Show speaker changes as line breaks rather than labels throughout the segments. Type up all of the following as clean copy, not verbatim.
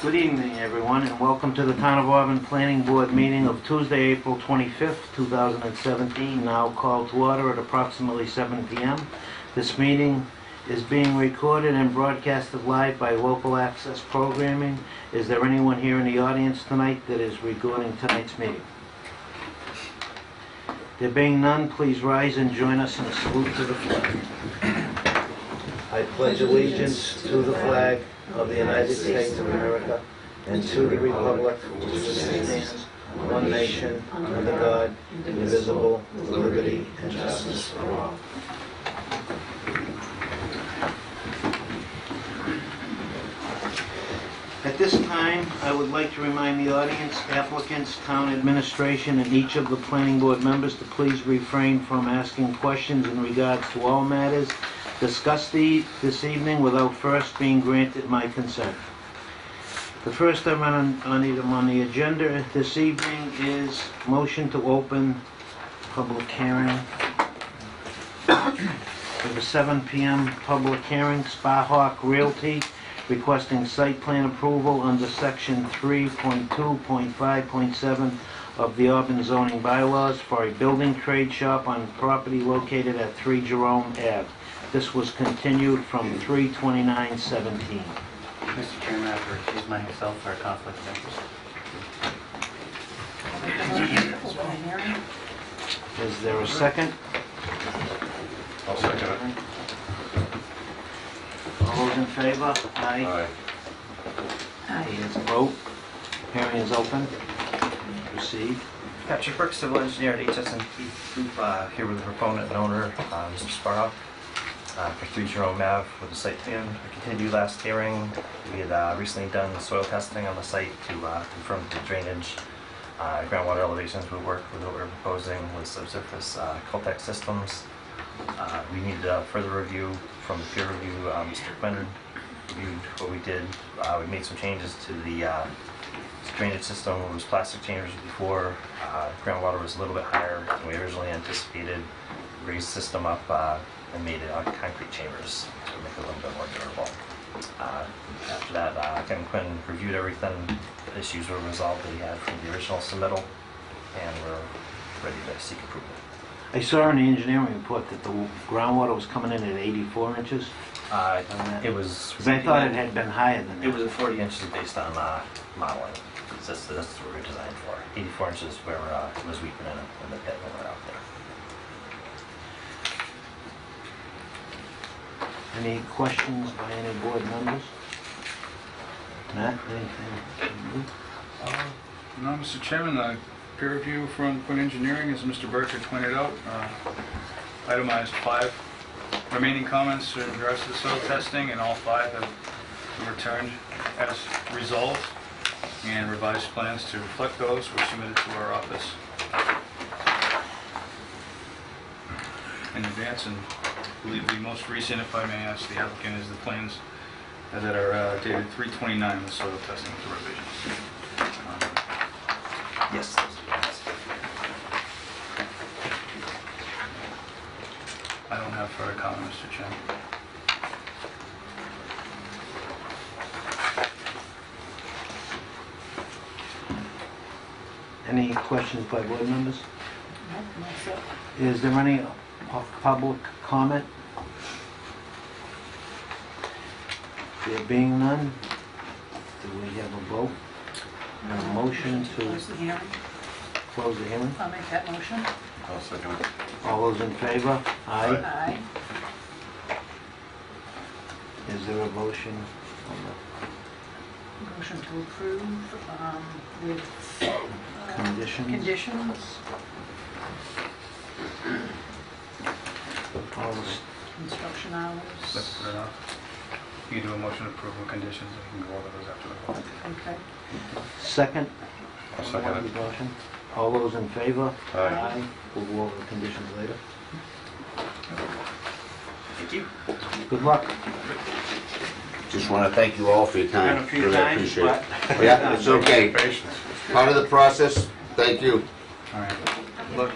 Good evening, everyone, and welcome to the Town of Auburn Planning Board meeting of Tuesday, April 25th, 2017, now called to order at approximately 7 p.m. This meeting is being recorded and broadcasted live by Local Access Programming. Is there anyone here in the audience tonight that is recording tonight's meeting? There being none, please rise and join us in a salute to the flag. I pledge allegiance to the flag of the United States of America and to the republic which stands one nation under God, indivisible, with liberty and justice for all. At this time, I would like to remind the audience, applicants, town administration, and each of the planning board members to please refrain from asking questions in regards to all matters discussed this evening without first being granted my consent. The first item on the agenda this evening is motion to open public hearing. We have a 7 p.m. public hearing, Sparhawk Realty, requesting site plan approval under section 3.2.5.7 of the Auburn zoning bylaws for a building trade shop on property located at 3 Jerome Ave. This was continued from 3/29/17.
Mr. Chairman, I have to recuse myself for a conflict of interest.
Is there a second?
I'll second it.
All those in favor? Aye. It is a vote. Hearing is open. Proceed.
Patrick Burke, civil engineer at HSNP Group, here with the proponent and owner, Mr. Sparrow, for 3 Jerome Ave with the site plan. We continued last hearing. We had recently done soil testing on the site to confirm the drainage, groundwater elevations would work with what we're proposing with subsurface Coltech systems. We needed a further review from the peer review. Mr. Quinn reviewed what we did. We made some changes to the drainage system. It was plastic chambers before. Groundwater was a little bit higher than we originally anticipated. Raised the system up and made it on concrete chambers to make it a little bit more durable. After that, Kevin Quinn reviewed everything. Issues were resolved that he had from the original submittal, and we're ready to seek approval.
I saw in the engineering report that the groundwater was coming in at 84 inches.
It was.
Because I thought it had been higher than that.
It was 40 inches based on modeling. That's what we were designed for. 84 inches where it was weeping in the pit when we were out there.
Any questions by any board members? Matt, anything?
No, Mr. Chairman, the peer review from Quinn Engineering, as Mr. Burke had pointed out, itemized 5 remaining comments in regards to the soil testing, and all 5 have been returned as resolved, and revised plans to reflect those were submitted to our office in advance. And I believe the most recent, if I may ask the applicant, is the plans that are dated 3/29, the soil testing with the revisions.
Yes.
I don't have further comment, Mr. Chairman.
Any questions by board members? Is there any public comment? There being none, do we have a vote? A motion to
Close the hearing.
close the hearing?
I'll make that motion.
I'll second it.
All those in favor? Aye.
Aye.
Is there a motion on
Motion to approve with
the conditions?
conditions.
All those-
Construction hours.
Let's put it off. You can do a motion to approve with conditions, and we can go over those after the vote.
Okay.
Second?
I'll second it.
Motion. All those in favor?
Aye.
We'll go over the conditions later.
Thank you.
Good luck.
Just want to thank you all for your time.
Been a few
Really
times,
appreciate it.
but-
Yeah, it's okay.
Patience.
Part of the process. Thank you.
All right.
Look.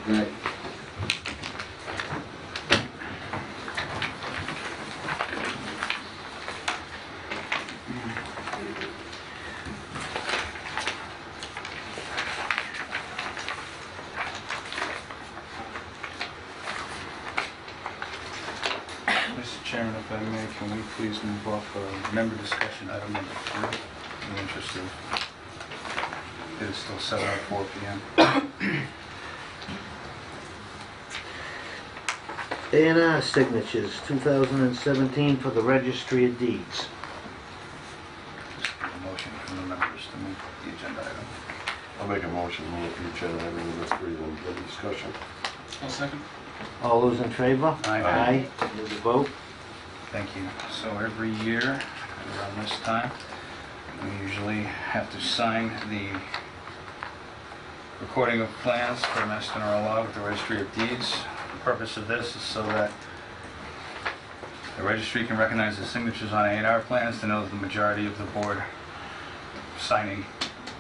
Mr. Chairman, if I may, can we please move off member discussion item number 3? In the interest of, it is still 7:04 p.m.
A&R signatures, 2017 for the Registry of Deeds.
Just a motion from the members to move the agenda item.
I'll make a motion to move the agenda item number 3, then the discussion.
I'll second.
All those in favor?
Aye.
Aye. Need a vote?
Thank you. So every year, around this time, we usually have to sign the recording of plans for Mass General Law with the Registry of Deeds. The purpose of this is so that the registry can recognize the signatures on A&R plans to know that the majority of the board signing.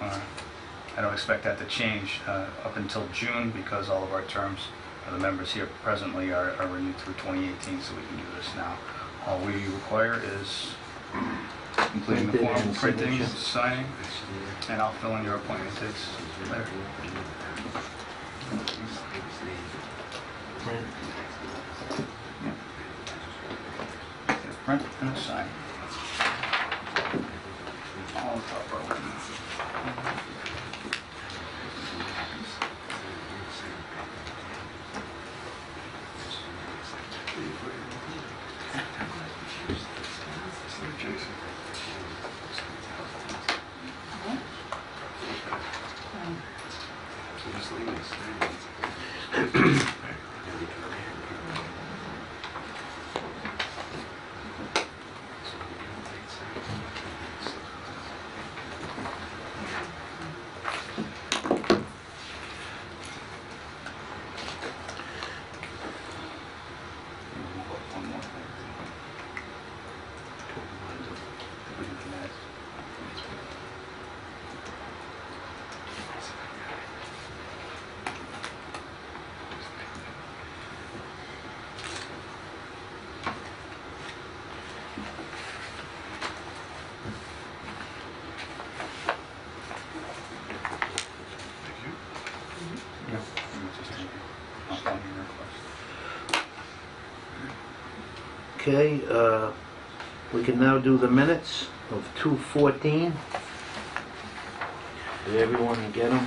I don't expect that to change up until June because all of our terms, the members here presently are renewed through 2018, so we can do this now. All we require is completing the
Printed
form,
and
printing,
signature.
signing, and I'll fill in your appointment dates later. Get a print and a sign. All top row.
Jason. So just leave this.
One more thing. Yeah. I'll find your request.
Okay, we can now do the minutes of 2:14. Did everyone get them?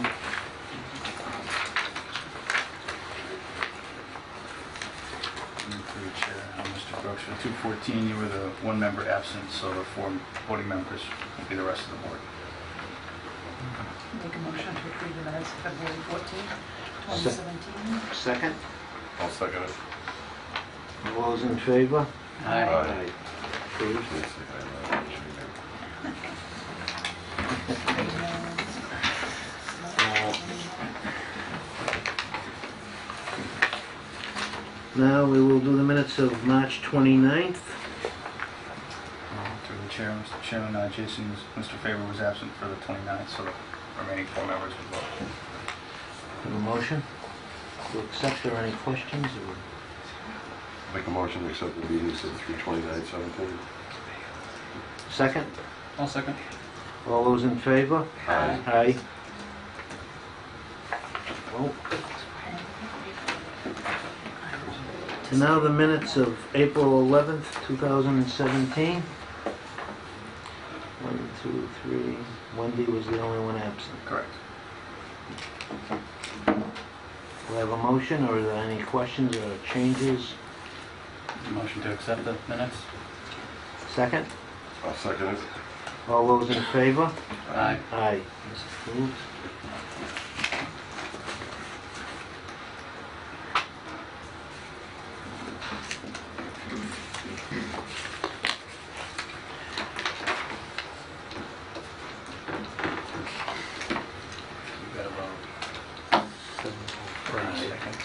Through the chair, Mr. Brochus, 214, you were the one member absent, so the 4 voting members will be the rest of the board.
Make a motion to approve the minutes of February 14th, 2017.
Second?
I'll second it.
All those in favor?
Aye.
Approved.
Yes, I like it.
Now we will do the minutes of March 29th.
Through the chair, Mr. Chairman, Mr. Faber was absent for the 29th, so the remaining 4 members would vote.
Have a motion to accept or any questions? Or-
Make a motion to accept the meetings of 3/29/17.
Second?
I'll second.
All those in favor?
Aye.
Aye. Vote. And now the minutes of April 11th, 2017. 1, 2, 3. Wendy was the only one absent.
Correct.
Do I have a motion, or are there any questions or changes?
Motion to accept the minutes?
Second?
I'll second it.
All those in favor?
Aye.
Aye. It's approved.
You got a vote. For a second.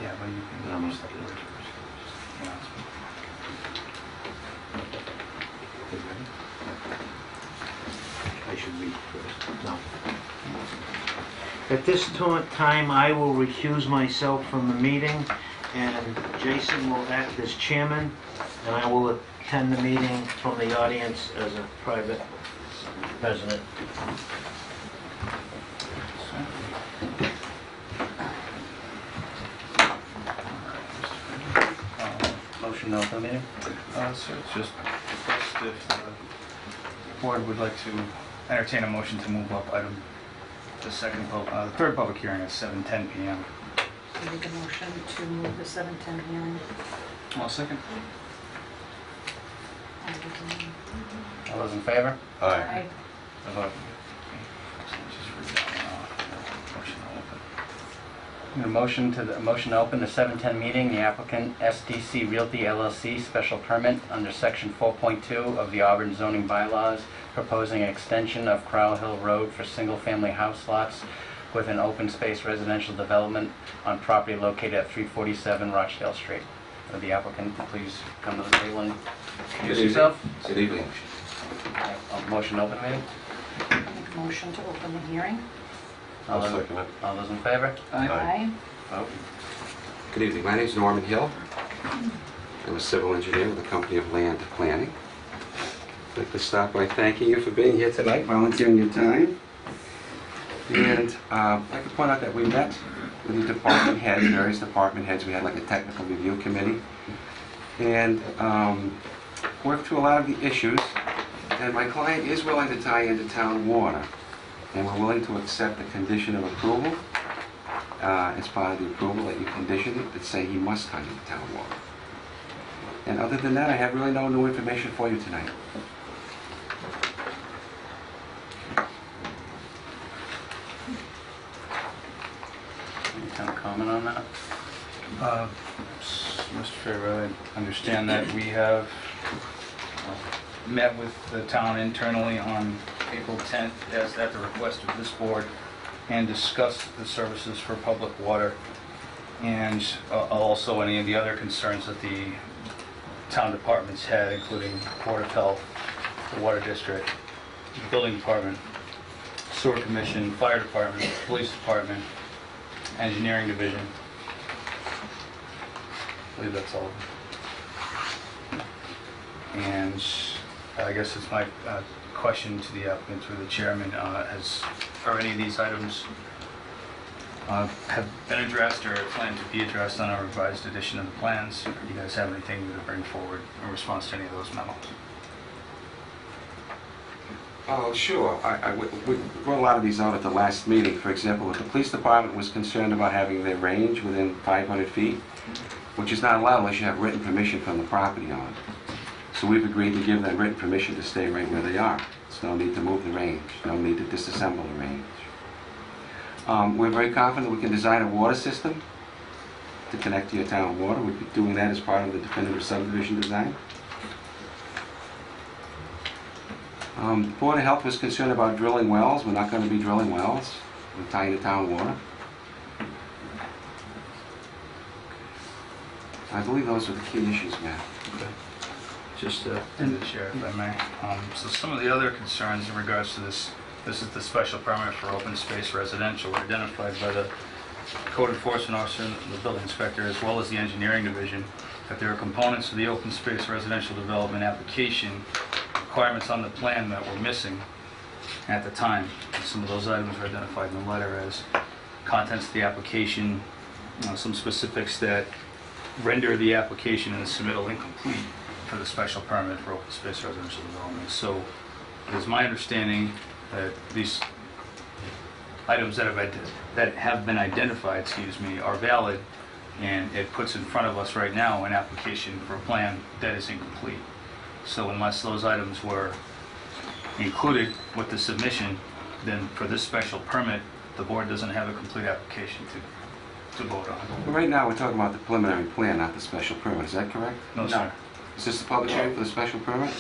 Yeah, but you can.
I'm
just like
second.
Yeah.
I should read first. No. At this time, I will recuse myself from the meeting, and Jason will act as chairman, and I will attend the meeting from the audience as a private resident.
motion to open the meeting?
So it's just request if the board would like to entertain a motion to move up the third public hearing at 7:10 PM.
Make a motion to move the 7:10 hearing.
I'll second.
All those in favor?
Aye.
A vote.
Just read that one off. Motion to open.
A motion to open the 7:10 meeting, the applicant SDC Realty LLC special permit under section 4.2 of the Auburn zoning bylaws, proposing an extension of Crowell Hill Road for single-family house lots with an open space residential development on property located at 347 Rochdale Street. Would the applicant please come to the table and introduce yourself?
Good evening.
Motion to open the meeting?
Make a motion to open the hearing.
I'll second it.
All those in favor?
Aye.
Vote.
Good evening. My name is Norman Hill. I'm a civil engineer with the Company of Land Planning. I'd like to start by thanking you for being here tonight, volunteering your time. And I'd like to point out that we met with the department heads, various department heads. We had like a technical review committee and worked through a lot of the issues. And my client is willing to tie into town water. And we're willing to accept the condition of approval as part of the approval that you conditioned it, that say he must tie into town water. And other than that, I have really no new information for you tonight.
Any kind of comment on that?
Mr. Fairweather, I understand that we have met with the town internally on April 10th as at the request of this board and discussed the services for public water and also any of the other concerns that the town departments had, including Board of Health, the Water District, the Building Department, Sewer Commission, Fire Department, Police Department, Engineering Division. I believe that's all. And I guess it's my question to the applicant through the chairman, are any of these items have been addressed or plan to be addressed on a revised edition of the plans? Or do you guys have anything to bring forward in response to any of those memos?
Oh, sure. We brought a lot of these out at the last meeting. For example, if the police department was concerned about having their range within 500 feet, which is not allowed unless you have written permission from the property owner. So we've agreed to give them written permission to stay right where they are. There's no need to move the range, no need to disassemble the range. We're very confident we can design a water system to connect to your town water. We'd be doing that as part of the definitive subdivision design. Board of Health was concerned about drilling wells. We're not going to be drilling wells. We're tying to town water. I believe those are the key issues, Matt.
Just to the chair, if I may. So some of the other concerns in regards to this is the special permit for open space residential identified by the code enforcement officer and the building inspector, as well as the engineering division, that there are components of the open space residential development application requirements on the plan that were missing at the time. And some of those items are identified in the letter as contents of the application, some specifics that render the application and the submittal incomplete for the special permit for open space residential development. So it is my understanding that these items that have been identified, are valid, and it puts in front of us right now an application for a plan that is incomplete. So unless those items were included with the submission, then for this special permit, the board doesn't have a complete application to vote on.
But right now, we're talking about the preliminary plan, not the special permit. Is that correct?
No, sir.
Is this the public hearing for the special permit?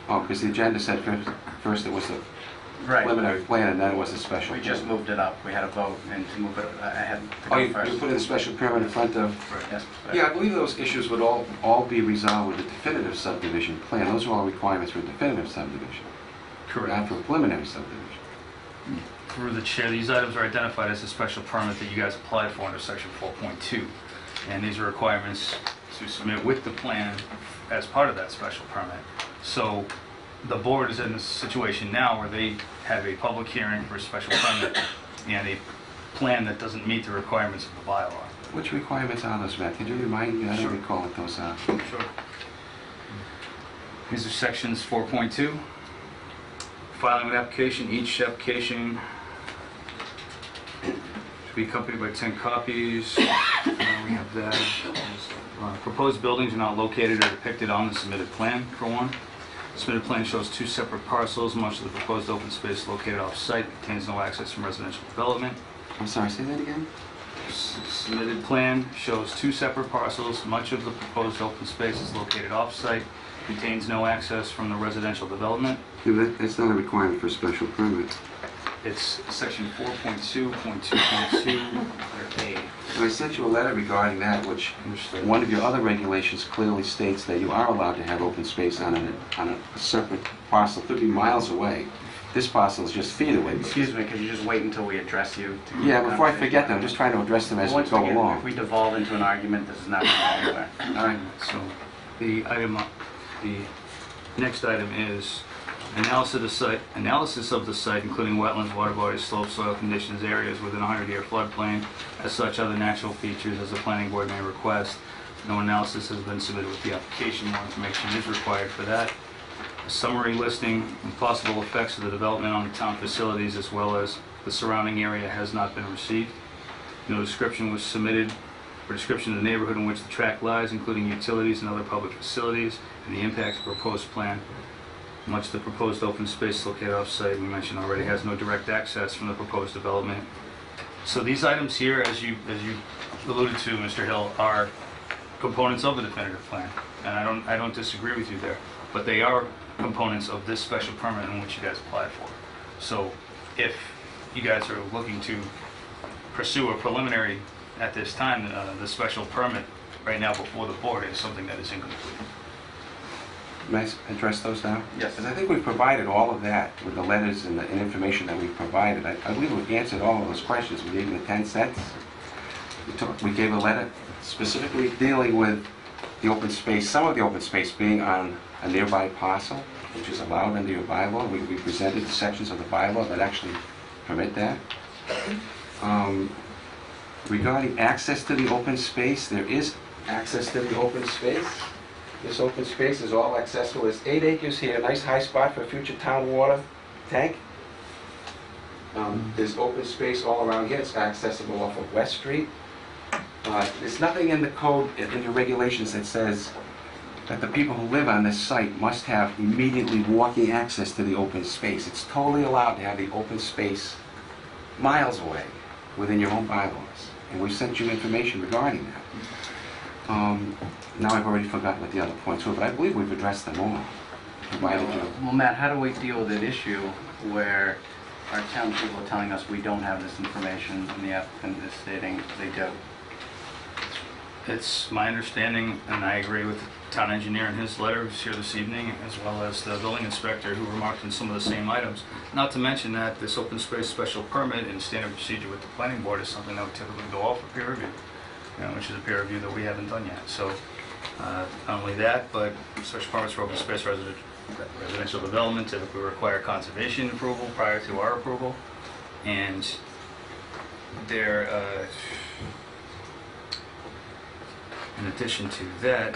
Oh, because the agenda said first it was the
Right,
preliminary plan and then it was the special.
we just moved it up, we had a vote and to move it ahead to
Oh,
go
you
first.
put in the special permit in front of...
Yes,
Yeah, I believe those issues would all be resolved with the definitive subdivision plan. Those are all requirements for a definitive subdivision, not
Correct.
for a preliminary subdivision.
Through the chair, these items are identified as a special permit that you guys applied for under section 4.2. And these are requirements to submit with the plan as part of that special permit. So the board is in a situation now where they have a public hearing for a special permit and a plan that doesn't meet the requirements of the bylaw.
Which requirements are those, Matt? Could you remind me? I
Sure.
don't recall what those are.
Sure. These are sections 4.2. Filing an application. Each application should be accompanied by 10 copies. We have that. Proposed buildings are not located or depicted on the submitted plan, for one. The submitted plan shows two separate parcels. Much of the proposed open space located off-site contains no access from residential development.
I'm sorry, say that again?
Submitted plan shows two separate parcels. Much of the proposed open space is located off-site, contains no access from the residential development.
Yeah, but that's not a requirement for a special permit.
It's section 4.2.2.2, letter A.
So I sent you a letter regarding that, which one of your other regulations clearly states that you are allowed to have open space on a separate parcel 30 miles away. This parcel is just feet away.
Excuse me, could you just wait until we address you?
Yeah, before I forget them, I'm just trying to address them as we
Once
go
get-
along.
If we devolve into an argument, this is not going anywhere.
All right.
So the next item is analysis of the site, including wetlands, water bodies, slopes, soil conditions, areas within a 100-year floodplain, as such other natural features as the planning board may request. No analysis has been submitted with the application. More information is required for that. A summary listing of possible effects of the development on the town facilities as well as the surrounding area has not been received. No description was submitted for description of the neighborhood in which the tract lies, including utilities and other public facilities, and the impact of the proposed plan. Much of the proposed open space located off-site, we mentioned already, has no direct access from the proposed development. So these items here, as you alluded to, Mr. Hill, are components of the definitive plan, and I don't disagree with you there, but they are components of this special permit in which you guys applied for. So if you guys are looking to pursue a preliminary at this time, the special permit right now before the board is something that is incomplete.
May I address those now?
Yes.
Because I think we've provided all of that with the letters and the information that we've provided. I believe we've answered all of those questions. We gave them the 10 sets. We gave a letter specifically dealing with the open space, some of the open space being on a nearby parcel, which is allowed under your bylaw. We presented the sections of the bylaw that actually permit that. Regarding access to the open space, there is access to the open space. This open space is all accessible. There's 8 acres here, nice high spot for a future town water tank. There's open space all around here. It's accessible off of West Street. There's nothing in the code, in the regulations that says that the people who live on this site must have immediately walking access to the open space. It's totally allowed to have the open space miles away within your own bylaws. And we've sent you information regarding that. Now I've already forgotten what the other points were, but I believe we've addressed them all. Provided you.
Well, Matt, how do we deal with an issue where our town people are telling us we don't have this information and the applicant is stating they do?
It's my understanding, and I agree with the town engineer in his letter who's here this evening, as well as the building inspector who remarked on some of the same items. Not to mention that this open space special permit and standard procedure with the planning board is something that would typically go off for peer review, which is a peer review that we haven't done yet. So not only that, but special permits for open space residential development typically require conservation approval prior to our approval. And they're in addition to that,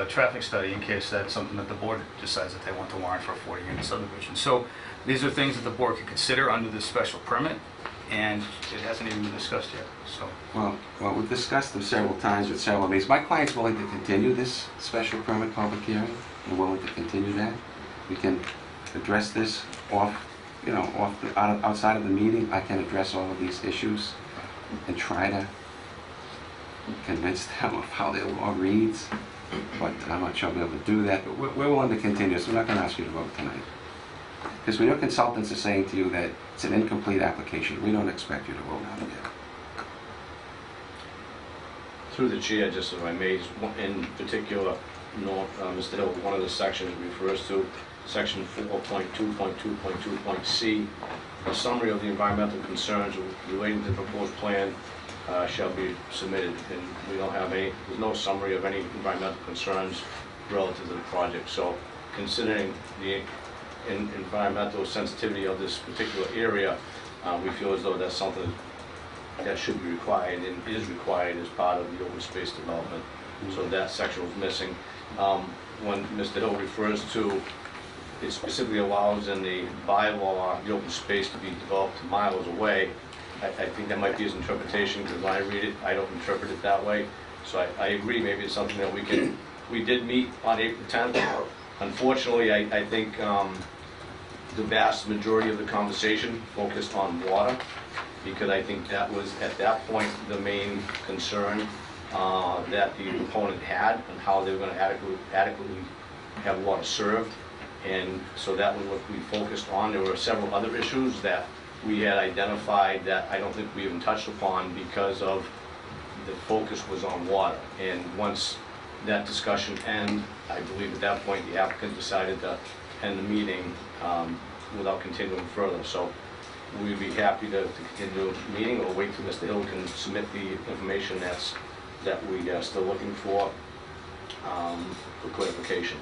traffic study in case that's something that the board decides that they want to warrant for a 40-unit subdivision. So these are things that the board could consider under this special permit, and it hasn't even been discussed yet. So
Well, we've discussed them several times with several meetings. My client's willing to continue this special permit public hearing. We're willing to continue that. We can address this outside of the meeting. I can address all of these issues and try to convince them of how their law reads, but I'm not sure I'll be able to do that. But we're willing to continue, so we're not going to ask you to vote tonight. Because when your consultants are saying to you that it's an incomplete application, we don't expect you to vote on it yet.
Through the chair, just if I may, in particular, Mr. Hill, one of the sections refers to section 4.2.2.2.c. A summary of the environmental concerns relating to the proposed plan shall be submitted, and we don't have any, there's no summary of any environmental concerns relative to the project. So considering the environmental sensitivity of this particular area, We feel as though that's something that should be required and is required as part of the open space development. So that section was missing. When Mr. Hill refers to, it specifically allows in the bylaw, the open space to be developed miles away. I think that might be his interpretation, because when I read it, I don't interpret it that way. So I agree, maybe it's something that we did meet on April 10th. Unfortunately, I think the vast majority of the conversation focused on water, because I think that was, at that point, the main concern that the opponent had, and how they were going to adequately have water served. And so that was what we focused on. There were several other issues that we had identified that I don't think we even touched upon, because of the focus was on water. And once that discussion ended, I believe at that point the applicant decided to end the meeting without continuing further. So we'd be happy to continue the meeting, or wait till Mr. Hill can submit the information that we are still looking for clarification.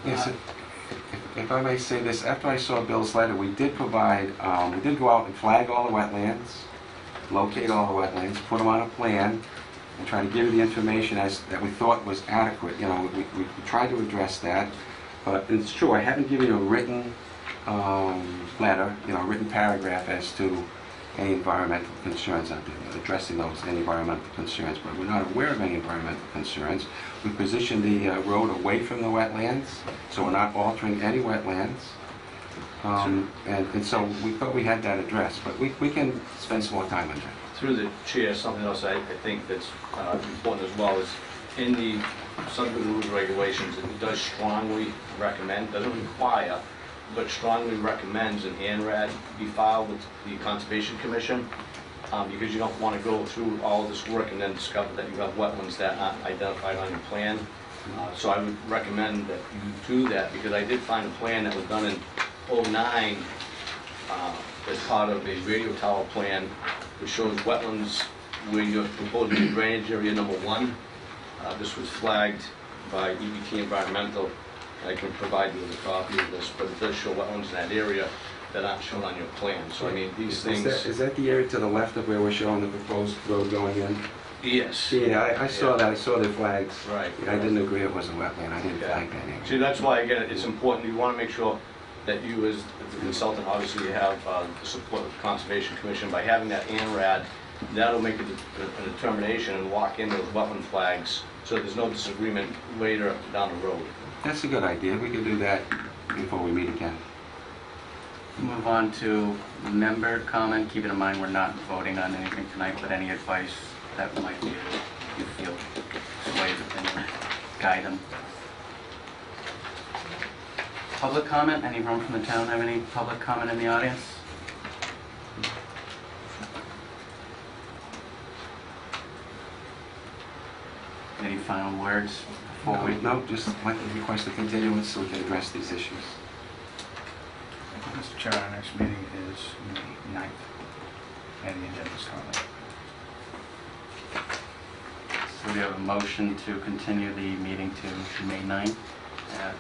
Yes, if I may say this, after I saw Bill's letter, we did provide, we did go out and flag all the wetlands, locate all the wetlands, put them on a plan, and try to give you the information that we thought was adequate. You know, we tried to address that, but it's true, I haven't given you a written letter, you know, a written paragraph as to any environmental concerns, addressing those, any environmental concerns, but we're not aware of any environmental concerns. We positioned the road away from the wetlands, so we're not altering any wetlands. And so we thought we had that addressed, but we can spend some more time on that.
Through the chair, something else I think that's important as well is, in the subdivision rules and regulations, it does strongly recommend, doesn't require, but strongly recommends an ANRAD be filed with the Conservation Commission, because you don't want to go through all this work and then discover that you have wetlands that aren't identified on your plan. So I would recommend that you do that, because I did find a plan that was done in '09 as part of a radio tower plan, which shows wetlands where you're proposing drainage area number 1. This was flagged by EBT Environmental. I can provide you with a copy of this, but it does show wetlands in that area that aren't shown on your plan. So I mean, these things...
Is that the area to the left of where we're showing the proposed road going in?
Yes.
Yeah, I saw that, I saw the flags.
Right.
I didn't agree it was a wetland, I didn't
Yeah.
flag that area.
See, that's why, again, it's important, you want to make sure that you, as the consultant, obviously you have the support of the Conservation Commission. By having that ANRAD, that'll make a determination and lock in those wetland flags, so that there's no disagreement later down the road.
That's a good idea, we can do that before we meet again.
Move on to member comment, keeping in mind we're not voting on anything tonight, but any advice that might be, you feel, sway the opinion, guide them. Public comment, anyone from the town have any public comment in the audience? Any final words before we...
No, just like to request a continuance so we can address these issues.
Mr. Chair, our next meeting is May 9th, and the agenda is currently.
So we have a motion to continue the meeting to May 9th at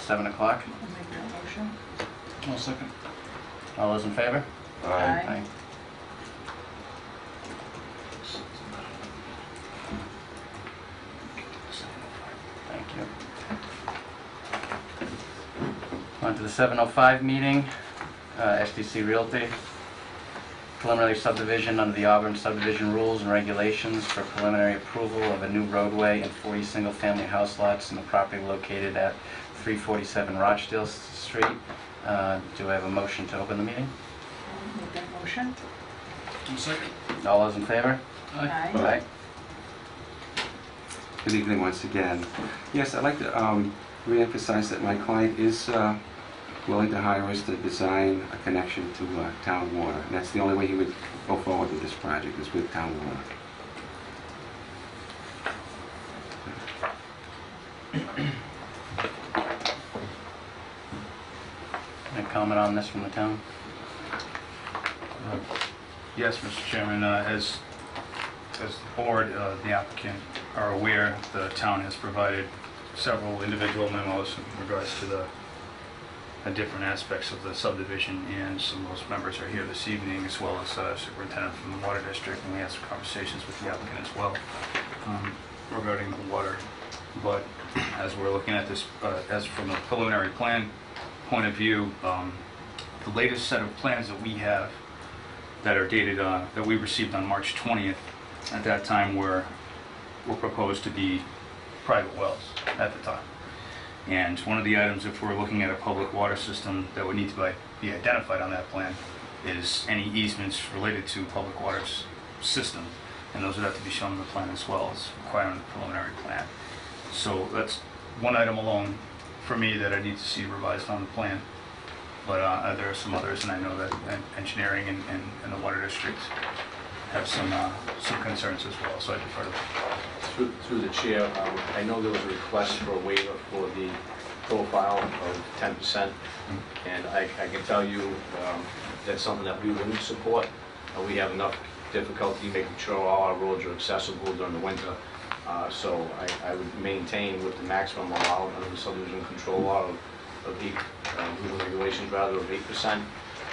7 o'clock.
I'll make that motion.
One second.
All those in favor?
Aye.
Thank you. On to the 7:05 meeting, SDC Realty. Preliminary subdivision under the Auburn subdivision rules and regulations for preliminary approval of a new roadway and 40 single-family house lots in the property located at 347 Rochdale Street. Do I have a motion to open the meeting?
I'll make that motion.
One second.
All those in favor?
Aye.
Aye.
Good evening once again. Yes, I'd like to re-emphasize that my client is willing to hire us to design a connection to town water. And that's the only way he would go forward with this project, is with town water.
Any comment on this from the town?
Yes, Mr. Chairman, as the board, the applicant are aware, the town has provided several individual memos in regards to the different aspects of the subdivision, and some of those members are here this evening, as well as superintendent from the water district, and we had some conversations with the applicant as well regarding the water. But as we're looking at this, as from a preliminary plan point of view, the latest set of plans that we have that are dated, that we received on March 20th, at that time were proposed to be private wells at the time. And one of the items, if we're looking at a public water system that would need to be identified on that plan, is any easements related to public water system. And those would have to be shown on the plan as well as required on the preliminary plan. So that's one item alone for me that I need to see revised on the plan. But there are some others, and I know that engineering and the water district have some concerns as well, so I defer to
Through the chair, I know there was a request for a waiver for the profile of 10%, and I can tell you that's something that we wouldn't support. We have enough difficulty making sure all our roads are accessible during the winter, so I would maintain with the maximum allowed under the subdivision control law of legal regulations rather of 8%.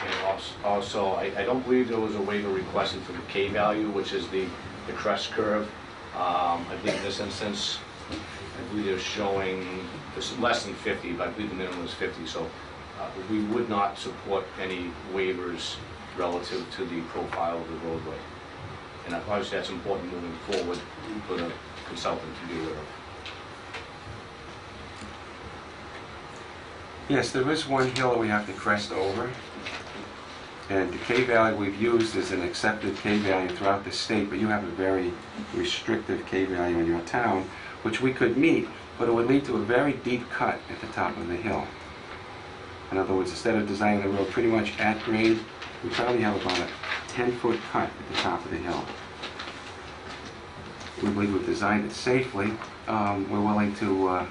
And also, I don't believe there was a waiver requested for the K value, which is the crest curve. I believe in this instance, I believe they're showing this less than 50, but I believe the minimum is 50. So we would not support any waivers relative to the profile of the roadway. And obviously that's important moving forward for the consultant to be aware of.
Yes, there is one hill we have to crest over. And the K value we've used is an accepted K value throughout the state, but you have a very restrictive K value in your town, which we could meet, but it would lead to a very deep cut at the top of the hill. In other words, instead of designing the road pretty much at grade, we probably have about a 10-foot cut at the top of the hill. We believe we've designed it safely. We're willing to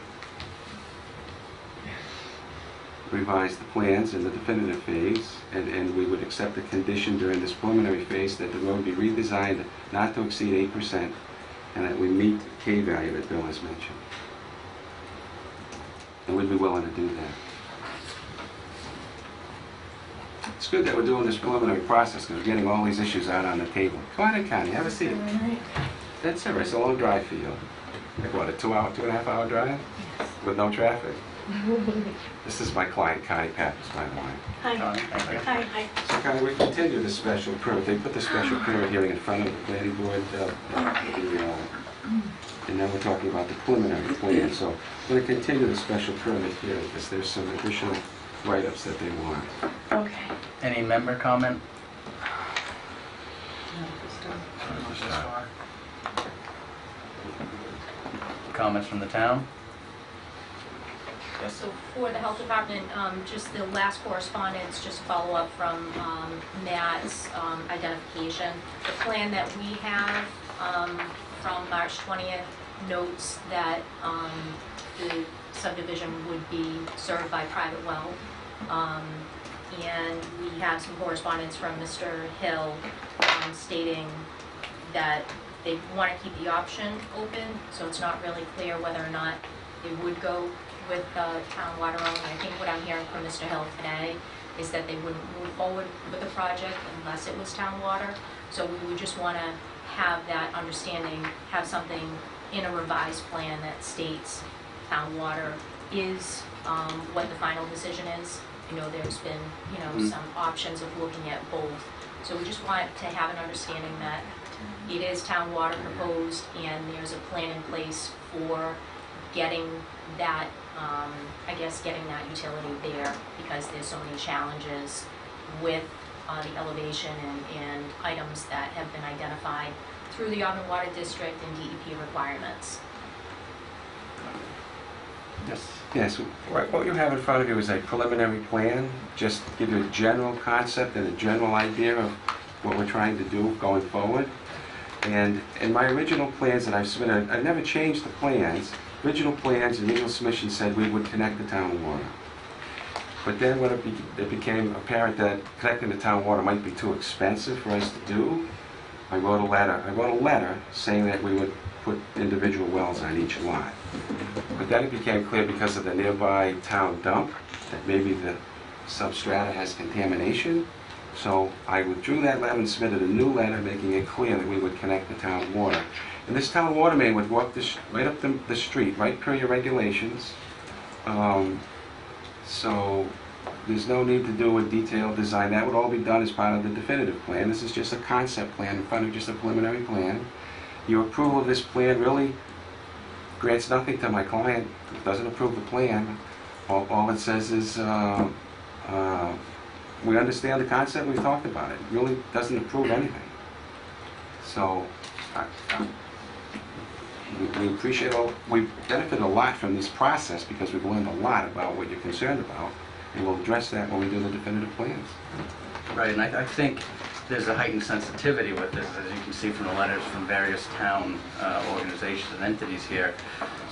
revise the plans in the definitive phase, and we would accept the condition during this preliminary phase that the road be redesigned not to exceed 8%, and that we meet the K value that Bill has mentioned. And we'd be willing to do that. It's good that we're doing this preliminary process because we're getting all these issues out on the table. Come on in, Connie, have a seat. That's all right, it's a long drive for you. Like what, a 2.5 hour drive? With no traffic? This is my client, Connie Pappas, by the way.
Hi.
So Connie, we continue the special permit. They put the special permit hearing in front of the planning board, and now we're talking about the preliminary plan. So we're going to continue the special permit hearing because there's some additional write-ups that they want.
Okay.
Any member comment? Comments from the town?
So for the health department, just the last correspondence, just follow up from Matt's identification. The plan that we have from March 20th notes that the subdivision would be served by private well. And we have some correspondence from Mr. Hill stating that they want to keep the option open, so it's not really clear whether or not they would go with town water only. I think what I'm hearing from Mr. Hill today is that they wouldn't move forward with the project unless it was town water. So we would just want to have that understanding, have something in a revised plan that states town water is what the final decision is. You know, there's been, some options of looking at both. So we just want to have an understanding that it is town water proposed and there's a plan in place for getting that, getting that utility there, because there's so many challenges with the elevation and items that have been identified through the Auburn Water District and DEP requirements.
Yes, what you have in front of you is a preliminary plan, just to give you a general concept and a general idea of what we're trying to do going forward. And in my original plans that I've submitted, I've never changed the plans. Original plans and original submission said we would connect the town water. But then when it became apparent that connecting the town water might be too expensive for us to do, I wrote a letter saying that we would put individual wells on each lot. But then it became clear because of the nearby town dump that maybe the substrata has contamination. So I withdrew that letter and submitted a new letter making it clear that we would connect the town water. And this town water main would go up right up the street, right per your regulations. So there's no need to do a detailed design. That would all be done as part of the definitive plan. This is just a concept plan in front of just a preliminary plan. Your approval of this plan really grants nothing to my client. It doesn't approve the plan. All it says is, we understand the concept, we've talked about it. It really doesn't approve anything. So, we appreciate we benefit a lot from this process because we've learned a lot about what you're concerned about, and we'll address that when we do the definitive plans.
Right, and I think there's a heightened sensitivity with this, as you can see from the letters from various town organizations and entities here.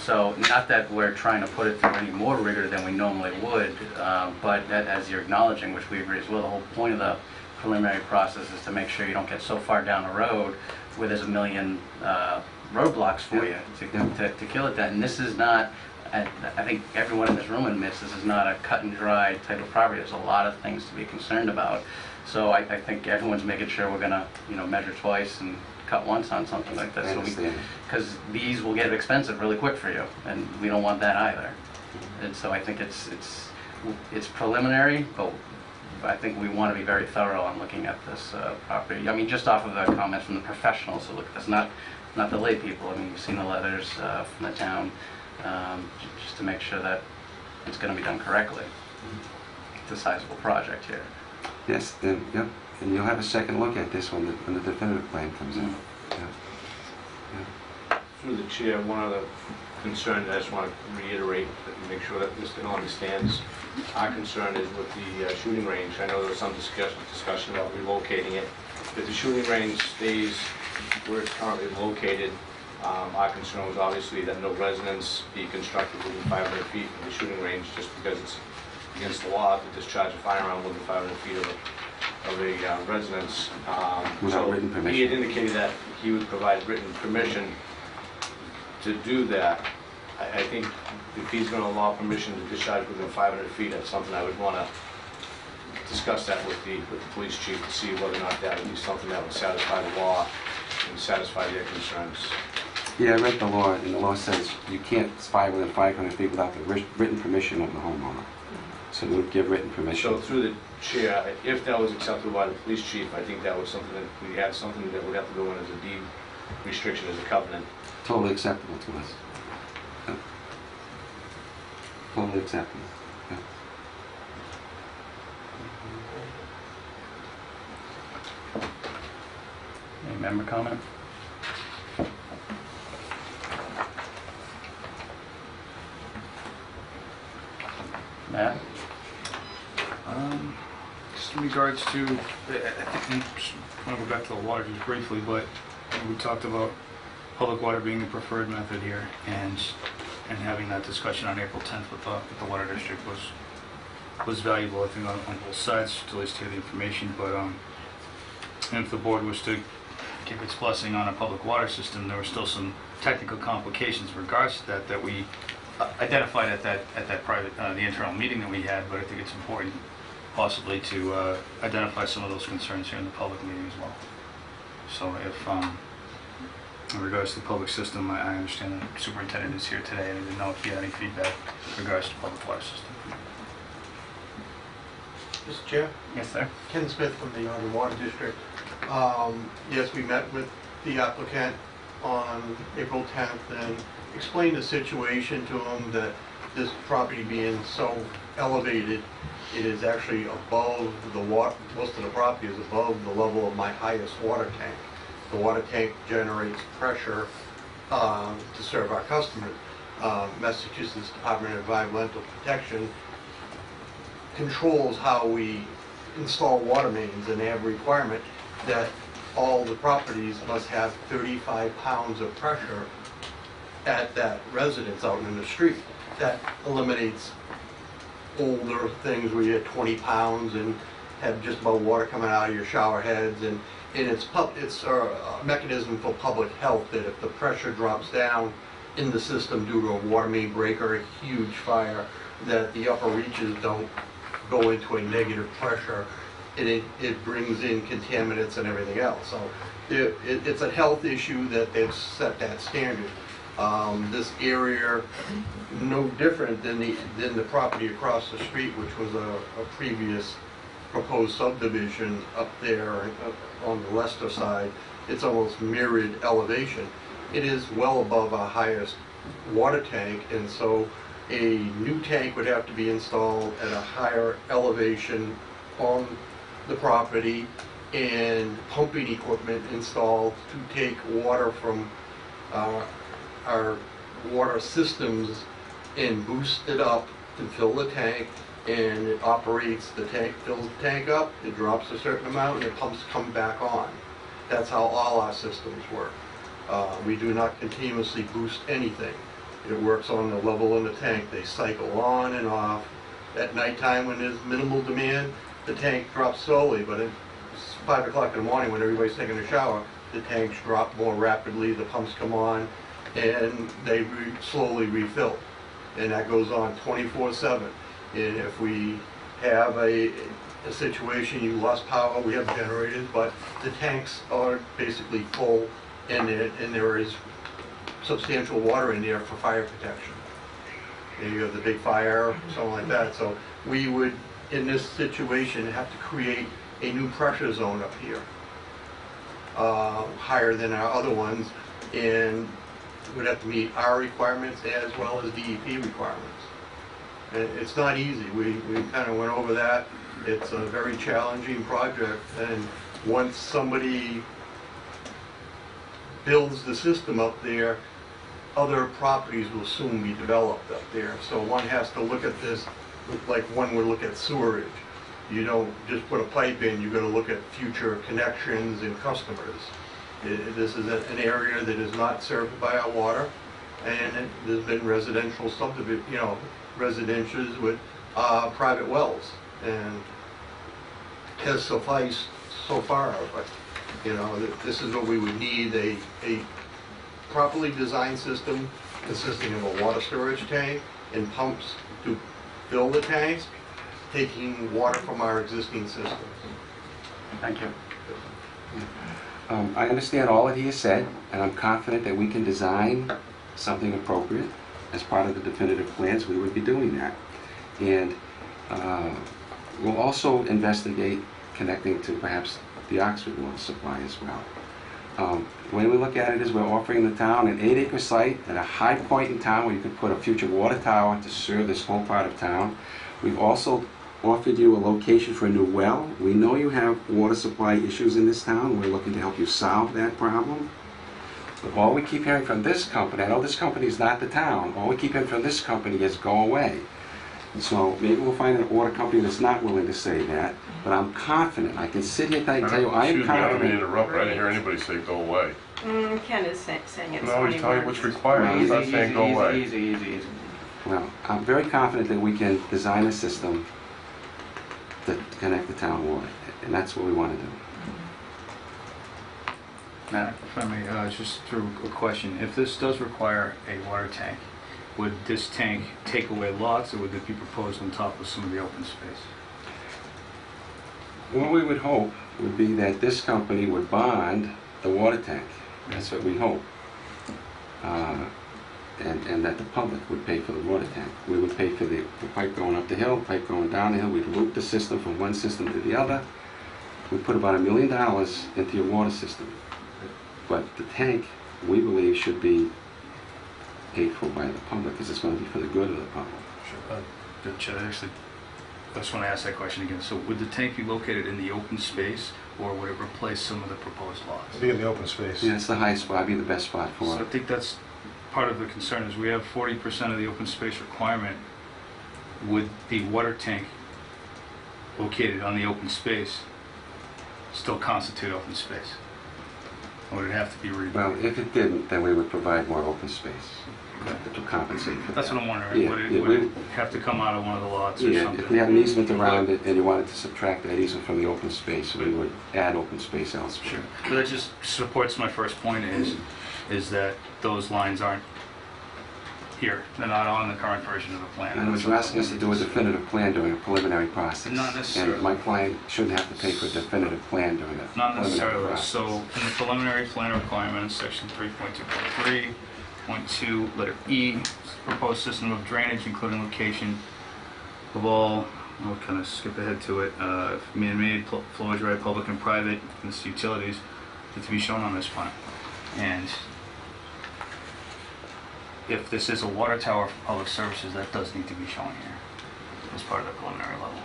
So, not that we're trying to put it through any more rigor than we normally would, but as you're acknowledging, which we agree as well, the whole point of the preliminary process is to make sure you don't get so far down the road where there's a million roadblocks for you to kill at that. And this is not, I think everyone in this room admits, this is not a cut and dry type of property. There's a lot of things to be concerned about. So I think everyone's making sure we're gonna, measure twice and cut once on something like this.
I understand.
Because these will get expensive really quick for you, and we don't want that either. And so I think it's preliminary, but I think we want to be very thorough on looking at this property. I mean, just off of the comments from the professionals who look at this, not the lay people. I mean, you've seen the letters from the town, just to make sure that it's going to be done correctly. It's a sizable project here.
Yes, then, yep, and you'll have a second look at this when the definitive plan comes in. Yeah.
Through the chair, one other concern that I just want to reiterate, to make sure that Mr. Hill understands. Our concern is with the shooting range. I know there was some discussion about relocating it. If the shooting range stays where it's currently located, our concern was obviously that no residence be constructed within 500 feet of the shooting range, just because it's against the law to discharge a firearm within 500 feet of a residence.
Without written permission.
He had indicated that he would provide written permission to do that. I think if he's going to allow permission to discharge within 500 feet, that's something I would want to discuss that with the police chief to see whether or not that would be something that would satisfy the law and satisfy their concerns.
Yeah, I read the law, and the law says you can't spy within 500 feet without the written permission of the homeowner. So we would give written permission.
So through the chair, if that was acceptable by the police chief, I think that was something that we had something that would have to go in as a deed restriction, as a covenant.
Totally acceptable to us. Yeah. Totally acceptable. Yeah.
Any member comment? Matt?
Just in regards to, I think, I want to go back to the water just briefly, but we talked about public water being the preferred method here, and having that discussion on April 10th with the water district was valuable, I think, on both sides, to at least hear the information. But and if the board was to give its blessing on a public water system, there were still some technical complications in regards to that we identified at that private, the internal meeting that we had. But I think it's important possibly to identify some of those concerns here in the public meeting as well. So if, in regards to the public system, I understand the superintendent is here today, and I didn't know if you had any feedback in regards to public water system.
Mr. Chair,
Yes, sir.
Ken Smith from the Auburn Water District. Yes, we met with the applicant on April 10th and explained the situation to him, that this property being so elevated, it is actually above the water, most of the property is above the level of my highest water tank. The water tank generates pressure to serve our customers. Massachusetts Department of Environmental Protection controls how we install water mains, and they have a requirement that all the properties must have 35 pounds of pressure at that residence out in the street. That eliminates older things where you had 20 pounds and have just about water coming out of your shower heads, and it's a mechanism for public health, that if the pressure drops down in the system due to a water main break or a huge fire, that the upper reaches don't go into a negative pressure. It brings in contaminants and everything else. So it's a health issue that they've set that standard. This area, no different than the property across the street, which was a previous proposed subdivision up there on the Leicester side. It's almost mirrored elevation. It is well above our highest water tank, and so a new tank would have to be installed at a higher elevation on the property, and pumping equipment installed to take water from our water systems and boost it up to fill the tank, and it operates the tank, fills the tank up, it drops a certain amount, and the pumps come back on. That's how all our systems work. We do not continuously boost anything. It works on the level in the tank. They cycle on and off. At nighttime, when there's minimal demand, the tank drops slowly, but at 5 o'clock in the morning when everybody's taking a shower, the tanks drop more rapidly, the pumps come on, and they slowly refill. And that goes on 24/7. And if we have a situation, you lost power, we have generators, but the tanks are basically full, and there is substantial water in there for fire protection. And you have the big fire, something like that. So we would, in this situation, have to create a new pressure zone up here, higher than our other ones, and would have to meet our requirements as well as DEP requirements. And it's not easy. We kind of went over that. It's a very challenging project, and once somebody builds the system up there, other properties will soon be developed up there. So one has to look at this like one would look at sewerage. You don't just put a pipe in, you got to look at future connections and customers. This is an area that is not served by our water, and there's been residential subdivision, residences with private wells, and has sufficed so far. But this is what we would need: a properly designed system consisting of a water storage tank and pumps to fill the tanks, taking water from our existing systems.
Thank you.
I understand all that he has said, and I'm confident that we can design something appropriate. As part of the definitive plans, we would be doing that. And we'll also investigate connecting to perhaps the Oxford water supply as well. The way we look at it is we're offering the town an 8-acre site at a high point in town where you could put a future water tower to serve this whole part of town. We've also offered you a location for a new well. We know you have water supply issues in this town. We're looking to help you solve that problem. But all we keep hearing from this company, I know this company is not the town, all we keep hearing from this company is go away. So maybe we'll find an water company that's not willing to say that, but I'm confident. I can sit here and tell you I am
Excuse me, I don't mean to
confident.
interrupt, but I didn't hear anybody say go away.
Ken is saying it's
No, he's telling you what's required, he's
Easy,
not saying go away.
easy.
Well, I'm very confident that we can design a system to connect the town water, and that's what we want to do.
Matt?
If I may, just through a question, if this does require a water tank, would this tank take away lots, or would it be proposed on top of some of the open space?
What we would hope would be that this company would bond the water tank. That's what we hope. And that the public would pay for the water tank. We would pay for the pipe going up the hill, pipe going down the hill. We'd loop the system from one system to the other. We put about $1 million into your water system. But the tank, we believe, should be paid for by the public, because it's going to be for the good of the public.
Sure. Actually, I just want to ask that question again. So would the tank be located in the open space, or would it replace some of the proposed lots?
Be in the open space.
Yeah, it's the highest spot, be the best spot for
So I
it.
think that's part of the concern, is we have 40% of the open space requirement. Would the water tank located on the open space still constitute open space? Or would it have to be rebuilt?
Well, if it didn't, then we would provide more open space to compensate for that.
That's what I'm wondering.
Yeah,
Would
yeah,
it have to come out of one of the lots or
Yeah,
something?
if we had an easement around it and you wanted to subtract that easement from the open space, we would add open space elsewhere.
Sure. But that just supports my first point, is that those lines aren't here. They're not on the current version of the plan.
And you're asking us to do a definitive plan during a preliminary process.
Not necessarily.
And my client shouldn't have to pay for a definitive plan during a
Not
preliminary
necessarily.
process.
So in the preliminary plan requirements, section 3.2.3, point 2, letter E, proposed system of drainage, including location of all, I'll kind of skip ahead to it, man-made, flow dry, public and private, and its utilities, to be shown on this plan. And if this is a water tower for public services, that does need to be shown here as part of the preliminary level.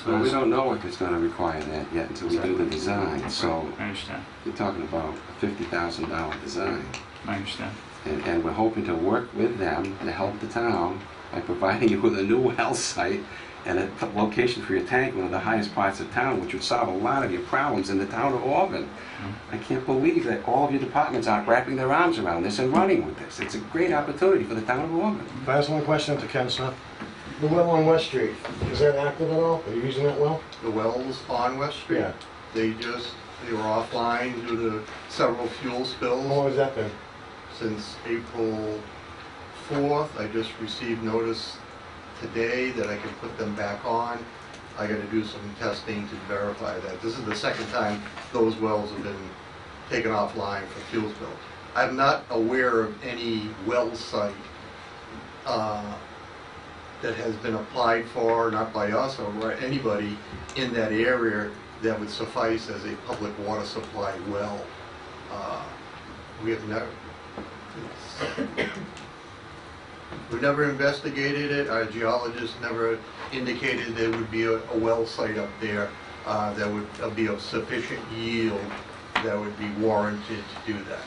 So
Well, we
that's-
don't know if it's going to require that yet until we do the design, so
I understand.
you're talking about a $50,000 design.
I understand.
And we're hoping to work with them to help the town by providing you with a new well site and a location for your tank, one of the highest parts of town, which would solve a lot of your problems in the town of Auburn. I can't believe that all of your departments aren't wrapping their arms around this and running with this. It's a great opportunity for the town of Auburn.
If I ask one question to Ken Smith, the well on West Street, is that active at all? Are you using that well?
The wells on West Street,
Yeah.
they were offline due to several fuel
How
spills.
long has that been?
Since April 4th, I just received notice today that I can put them back on. I gotta do some testing to verify that. This is the second time those wells have been taken offline for fuel spills. I'm not aware of any well site that has been applied for, not by us or by anybody in that area, that would suffice as a public water supply well. We have never, we've never investigated it. Our geologists never indicated there would be a well site up there that would be of sufficient yield that would be warranted to do that.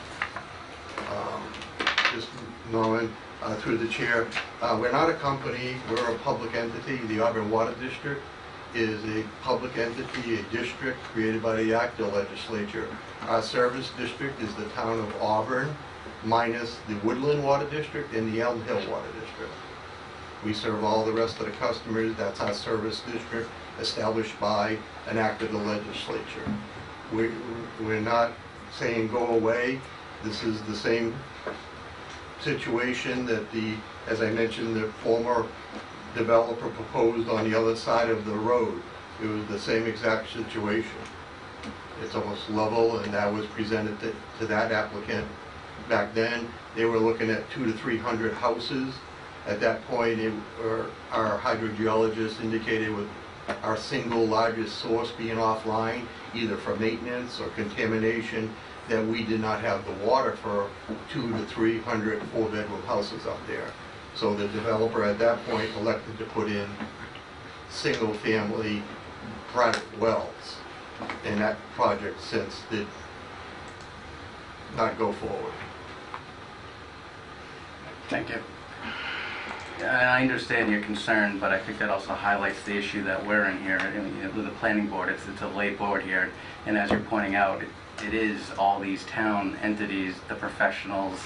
Just Norman, through the chair, we're not a company, we're a public entity. The Auburn Water District is a public entity, a district created by the Act of Legislature. Our service district is the town of Auburn, minus the Woodland Water District and the Elm Hill Water District. We serve all the rest of the customers. That's our service district established by an act of the legislature. We're not saying go away. This is the same situation that as I mentioned, the former developer proposed on the other side of the road. It was the same exact situation. It's almost level, and that was presented to that applicant. Back then, they were looking at 200 to 300 houses. At that point, our hydrogeologist indicated with our single largest source being offline, either for maintenance or contamination, that we did not have the water for 200 to 300 four-bedroom houses up there. So the developer at that point elected to put in single-family private wells, and that project since did not go forward.
Thank you. Yeah, I understand your concern, but I think that also highlights the issue that we're in here, with the planning board. It's a lay board here, and as you're pointing out, it is all these town entities, the professionals,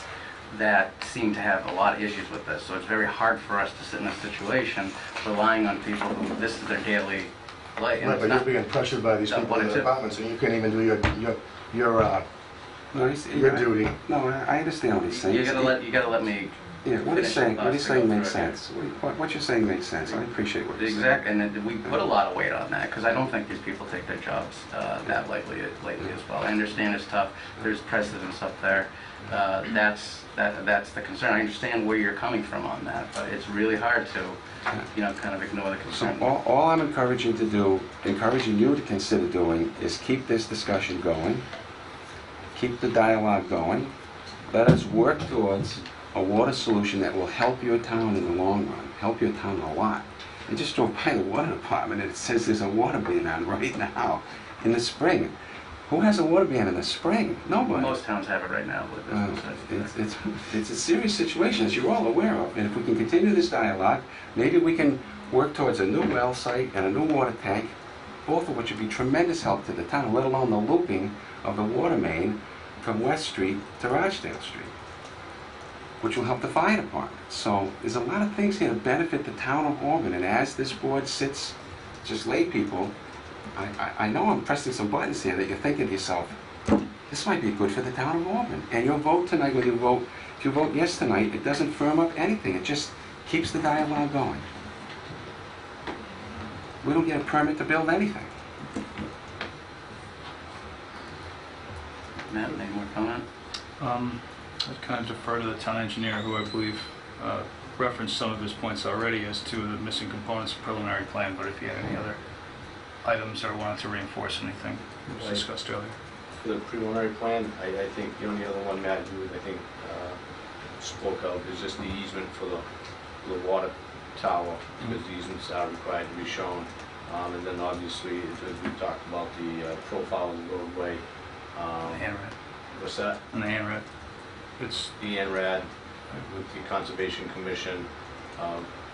that seem to have a lot of issues with this. So it's very hard for us to sit in a situation relying on people who this is their daily life.
Right, but you're being pressured by these
Not
people in
what
the
it is.
departments, and you can't even do
No, he's-
your duty.
No, I understand what he's saying.
You gotta let me.
Yeah, what he's
finish
saying,
the
what he's
thoughts
saying
to go
makes
through it.
sense. What you're saying makes sense. I appreciate what you're saying.
Exactly, and then we put a lot of weight on that, because I don't think these people take their jobs that lightly as well. I understand it's tough, there's precedence up there. That's the concern. I understand where you're coming from on that, but it's really hard to, kind of ignore the
So
concern.
all I'm encouraging you to consider doing is keep this discussion going, keep the dialogue going. Let us work towards a water solution that will help your town in the long run, help your town a lot. I just drove by the water department and it says there's a water ban on right now in the spring. Who has a water ban in the spring? Nobody.
Most towns have it right now with businesses.
It's a serious situation, as you're all aware of, and if we can continue this dialogue, maybe we can work towards a new well site and a new water tank, both of which would be tremendous help to the town, let alone the looping of the water main from West Street to Rochdale Street, which will help the fire department. So there's a lot of things here to benefit the town of Auburn, and as this board sits, just lay people, I know I'm pressing some buttons here that you're thinking to yourself, this might be good for the town of Auburn. And your vote tonight, when you vote If you vote yes tonight, it doesn't firm up anything. It just keeps the dialogue going. We don't get a permit to build anything.
Matt, any more comment?
I'd kind of defer to the town engineer, who I believe referenced some of his points already as to the missing components of preliminary plan, but if he had any other items or wanted to reinforce anything that was discussed earlier.
For the preliminary plan, I think the only other one Matt, you, I think, spoke of is just the easement for the water tower, because the easements are required to be shown. And then obviously, as we talked about, the profile of the roadway.
The ANRAD.
What's that?
And the ANRAD. It's,
The ANRAD with the Conservation Commission.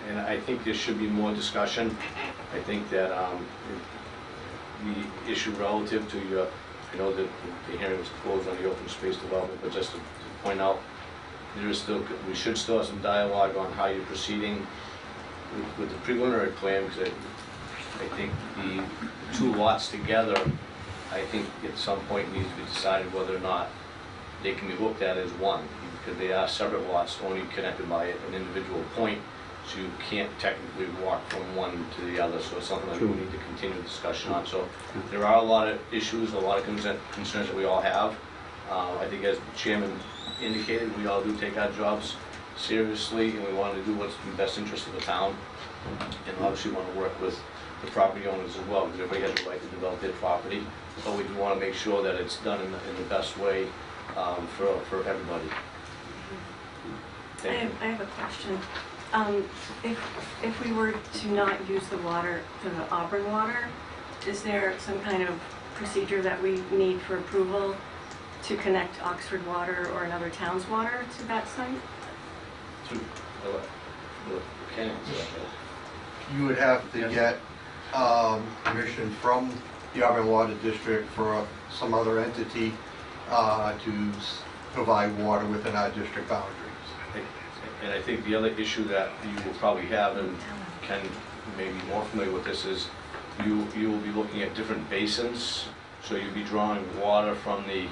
And I think there should be more discussion. I think that the issue relative to your, I know that the hearing was closed on the open space development, but just to point out, there is still, we should still have some dialogue on how you're proceeding with the preliminary plan, because I think the two lots together, I think at some point needs to be decided whether or not they can be looked at as one, because they are separate lots only connected by an individual point, so you can't technically walk from one to the other, so it's something that we need to continue discussion on. So there are a lot of issues, a lot of concerns that we all have. I think as the chairman indicated, we all do take our jobs seriously, and we want to do what's in the best interest of the town, and obviously want to work with the property owners as well, because everybody has a right to develop their property, but we do want to make sure that it's done in the best way for everybody. Thank you.
I have a question. If we were to not use the water, the Auburn water, is there some kind of procedure that we need for approval to connect Oxford water or another town's water to that site?
You would have to get permission from the Auburn Water District for some other entity to provide water within our district boundaries.
And I think the other issue that you will probably have, and Ken may be more familiar with this, is you will be looking at different basins. So you'll be drawing water from the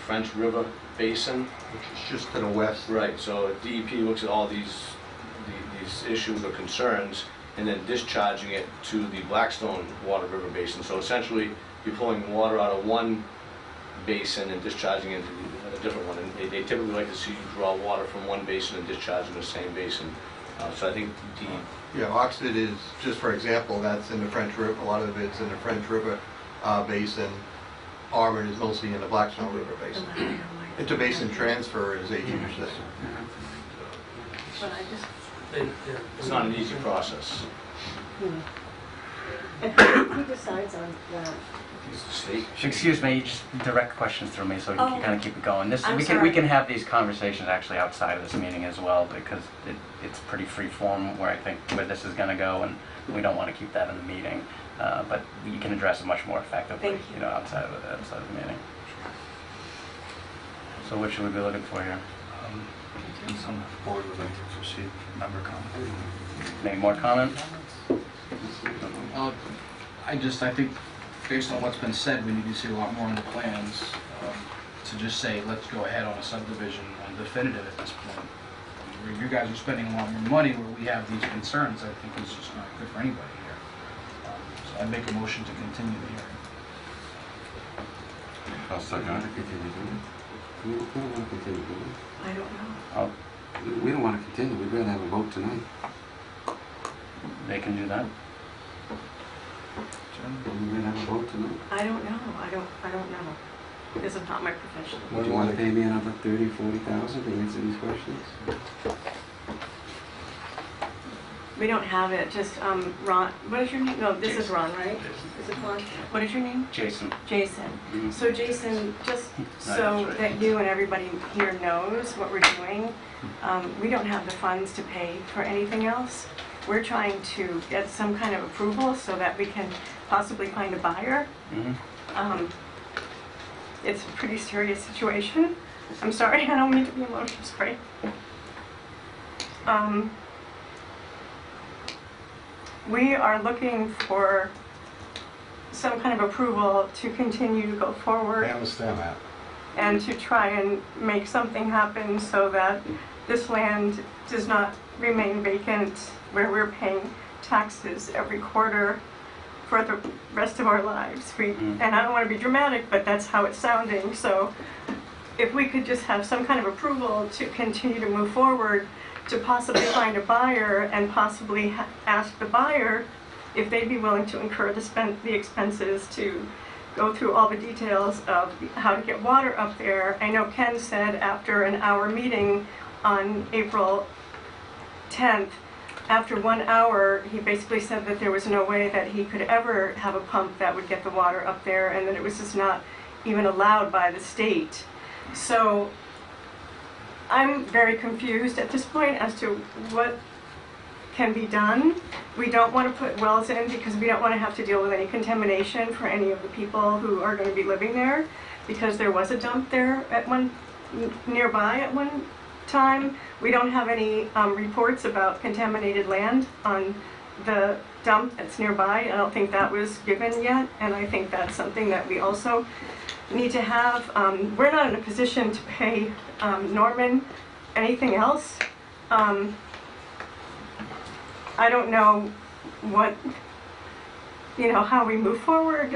French River Basin.
Which is just to the west.
Right, so DEP looks at all these issues or concerns, and then discharging it to the Blackstone Water River Basin. So essentially, you're pulling water out of one basin and discharging it into a different one. And they typically like to see you draw water from one basin and discharge in the same basin. So I think
Yeah, Oxford is, just for example, that's in the French River, a lot of it's in the French River Basin. Auburn is mostly in the Blackstone River Basin. Interbasin transfer is a huge thing.
But I just,
it's not an easy process.
who decides on that?
It's the state.
Excuse me, you just direct questions through me so we can
Oh.
kind of keep it going.
I'm
We
sorry.
can have these conversations actually outside of this meeting as well, because it's pretty free form where I think where this is going to go, and we don't want to keep that in the meeting. But you can address it much more effectively,
Thank you.
outside of the meeting. So what should we be looking for here?
and some board would like to proceed, member comment.
Any more comments?
I think, based on what's been said, we need to see a lot more on the plans. To just say, let's go ahead on a subdivision and definitive at this point. Where you guys are spending a lot more money where we have these concerns, I think is just not good for anybody here. So I make a motion to continue the hearing.
I'll second it.
We don't want to continue, do
I don't know.
Oh,
we? We don't want to continue. We'd rather have a vote tonight.
they can do that.
We'd rather have a vote tonight.
I don't know. I don't know. This is not my profession.
Do you want to pay me another $30,000, $40,000 to answer these questions?
We don't have it, just, Ron, what is your name? No, this is Ron, right? Is it Ron? What is your name?
Jason.
Jason.
Mhm.
So Jason, just so
that's right.
that you and everybody here knows what we're doing, we don't have the funds to pay for anything else. We're trying to get some kind of approval so that we can possibly find a buyer.
Mhm.
It's a pretty serious situation. I'm sorry, I don't mean to be emotional, sorry. We are looking for some kind of approval to continue to go forward.
I understand that.
and to try and make something happen so that this land does not remain vacant, where we're paying taxes every quarter for the rest of our lives. And I don't want to be dramatic, but that's how it's sounding. So if we could just have some kind of approval to continue to move forward, to possibly find a buyer and possibly ask the buyer if they'd be willing to incur the expenses to go through all the details of how to get water up there. I know Ken said after an hour meeting on April 10th, after 1 hour, he basically said that there was no way that he could ever have a pump that would get the water up there, and that it was just not even allowed by the state. So I'm very confused at this point as to what can be done. We don't want to put wells in because we don't want to have to deal with any contamination for any of the people who are going to be living there, because there was a dump there nearby at one time. We don't have any reports about contaminated land on the dump that's nearby. I don't think that was given yet, and I think that's something that we also need to have. We're not in a position to pay Norman anything else. I don't know what, how we move forward.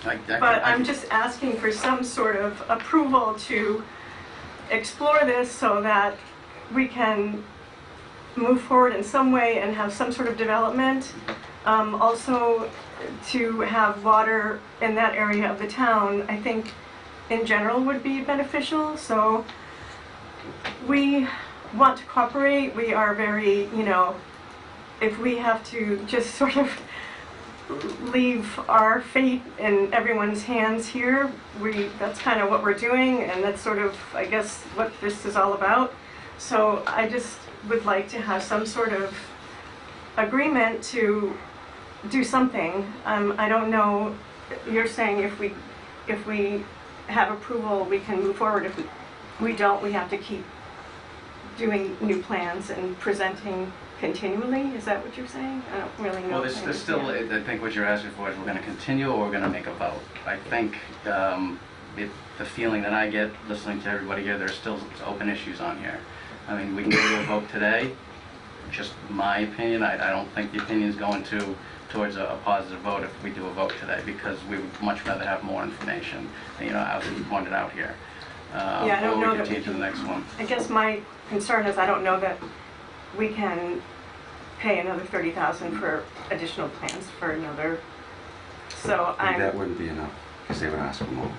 But I'm just asking for some sort of approval to explore this so that we can move forward in some way and have some sort of development. Also, to have water in that area of the town, I think in general would be beneficial. So we want to cooperate. We are very, if we have to just sort of leave our fate in everyone's hands here, that's kind of what we're doing, and that's sort of, I guess, what this is all about. So I just would like to have some sort of agreement to do something. I don't know, you're saying if we have approval, we can move forward. If we don't, we have to keep doing new plans and presenting continually? Is that what you're saying? I don't really know.
Well, there's still, I think what you're asking for is we're going to continue or we're going to make a vote. I think the feeling that I get listening to everybody here, there's still open issues on here. I mean, we can go to a vote today. Just my opinion, I don't think the opinion is going towards a positive vote if we do a vote today, because we would much rather have more information, as we pointed out here.
Yeah, I don't know that we
continue to the next one.
I guess my concern is I don't know that we can pay another $30,000 for additional plans for another. So
That wouldn't be enough, because they would ask for more.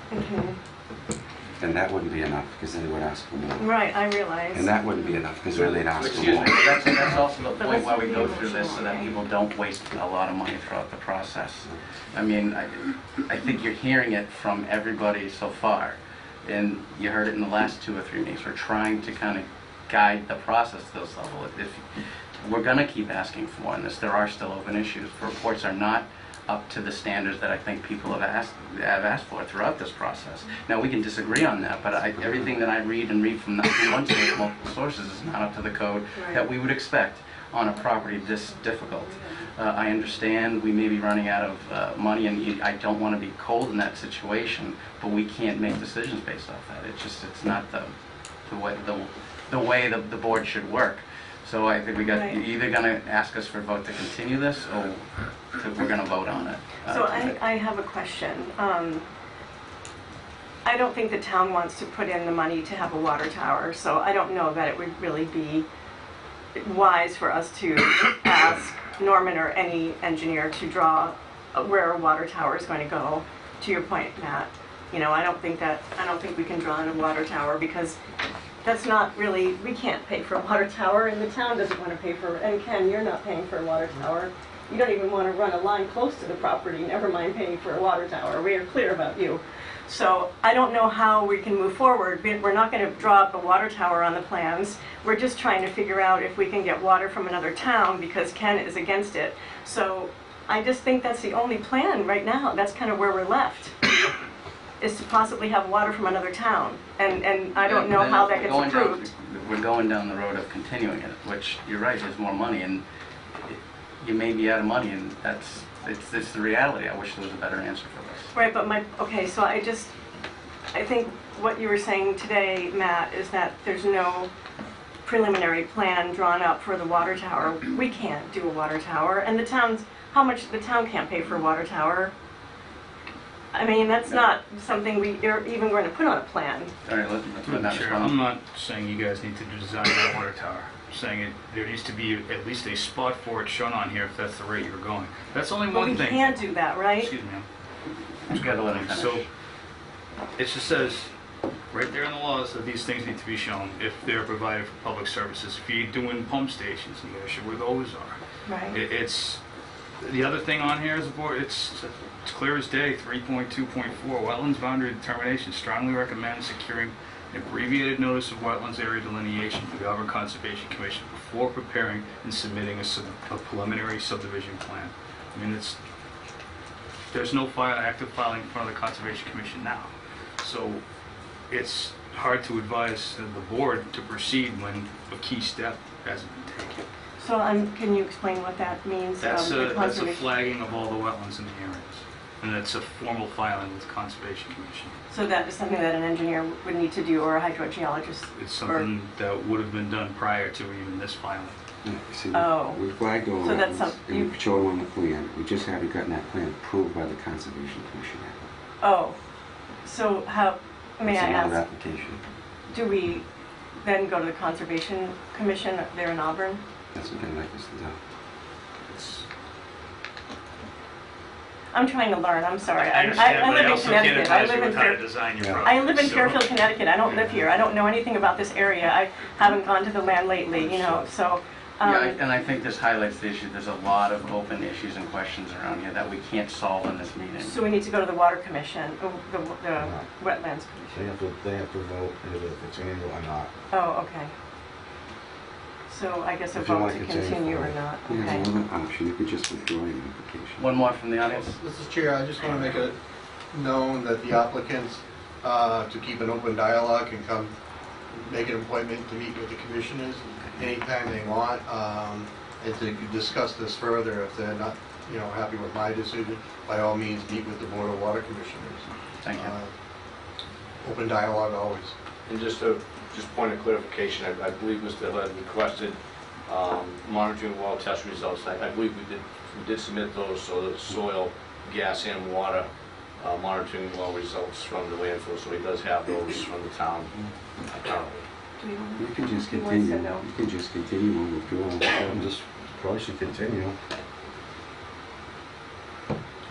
And that wouldn't be enough, because they would ask for more.
Right, I realize.
And that wouldn't be enough, because then they'd ask for
Excuse
more.
me, that's also the point why we go through this, so that people don't waste a lot of money throughout the process. I mean, I think you're hearing it from everybody so far, and you heard it in the last 2 or 3 meetings. We're trying to kind of guide the process to this level. If we're going to keep asking for more, and there are still open issues. The reports are not up to the standards that I think people have asked for throughout this process. Now, we can disagree on that, but everything that I read from one source, multiple sources, is not up to the code that we would expect on a property this difficult. I understand we may be running out of money, and I don't want to be cold in that situation, but we can't make decisions based off that. It's not the way the board should work. So I think you're either going to ask us for a vote to continue this, or we're going to vote on it.
So I have a question. I don't think the town wants to put in the money to have a water tower, so I don't know that it would really be wise for us to ask Norman or any engineer to draw where a water tower is going to go. To your point, Matt, I don't think we can draw in a water tower, because that's not really, we can't pay for a water tower, and the town doesn't want to pay for, and Ken, you're not paying for a water tower. You don't even want to run a line close to the property, never mind paying for a water tower. We are clear about you. So I don't know how we can move forward. We're not going to draw up a water tower on the plans. We're just trying to figure out if we can get water from another town, because Ken is against it. So I just think that's the only plan right now. That's kind of where we're left, is to possibly have water from another town. And I don't know how that gets approved.
We're going down the road of continuing it, which, you're right, there's more money, and you may be out of money, and it's the reality. I wish there was a better answer for this.
Right, but so I think what you were saying today, Matt, is that there's no preliminary plan drawn up for the water tower. We can't do a water tower, and the town's, how much, the town can't pay for a water tower. I mean, that's not something you're even going to put on a plan.
All right, let's let Matt
Chair,
respond.
I'm not saying you guys need to design a water tower. I'm saying there needs to be at least a spot for it shown on here if that's the rate you're going. That's only
But
one
we
thing.
can't do that, right?
Excuse me.
You gotta let him finish.
So, it just says, right there in the laws, that these things need to be shown if they're provided for public services. If you're doing pump stations, you gotta show where those are.
Right.
It's, the other thing on here is, it's clear as day, 3.2.4, wetlands boundary determination strongly recommends securing an abbreviated notice of wetlands area delineation to the Auburn Conservation Commission before preparing and submitting a preliminary subdivision plan. I mean, there's no active filing in front of the Conservation Commission now. So it's hard to advise the board to proceed when a key step hasn't been taken.
So can you explain what that means?
That's
the
a
conservation-
flagging of all the wetlands in the areas. And that's a formal filing with the Conservation Commission.
So that is something that an engineer would need to do, or a hydrogeologist?
It's something that would have been done prior to even this filing.
Yeah, see,
Oh.
we flagged all
So that's
wetlands,
some-
and
you-
we showed them on the plan. We just haven't gotten that plan approved by the Conservation Commission yet.
Oh, so how, may I
It's another
ask,
application.
do we then go to the Conservation Commission there in Auburn?
That's what they'd like us to do.
It's-
I'm trying to learn, I'm sorry.
I understand, but I
live in
also can't
Connecticut. I
advise you
live in
with how to
Fair-
design your
Yeah.
project.
I live in
so-
Fairfield, Connecticut. I don't live here. I don't know anything about this area. I haven't gone to the land lately, you know, so.
Yeah, and I think this highlights the issue. There's a lot of open issues and questions around here that we can't solve in this meeting.
So we need to go to the Water Commission, the Wetlands Commission.
They have to vote if it's annual or not.
Oh, okay. So I guess a
If you
vote
want
to
to continue
continue or
forward.
not,
He has
okay.
another option. You could just withdraw your application.
One more from the audience?
Mr. Chair, I just want to make it known that the applicants, to keep an open dialogue, can come make an appointment to meet with the commissioners anytime they want, and to discuss this further. If they're not, happy with my decision, by all means, meet with the Board of Water Commissioners.
Thank you.
Open dialogue always.
And just point of clarification, I believe Mr. Hill had requested monitoring well test results. I believe we did submit those, so the soil, gas, and water monitoring well results from the landfill, so he does have those from the town currently.
Do we want-
You can just
He wants to
continue.
know.
You can just continue and withdraw.
Just probably should continue.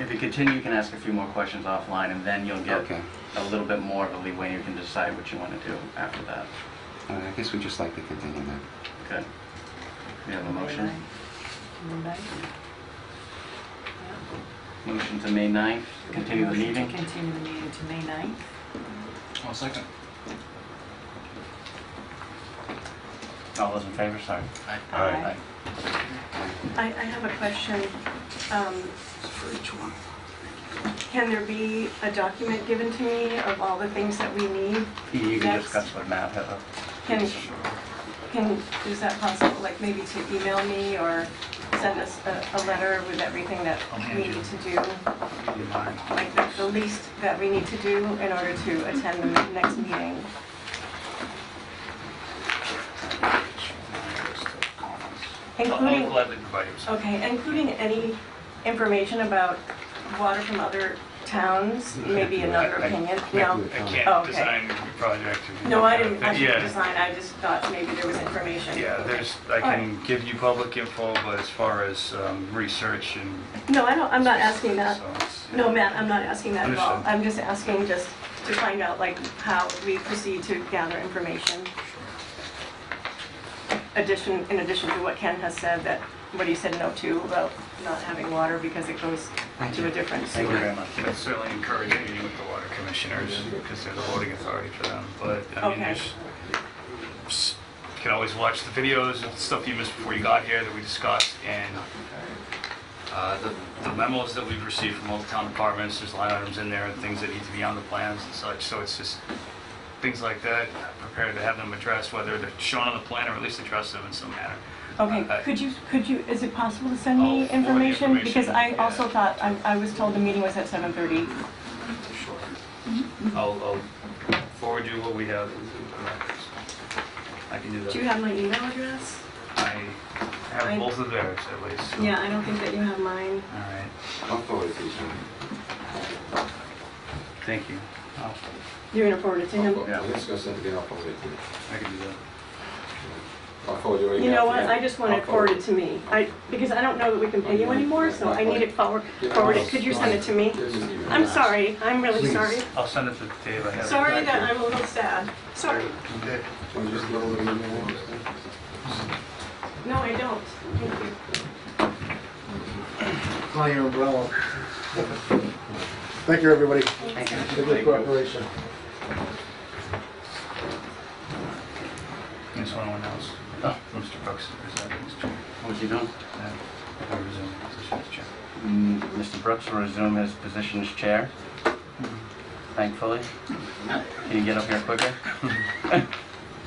If you continue, you can ask a few more questions offline, and then you'll get
Okay.
a little bit more of a leeway, and you can decide what you want to do after that.
I guess we'd just like to continue then.
Good. We have a motion. Motion to May 9th, continue the meeting.
Continue the meeting to May 9th.
One second.
All those in favor, sorry.
Aye. I have a question.
For each one.
Can there be a document given to me of all the things that we need?
You can
Next.
discuss with Matt, Heather.
Is that possible, like maybe to email me or send us a letter with everything that we need to do? Like the least that we need to do in order to attend the next meeting? Including,
I'll gladly provide you with some.
okay, including any information about water from other towns, maybe another opinion? No?
I
Oh,
can't
okay.
design your project.
No, I didn't actually
Yeah.
design, I just thought maybe there was information.
Yeah, I can give you public info, but as far as research and
No, I'm not asking that.
so it's...
No, Matt, I'm not asking that at all.
Understood.
I'm just asking just to find out like how we proceed to gather information. In addition to what Ken has said, that what he said no to about not having water because it goes to a different
Thank you
sewer.
very much.
I'd certainly encourage a meeting with the water commissioners, because they're the voting authority for them, but, I mean,
Okay.
you can always watch the videos of stuff you missed before you got here that we discussed, and the memos that we've received from all the town departments, there's line items in there and things that need to be on the plans and such, so it's just things like that, prepared to have them addressed, whether they're shown on the plan or at least address them in some manner.
Okay, could you, is it possible to send me
I'll forward the
information? Because I
information,
also
yeah.
thought, I was told the meeting was at 7:30.
I'll forward you what we have. I can do that.
Do you have my email address?
I have both of theirs at least. so-
Yeah, I don't think that you have mine.
All right,
I'll forward it to you.
thank you.
You're gonna forward it to him?
Yeah, let's go send it again, I'll forward it to you.
I can do that.
I'll forward your email.
You know what,
to
I just want
I'll
it forwarded to me. Because I don't know that we can pay you anymore, so I need it forwarded. Could you send it to me?
Here's his email.
I'm sorry, I'm really
Please.
sorry.
I'll send it to Dave. I have it.
Sorry that I'm a little sad. Sorry.
Okay.
So you just get a little email.
No, I don't. Thank you.
Call your umbrella. Thank you, everybody.
Thank you.
For good cooperation.
Just want to announce, Mr. Brooks is Mr. Chair.
What's he doing?
I'll resume the position as chair.
Mr. Brooks will resume his position as chair, thankfully. Can you get up here quicker?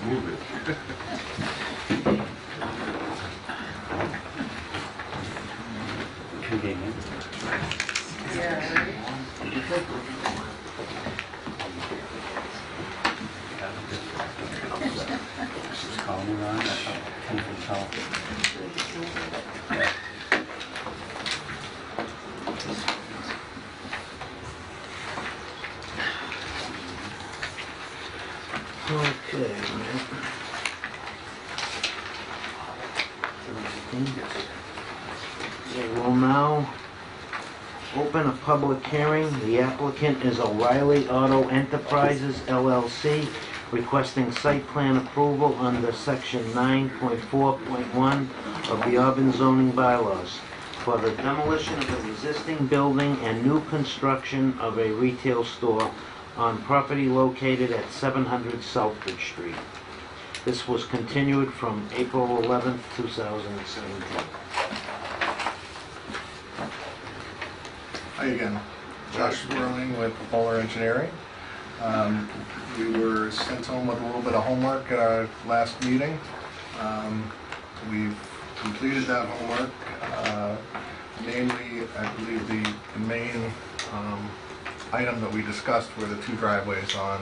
Move it.
Convenient. She's calling me, Ron. I can tell.
Okay, man. Okay, we'll now open a public hearing. The applicant is O'Reilly Auto Enterprises LLC, requesting site plan approval under section 9.4.1 of the Auburn zoning bylaws for the demolition of an existing building and new construction of a retail store on property located at 700 Southbridge Street. This was continued from April 11th, 2017.
Hi again, Josh Swirling with Polar Engineering. We were sent home with a little bit of homework at our last meeting. We've completed that homework. Namely, I believe the main item that we discussed were the two driveways on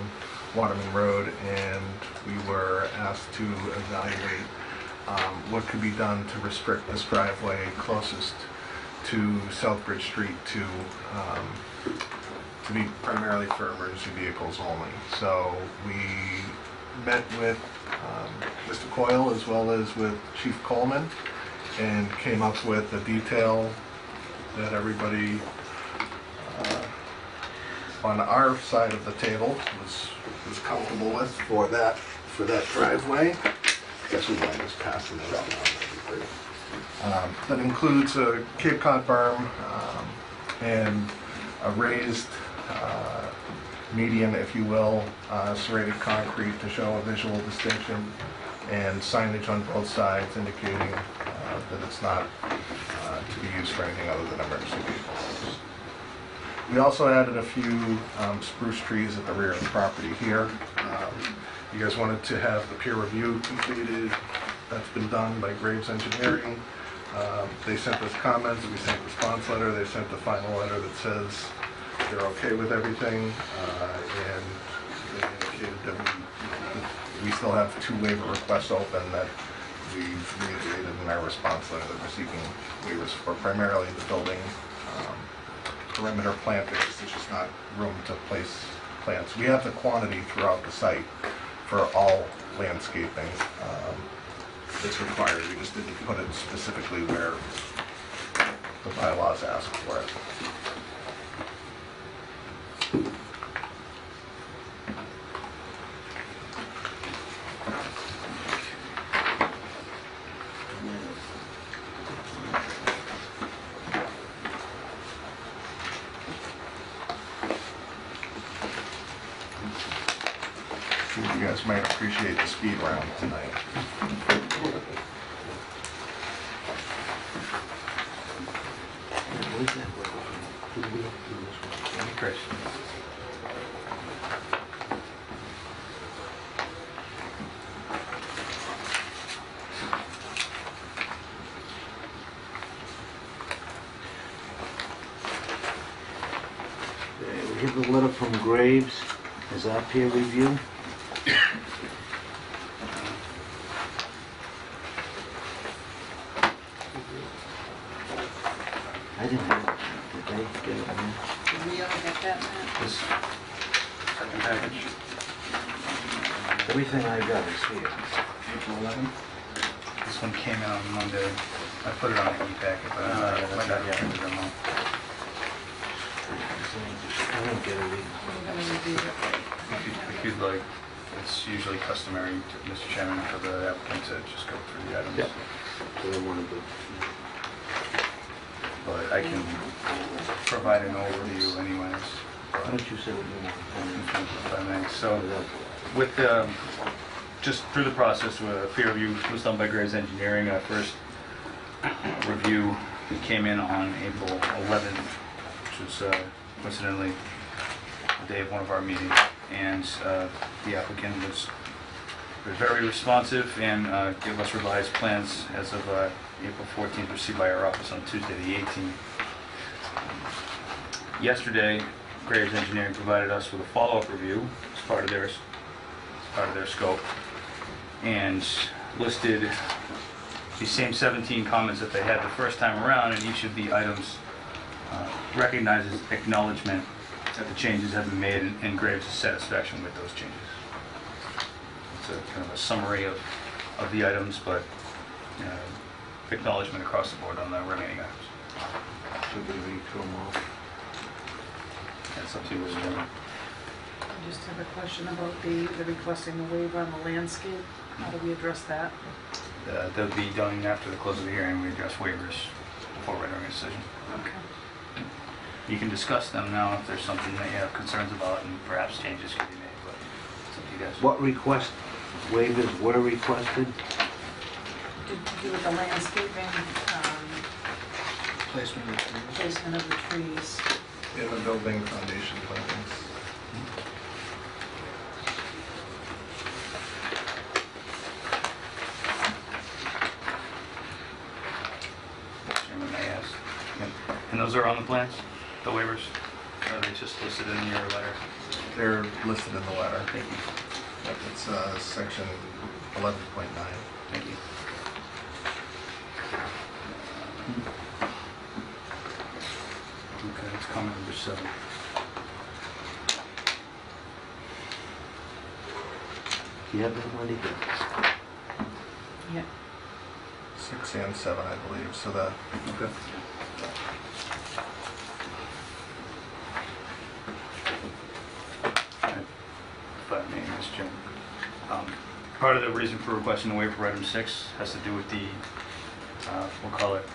Waterman Road, and we were asked to evaluate what could be done to restrict this driveway closest to Southbridge Street to be primarily for emergency vehicles only. So we met with Mr. Coyle as well as with Chief Coleman and came up with a detail that everybody on our side of the table was comfortable with for that driveway. Guess we might just passing those down. That'd be great. That includes a Cape Cod berm and a raised median, if you will, serrated concrete to show a visual distinction, and signage on both sides indicating that it's not to be used for anything other than emergency vehicles. We also added a few spruce trees at the rear of the property here. You guys wanted to have the peer review completed. That's been done by Graves Engineering. They sent us comments, we sent a response letter, they sent the final letter that says they're okay with everything, and they indicated that we still have 2 waiver requests open that we've reiterated in our response letter that we're seeking waivers for, primarily the building perimeter plantings. There's just not room to place plants. We have the quantity throughout the site for all landscaping that's required. We just didn't put it specifically where the bylaws ask for it. You guys might appreciate the speed round tonight.
Chris.
We have a letter from Graves. Is that peer review? I didn't have it. Did they get it? Man?
Did we all get that, Matt?
This second package,
Everything I got is here.
April 11th.
This one came in on Monday. I put it on the e-packet, but I might not have printed them all.
I didn't get it either.
We're gonna review it.
If you'd like, it's usually customary, Mr. Chairman, for the applicant to just go through the items.
Yeah. So they want to do.
But I can provide an overview anyways.
Why don't you say what you want?
If I may. So with just through the process, peer review was done by Graves Engineering. First review came in on April 11th, which was coincidentally the day of one of our meetings. And the applicant was very responsive and gave us revised plans as of April 14th, received by our office on Tuesday the 18th. Yesterday, Graves Engineering provided us with a follow-up review as part of their scope, and listed the same 17 comments that they had the first time around, and each of the items recognizes acknowledgement that the changes have been made and Graves' satisfaction with those changes. It's a kind of a summary of the items, but acknowledgement across the board on the remaining items.
Should we read through them all?
That's up to you, Mr. Chairman.
I just have a question about the requesting the waiver on the landscape. How do we address that?
They'll be done after the close of the hearing. We address waivers before rendering a decision.
Okay.
You can discuss them now if there's something that you have concerns about, and perhaps changes can be made, but it's up to you guys.
What waivers were requested?
To do with the landscaping,
Placement of trees.
placement of the trees.
In the building foundation plantings.
Chairman, may I ask? And those are on the plans, the waivers? Or are they just listed in your letter?
They're listed in the letter.
Thank you.
It's section 11.9.
Thank you. Okay, that's comment number 7.
Do you have that, Wendy?
Yeah.
6 and 7, I believe, so the
Okay. If I may, Mr. Chairman. Part of the reason for requesting the waiver for item 6 has to do with the, we'll call it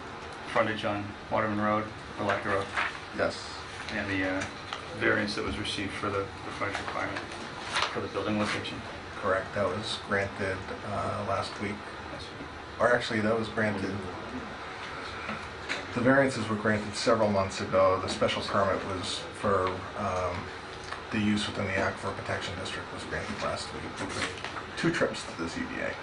frontage on Waterman Road, or Lecter Road,
yes.
and the variance that was received for the frontage requirement for the building location.
Correct, that was granted last week.
Yes.
Or actually, that was granted, the variances were granted several months ago. The special permit was for the use within the Aquifer Protection District was granted last week. We made 2 trips to the ZBA.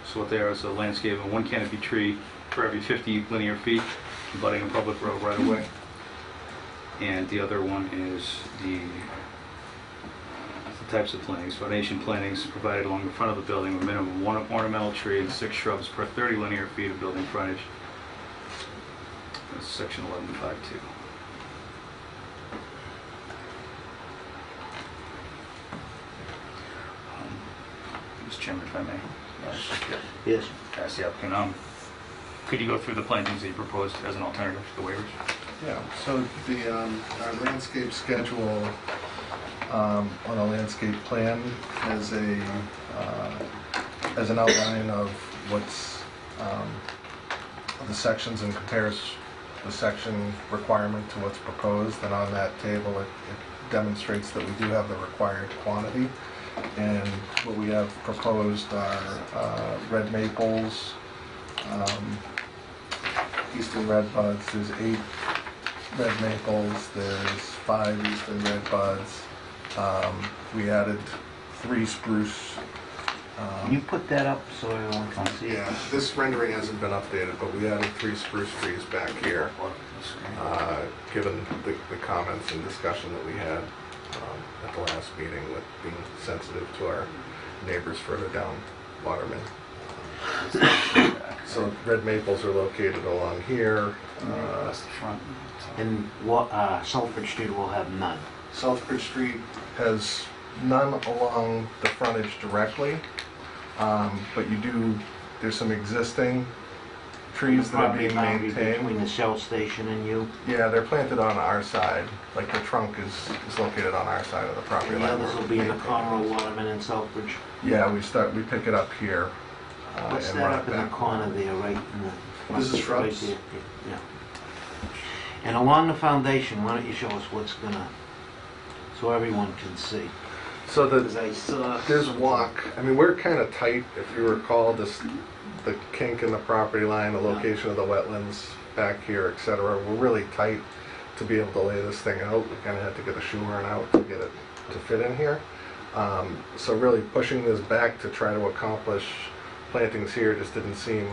So what they are is a landscape of 1 canopy tree for every 50 linear feet, abutting a public road right away. And the other one is the types of plantings, foundation plantings provided along the front of the building with a minimum of 1 ornamental tree and 6 shrubs per 30 linear feet of building frontage. That's section 11.52. Mr. Chairman, if I may.
Yes.
Ask the applicant, could you go through the plantings that you proposed as an alternative to the waivers?
Yeah, so the our landscape schedule on a landscape plan has an outline of what's the sections and compares the section requirement to what's proposed, and on that table it demonstrates that we do have the required quantity. And what we have proposed are red maples, eastern red buds. There's 8 red maples, there's 5 eastern red buds. We added 3 spruce.
Can you put that up so everyone can see it?
Yeah, this rendering hasn't been updated, but we added 3 spruce trees back here. given the comments and discussion that we had at the last meeting with being sensitive to our neighbors further down Waterman. So red maples are located along here.
That's the front.
And Salford Street will have none.
Southbridge Street has none along the frontage directly, but there's some existing trees that are being
Property boundary between
maintained.
the Shell station and you.
Yeah, they're planted on our side, like the trunk is located on our side of the property
And the
line.
others will be in the corner of Waterman and Southbridge.
Yeah, we pick it up here.
What's
and
that
run
up
it
in the
back.
corner there, right in the...
This is
right
shrubs.
there? Yeah. And along the foundation, why don't you show us what's gonna, so everyone can see?
So
Because I saw...
there's walk, I mean, we're kind of tight, if you recall, the kink in the property line, the location of the wetlands back here, et cetera. We're really tight to be able to lay this thing out. We kind of had to get a shoehorn out to get it to fit in here. So really pushing this back to try to accomplish plantings here just didn't seem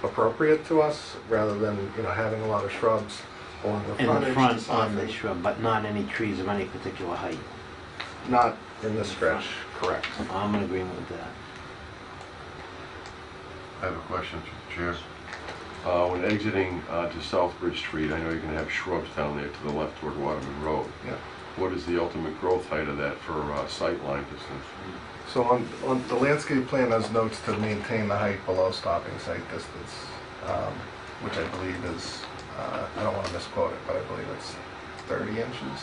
appropriate to us, rather than, having a lot of shrubs along the
In
frontage.
the
to
front on
soften-
the shrub, but not any trees of any particular height.
Not in this stretch, correct.
I'm in agreement with that.
I have a question, Mr. Chair. When exiting to Southbridge Street, I know you're going to have shrubs down there to the left toward Waterman Road.
Yeah.
What is the ultimate growth height of that for sight line distance?
So on the landscape plan, has notes to maintain the height below stopping sight distance, which I believe is, I don't want to misquote it, but I believe it's 30 inches.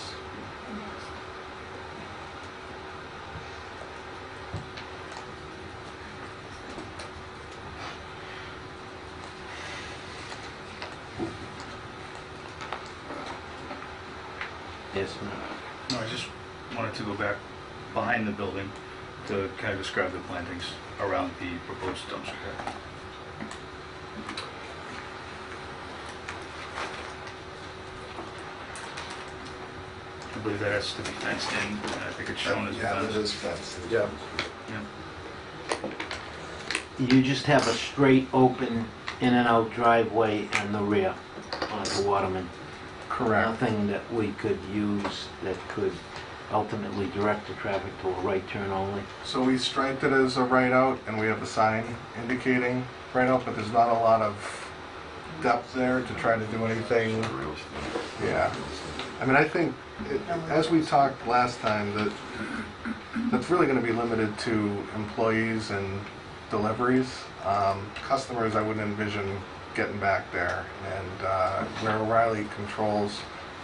Yes, ma'am.
No, I just wanted to go back behind the building to kind of describe the plantings around the proposed dumpster. I believe that has to be fenced in, and I think it's shown as a
Yeah,
fence.
it is fenced. Yeah.
Yeah.
You just have a straight, open, in and out driveway in the rear onto Waterman.
Correct.
Nothing that we could use that could ultimately direct the traffic to a right turn only.
So we striped it as a right out, and we have a sign indicating right out, but there's not a lot of depth there to try to do anything. Yeah. I mean, I think, as we talked last time, that's really going to be limited to employees and deliveries. Customers, I wouldn't envision getting back there. And where O'Reilly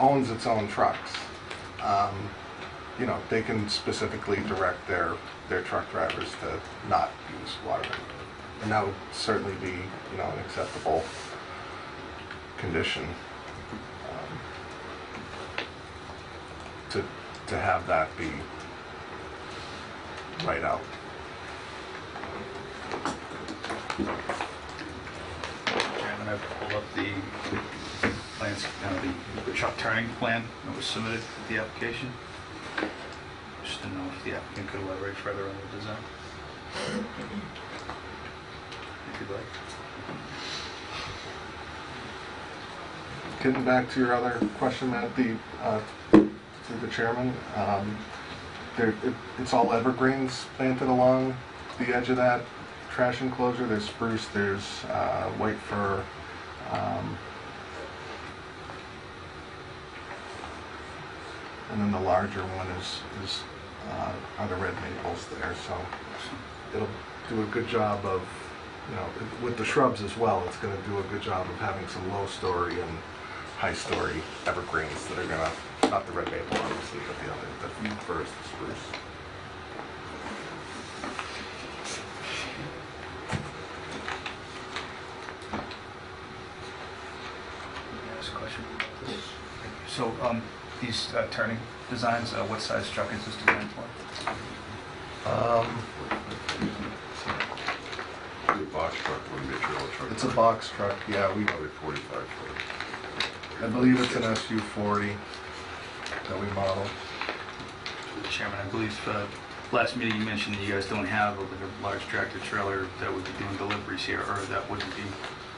owns its own trucks, they can specifically direct their truck drivers to not use Waterman. And that would certainly be, an acceptable condition. To have that be right out.
Chairman, I pulled up the plans, the truck turning plan that was submitted with the application. Just didn't know if the applicant could elaborate further on the design. If you'd like.
Getting back to your other question, Matt, to the chairman, it's all evergreens planted along the edge of that trash enclosure. There's spruce, there's white fir, and then the larger one are the red maples there. So it'll do a good job of, with the shrubs as well. It's going to do a good job of having some low story and high story evergreens that are going to, not the red maple obviously, but the firs, the spruce.
May I ask a question? So, these turning designs, what size truck is this designed for?
The box truck wouldn't be a trailer truck.
It's a box truck, yeah.
Probably 45 foot.
I believe it's an SU-40 that we modeled.
Chairman, I believe last meeting you mentioned that you guys don't have a large tractor trailer that would be doing deliveries here, or that wouldn't be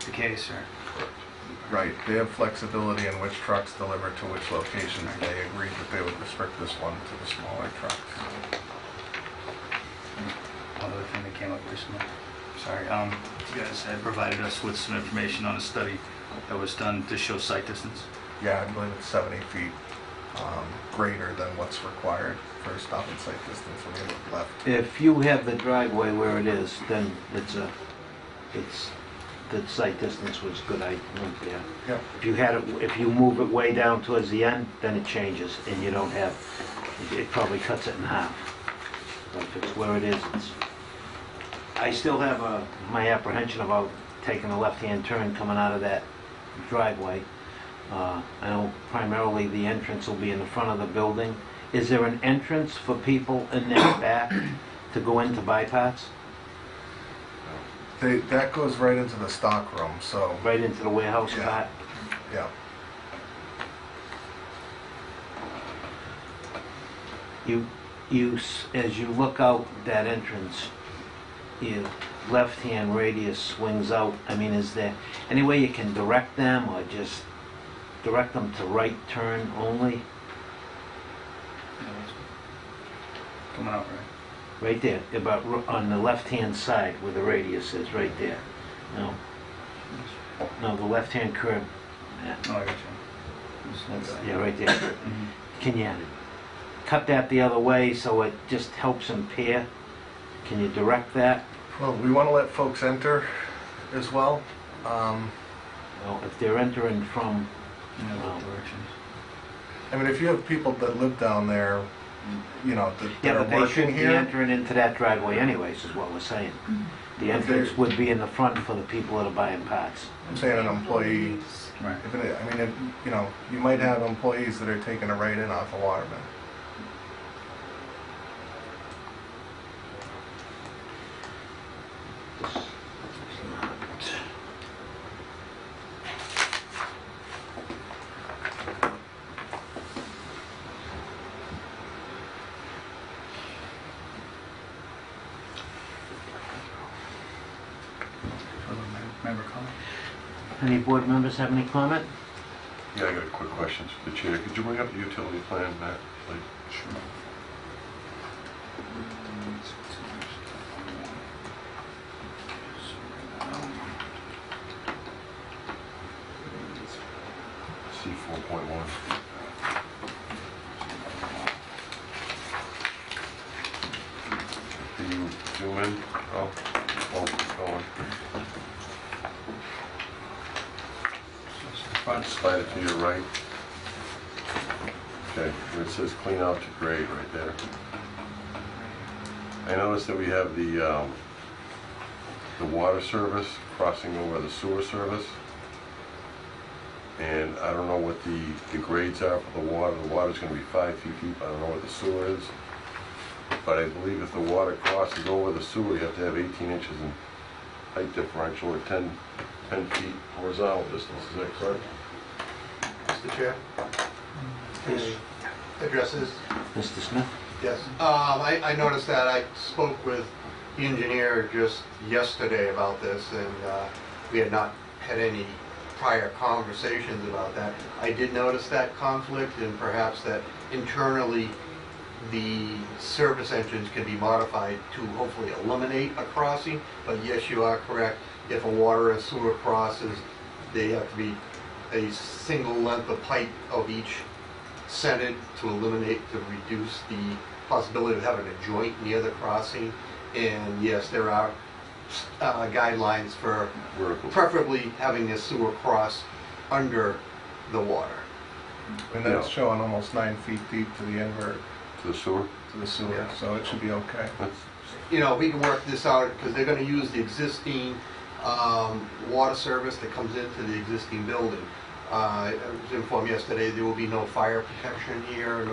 the case, or?
Correct.
Right, they have flexibility in which trucks deliver to which locations. They agreed that they would restrict this one to the smaller trucks.
One other thing that came up recently. Sorry, you guys had provided us with some information on a study that was done to show sight distance.
Yeah, I believe it's 70 feet greater than what's required for stop and sight distance when you look left.
If you have the driveway where it is, then the sight distance was good, I went there.
Yeah.
If you had it, if you move it way down towards the end, then it changes, and you don't have, it probably cuts it in half. But if it's where it is, it's, I still have my apprehension about taking a left-hand turn coming out of that driveway. I know primarily the entrance will be in the front of the building. Is there an entrance for people in that back to go into bypass?
That goes right into the stock room, so,
Right into the warehouse
Yeah.
part?
yeah.
As you look out that entrance, your left-hand radius swings out. I mean, is there any way you can direct them, or just direct them to right turn only?
Coming out, right?
Right there, about on the left-hand side where the radius is, right there. No, the left-hand curb. Yeah,
Oh, I got you.
yeah, right there. Can you cut that the other way so it just helps them pair? Can you direct that?
Well, we want to let folks enter as well.
Well, if they're entering from,
You know, both directions.
I mean, if you have people that live down there, you know, that
yeah,
are
but they
working
shouldn't be
here.
entering into that driveway anyways, is what we're saying. The entrance would be in the front for the people that are buying parts.
I'm saying an employee,
Right.
you know, you might have employees that are taking a right in off of Waterman.
Member comment?
Any board members have any comment?
Yeah, I got a quick question for the chair. Could you bring up the utility plan, Matt, please? Sure. C 4.1. Can you zoom in? Oh, it's going.
Front.
Slide it to your right. Okay, where it says clean out to grade right there. I noticed that we have the water service crossing over the sewer service. And I don't know what the grades are for the water. The water's gonna be 5 feet deep. I don't know what the sewer is. But I believe if the water crosses over the sewer, you have to have 18 inches in height differential or 10 feet horizontal distance. Is that correct?
Mr. Chair? Can
Yes.
I address this?
Mr. Smith?
Yes. I noticed that. I spoke with the engineer just yesterday about this, and we had not had any prior conversations about that. I did notice that conflict, and perhaps that internally the service entrance can be modified to hopefully eliminate a crossing. But yes, you are correct. If a water or sewer crosses, they have to be a single length of pipe of each centered to eliminate, to reduce the possibility of having a joint near the crossing. And yes, there are guidelines for
Vertical.
preferably having a sewer cross under the water.
And that's
Yeah.
showing almost 9 feet deep to the invert,
To the sewer?
to the sewer,
Yeah.
so it should be okay.
That's,
You know, we can work this out because they're going to use the existing water service that comes into the existing building. I was informed yesterday there will be no fire protection here,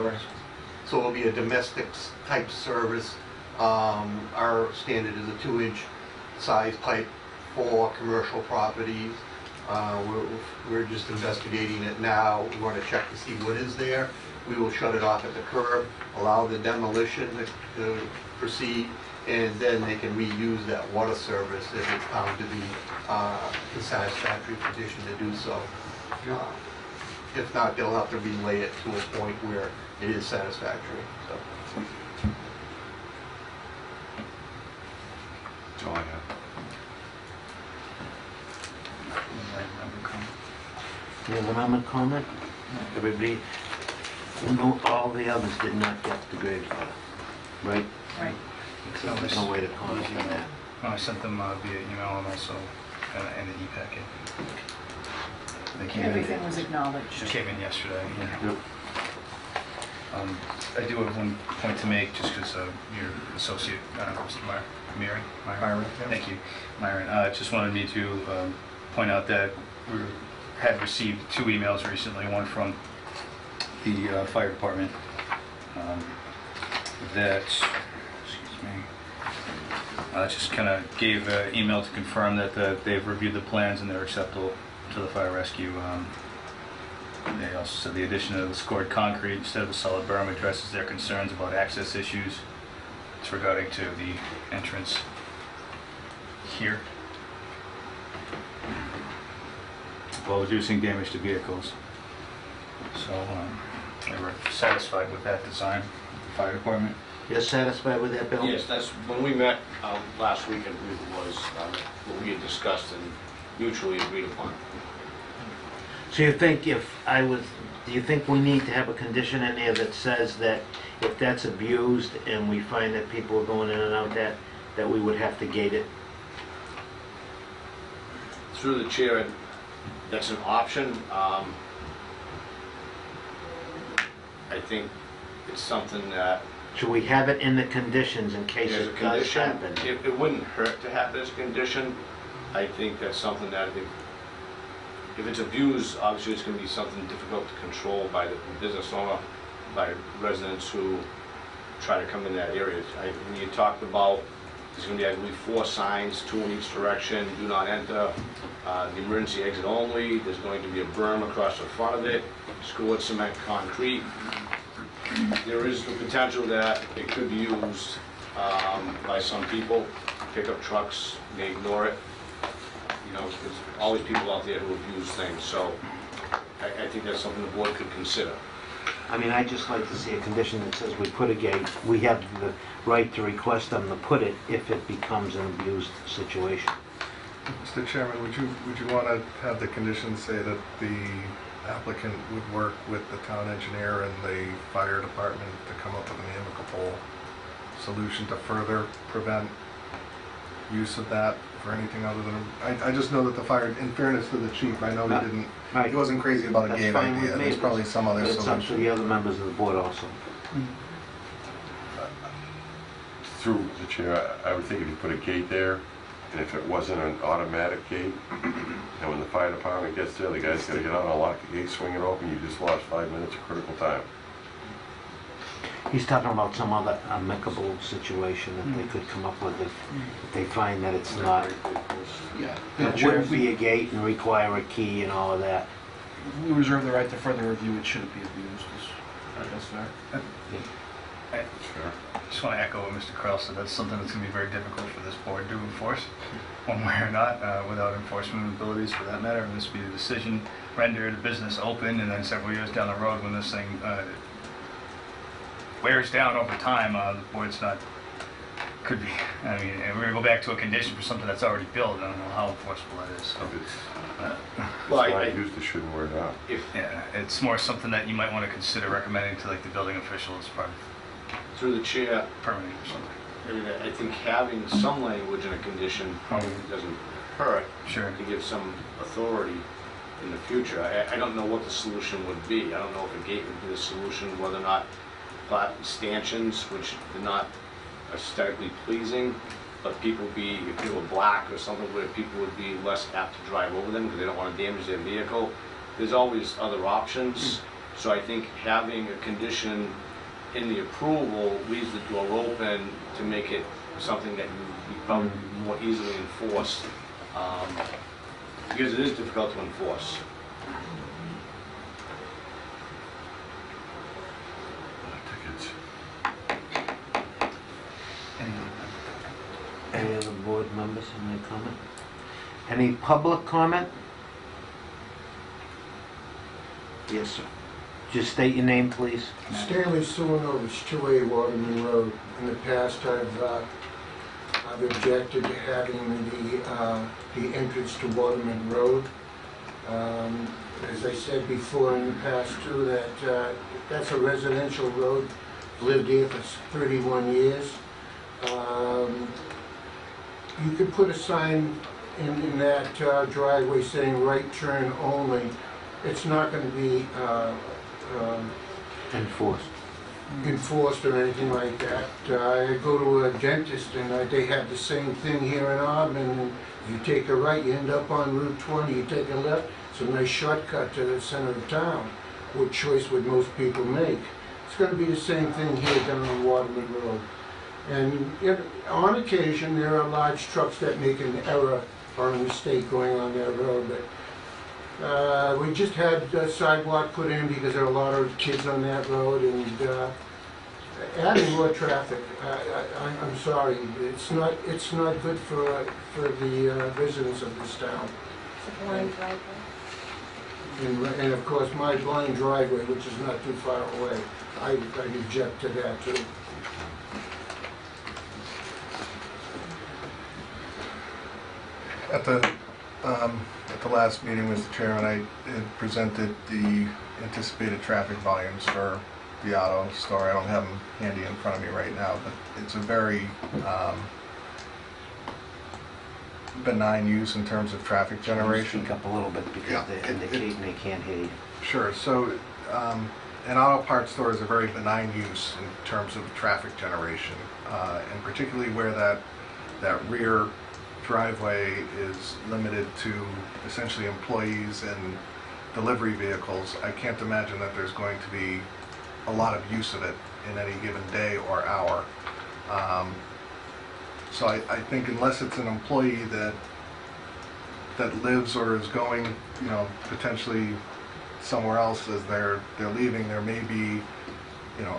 so it'll be a domestic type service. Our standard is a 2-inch size pipe for commercial properties. We're just investigating it now. We want to check to see what is there. We will shut it off at the curb, allow the demolition to proceed, and then they can reuse that water service if it's found to be in satisfactory condition to do so. If not, they'll have to relay it to a point where it is satisfactory, so.
That's all I have.
You have an amendment comment? Everybody, no, all the others did not get the Graves letter, right?
Right.
So there's no way to comment on that.
I sent them via email and also in the e-packet. They came in-
Everything was acknowledged.
Just came in yesterday, yeah.
Yep.
I do have one point to make, just because your associate, Mr. Myron?
Myron, yeah.
Thank you, Myron. Just wanted me to point out that we had received 2 emails recently, one from the fire department that, excuse me, just kind of gave an email to confirm that they've reviewed the plans and they're acceptable to the fire rescue. They also said the addition of the scored concrete instead of a solid berm addresses their concerns about access issues. It's regarding to the entrance here, while reducing damage to vehicles. So they were satisfied with that design, the fire department.
You're satisfied with that, Bill?
Yes, that's, when we met last week, I believe it was, what we had discussed and mutually agreed upon.
So you think do you think we need to have a condition in there that says that if that's abused and we find that people are going in and out that we would have to gate it?
Through the chair, that's an option. I think it's something that
Should we have it in the conditions in case
as a
it does
condition,
happen?
it wouldn't hurt to have it as a condition. I think that's something that if it's abused, obviously it's going to be something difficult to control by the business owner, by residents who try to come in that area. When you talked about, there's going to be, I believe, 4 signs, 2 in each direction, do not enter, the emergency exit only, there's going to be a berm across the front of it, scored cement concrete. There is the potential that it could be used by some people, pickup trucks may ignore it. You know, there's always people out there who abuse things, so I think that's something the board could consider.
I mean, I'd just like to see a condition that says we put a gate. We have the right to request them to put it if it becomes an abused situation.
Mr. Chairman, would you want to have the conditions say that the applicant would work with the town engineer and the fire department to come up with an amicable solution to further prevent use of that for anything other than, I just know that the fire, in fairness to the chief, I know he didn't,
Right.
he wasn't crazy about a
That's
gate
fine with
idea.
me.
There's probably some other
It's up to
solution.
the other members of the board also.
Through the chair, I would think if you put a gate there, and if it wasn't an automatic gate, and when the fire department gets there, the guy's gotta get out and unlock the gate, swing it open, you just lost 5 minutes of critical time.
He's talking about some other amicable situation that they could come up with if they find that it's not,
Yeah.
it wouldn't be a gate and require a key and all of that.
We reserve the right to further review. It shouldn't be abused. That's fair.
Sure.
I just want to echo what Mr. Krell said. That's something that's going to be very difficult for this board to enforce, one way or not, without enforcement abilities for that matter. And this would be the decision rendered, the business open, and then several years down the road when this thing wears down over time, the board's not, could be, I mean, if we're going to go back to a condition for something that's already built. I don't know how enforceable that is. So,
If it's
Well,
not used, it shouldn't wear down.
yeah, it's more something that you might want to consider recommending to like the building official as part of
Through the chair,
permitting or something.
I mean, I think having some language in a condition probably doesn't hurt
Sure.
to give some authority in the future. I don't know what the solution would be. I don't know if a gate would be the solution, whether or not stanchions, which are not aesthetically pleasing, but people if they were black or something where people would be less apt to drive over them because they don't want to damage their vehicle. There's always other options. So I think having a condition in the approval leaves the door open to make it something that you probably more easily enforce, because it is difficult to enforce.
Tickets.
members have any comment? Any public comment? Yes, sir. Just state your name, please.
Stanley Sulinovich, 2A Waterman Road. In the past, I've objected to having the entrance to Waterman Road. As I said before in the past too, that that's a residential road. Lived here for 31 years. You could put a sign in that driveway saying right turn only. It's not going to be enforced or anything like that. I go to a dentist and they have the same thing here in Auburn. If you take a right, you end up on Route 20. You take a left, it's a nice shortcut to the center of town. What choice would most people make? It's going to be the same thing here down on Waterman Road. And on occasion, there are large trucks that make an error or a mistake going on that road. But we just had a sidewalk put in because there are a lot of kids on that road, and adding more traffic. I'm sorry, it's not good for the residents of this town.
It's a blind driveway.
And of course, my blind driveway, which is not too far away, I object to that too.
At the last meeting, Mr. Chairman, I had presented the anticipated traffic volumes for the auto store. I don't have them handy in front of me right now, but it's a very benign use in terms of traffic generation.
Speak up a little bit because they're indicating they can't hear you.
Sure. So an auto parts store is a very benign use in terms of traffic generation, and particularly where that rear driveway is limited to essentially employees and delivery vehicles. I can't imagine that there's going to be a lot of use of it in any given day or hour. So I think unless it's an employee that lives or is going, potentially somewhere else as they're leaving, there may be,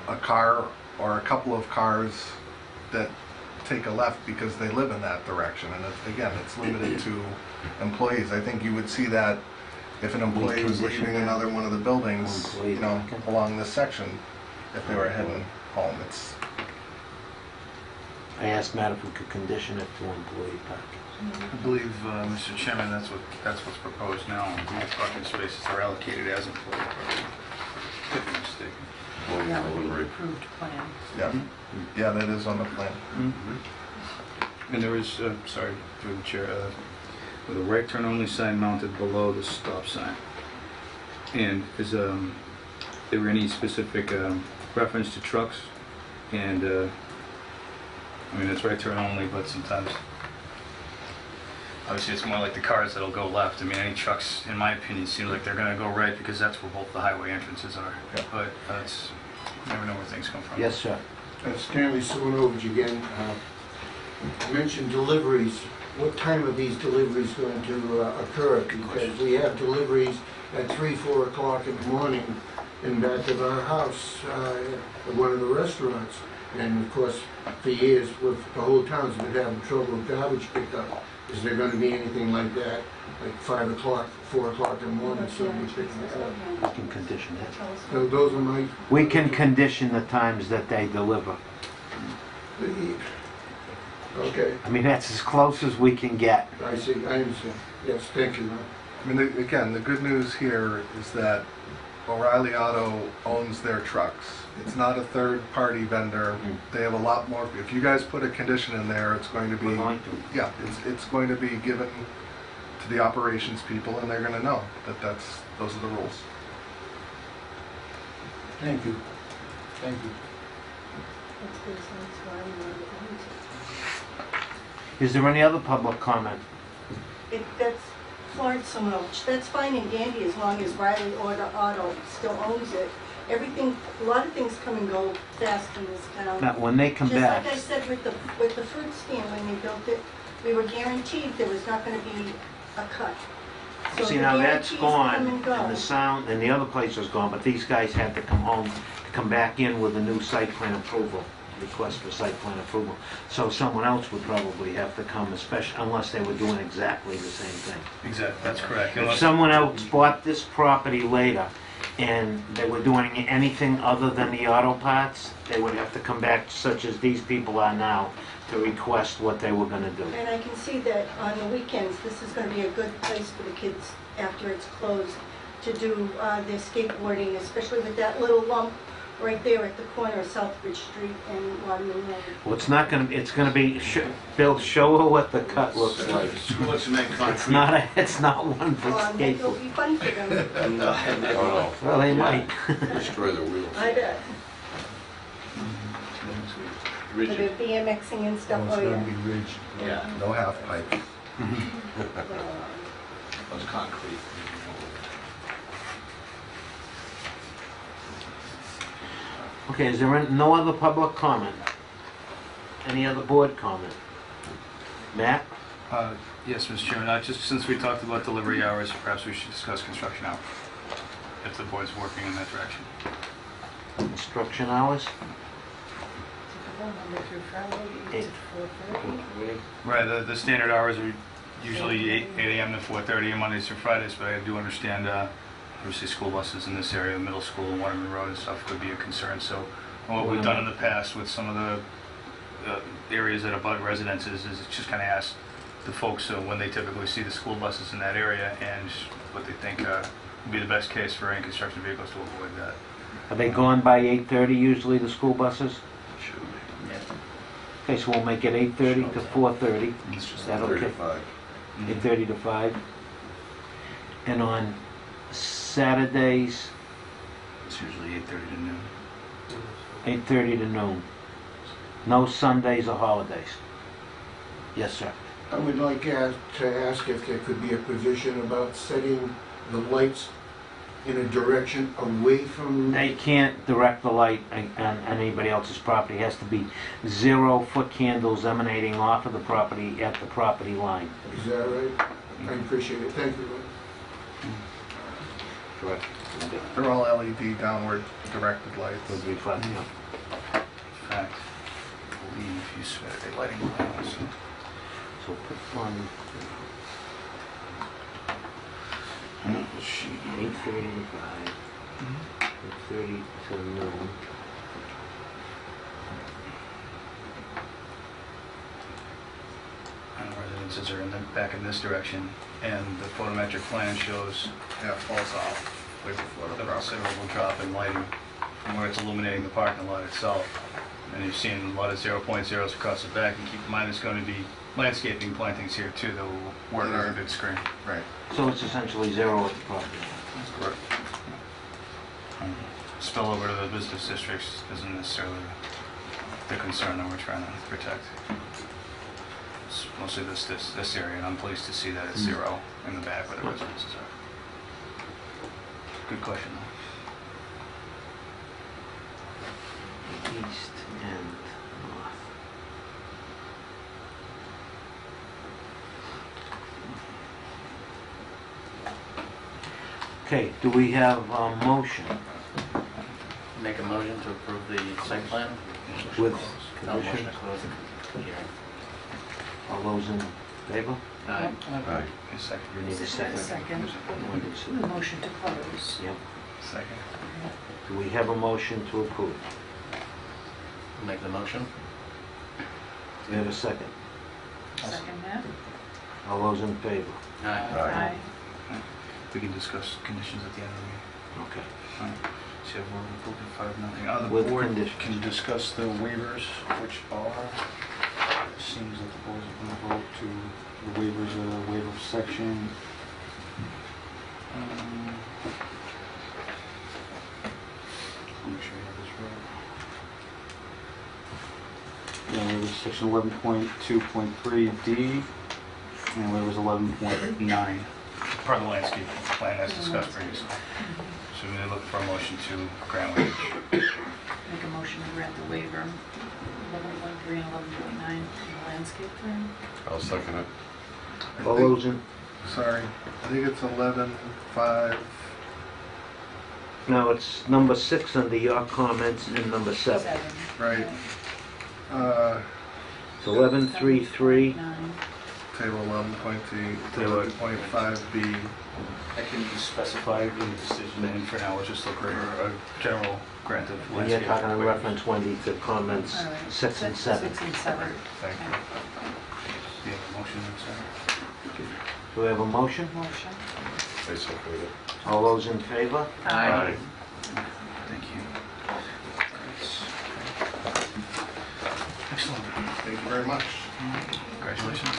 a car or a couple of cars that take a left because they live in that direction. And it's limited to employees. I think you would see that if an employee was leaving another one of the buildings, along this section, if they were heading home.
I asked Matt if we could condition it to employee parking.
I believe, Mr. Chairman, that's what's proposed now. All parking spaces are allocated as employee parking. Could be mistaken.
That would be the approved plan.
Yeah, that is on the plan.
And there is, sorry, through the chair, with a right turn only sign mounted below the stop sign. And is there any specific reference to trucks? And it's right turn only, but sometimes, obviously it's more like the cars that'll go left. Any trucks, in my opinion, seem like they're gonna go right because that's where both the highway entrances are.
Yeah.
But you never know where things come from.
Yes, sir.
Stanley Sulinovich again. I mentioned deliveries. What time are these deliveries going to occur? Because we have deliveries at 3, 4 o'clock in the morning in back of our house at one of the restaurants. And of course, for years, with the whole town's been having trouble with garbage pickup. Is there going to be anything like that, like 5 o'clock, 4 o'clock in the morning, somebody picking it up?
We can condition that.
So those are my...
We can condition the times that they deliver.
Okay,
That's as close as we can get.
I see, I understand. Yes, thank you.
Again, the good news here is that O'Reilly Auto owns their trucks. It's not a third-party vendor. They have a lot more. If you guys put a condition in there, it's going to be,
We're going to.
yeah, it's going to be given to the operations people, and they're going to know that those are the rules.
Thank you. Thank you.
Is there any other public comment?
That's Florence Simonovich. That's fine and dandy as long as Riley Auto still owns it. Everything, a lot of things come and go fast in this town.
Matt, when they come back,
Just like I said with the fruit stand, when they built it, we were guaranteed there was not going to be a cut. So
see
the
now that's
guarantees
gone,
come and go.
and the sound, and the other place is gone, but these guys had to come home, to come back in with a new site plan approval. request for site plan approval. So someone else would probably have to come, especially unless they were doing exactly the same thing.
Exactly, that's correct.
If
Unless-
someone else bought this property later and they were doing anything other than the auto parts, they would have to come back, such as these people are now, to request what they were gonna do.
And I can see that on the weekends, this is gonna be a good place for the kids after it's closed to do their skateboarding, especially with that little lump right there at the corner of Southbridge Street and Waterman Road.
Well, it's not gonna, it's gonna be, Bill, show her what the cut looks like.
School cement
It's not one for
Well, I think it'll
skateboard.
be fun for them.
Oh,
Well, they might.
destroy the wheels.
I bet. For
Rigid.
the BMXing and stuff,
It's
oh
gonna
yeah.
be ridged,
Yeah.
no half pipe.
Those concrete.
Okay, is there no other public comment? Any other board comment? Matt?
Yes, Mr. Chairman, just since we talked about delivery hours, perhaps we should discuss construction hours, if the board's working in that direction.
Construction hours?
Monday through Friday, 8 to 4:30.
Right, the standard hours are usually 8 a.m. to 4:30 on Mondays through Fridays, but I do understand, obviously, school buses in this area, middle school, Waterman Road and stuff could be a concern. So what we've done in the past with some of the areas that abut residences is just kind of ask the folks when they typically see the school buses in that area and what they think would be the best case for any construction vehicles to avoid that.
Are they gone by 8:30 usually, the school buses?
Should be.
Okay, so we'll make it 8:30 to 4:30. Is that okay?
35.
8:30 to 5. And on Saturdays,
It's usually 8:30 to noon.
8:30 to noon. No Sundays or holidays. Yes, sir.
I would like to ask if there could be a provision about setting the lights in a direction away from...
They can't direct the light on anybody else's property. It has to be 0-foot candles emanating off of the property at the property line.
Is that right? I appreciate it. Thank you.
Correct.
They're all LED downward directed lights.
Would be fun, yeah.
In fact, I believe you said a lighting plan also.
So put on 8:30 to 5, 8:30 to noon.
And residences are back in this direction, and the photometric plan shows
Yeah, it falls off way before the
a
property.
considerable drop in lighting from where it's illuminating the parking lot itself. And you've seen a lot of 0.0s across the back, and keep in mind there's going to be landscaping plantings here too that will work as a big screen.
Right.
So it's essentially 0 at the property line.
That's correct.
Spill over to the business districts isn't necessarily the concern that we're trying to protect. It's mostly this area, and I'm pleased to see that it's 0 in the back where the residences are. Good question, though.
East and north. Okay, do we have a motion
Make a motion to approve the site plan?
with
No, motion
conditions?
to close the hearing.
All those in favor?
Aye.
Aye.
A second.
You need a second.
Second. The motion to close.
Yep.
Second.
Do we have a motion to approve?
Make the motion?
Do we have a second?
Second that?
All those in favor?
Aye.
We can discuss conditions at the end of the meeting.
Okay.
So you have one approved at 5-0. The
With
board
conditions.
can discuss the waivers, which are, it seems that the board's going to vote to the waivers, waiver section. Let me make sure I have this right. Yeah, waivers section 11.2.3D, and waivers 11.9, per the landscape plan as discussed previously. So we look for a motion to grant waivers.
Make a motion to grant the waiver, 11.3 and 11.9 in the landscape plan.
I'll second it.
All those in,
Sorry, I think it's 11.5.
no, it's number 6 under your comments and number 7.
Right.
It's 11.33.
Table 11.2,
Table
11.5B.
I can specify in the decision, and for now, it's just a general grant of
And you're
landscape.
talking in reference, Wendy, to comments
All right.
6 and 7.
6 and 7.
Thank you.
Yeah, motion and second.
Do we have a motion?
Motion.
I support it.
All those in favor?
Thank you. Excellent.
Thank you very much.
Congratulations.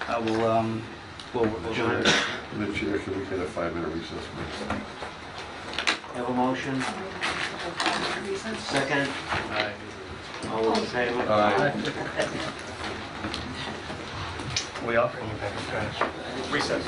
I will, we'll
John?
The chair, can we get a 5-minute recess, please?
Have a motion? Second? All those in favor?
Aye.
We off?
Recess.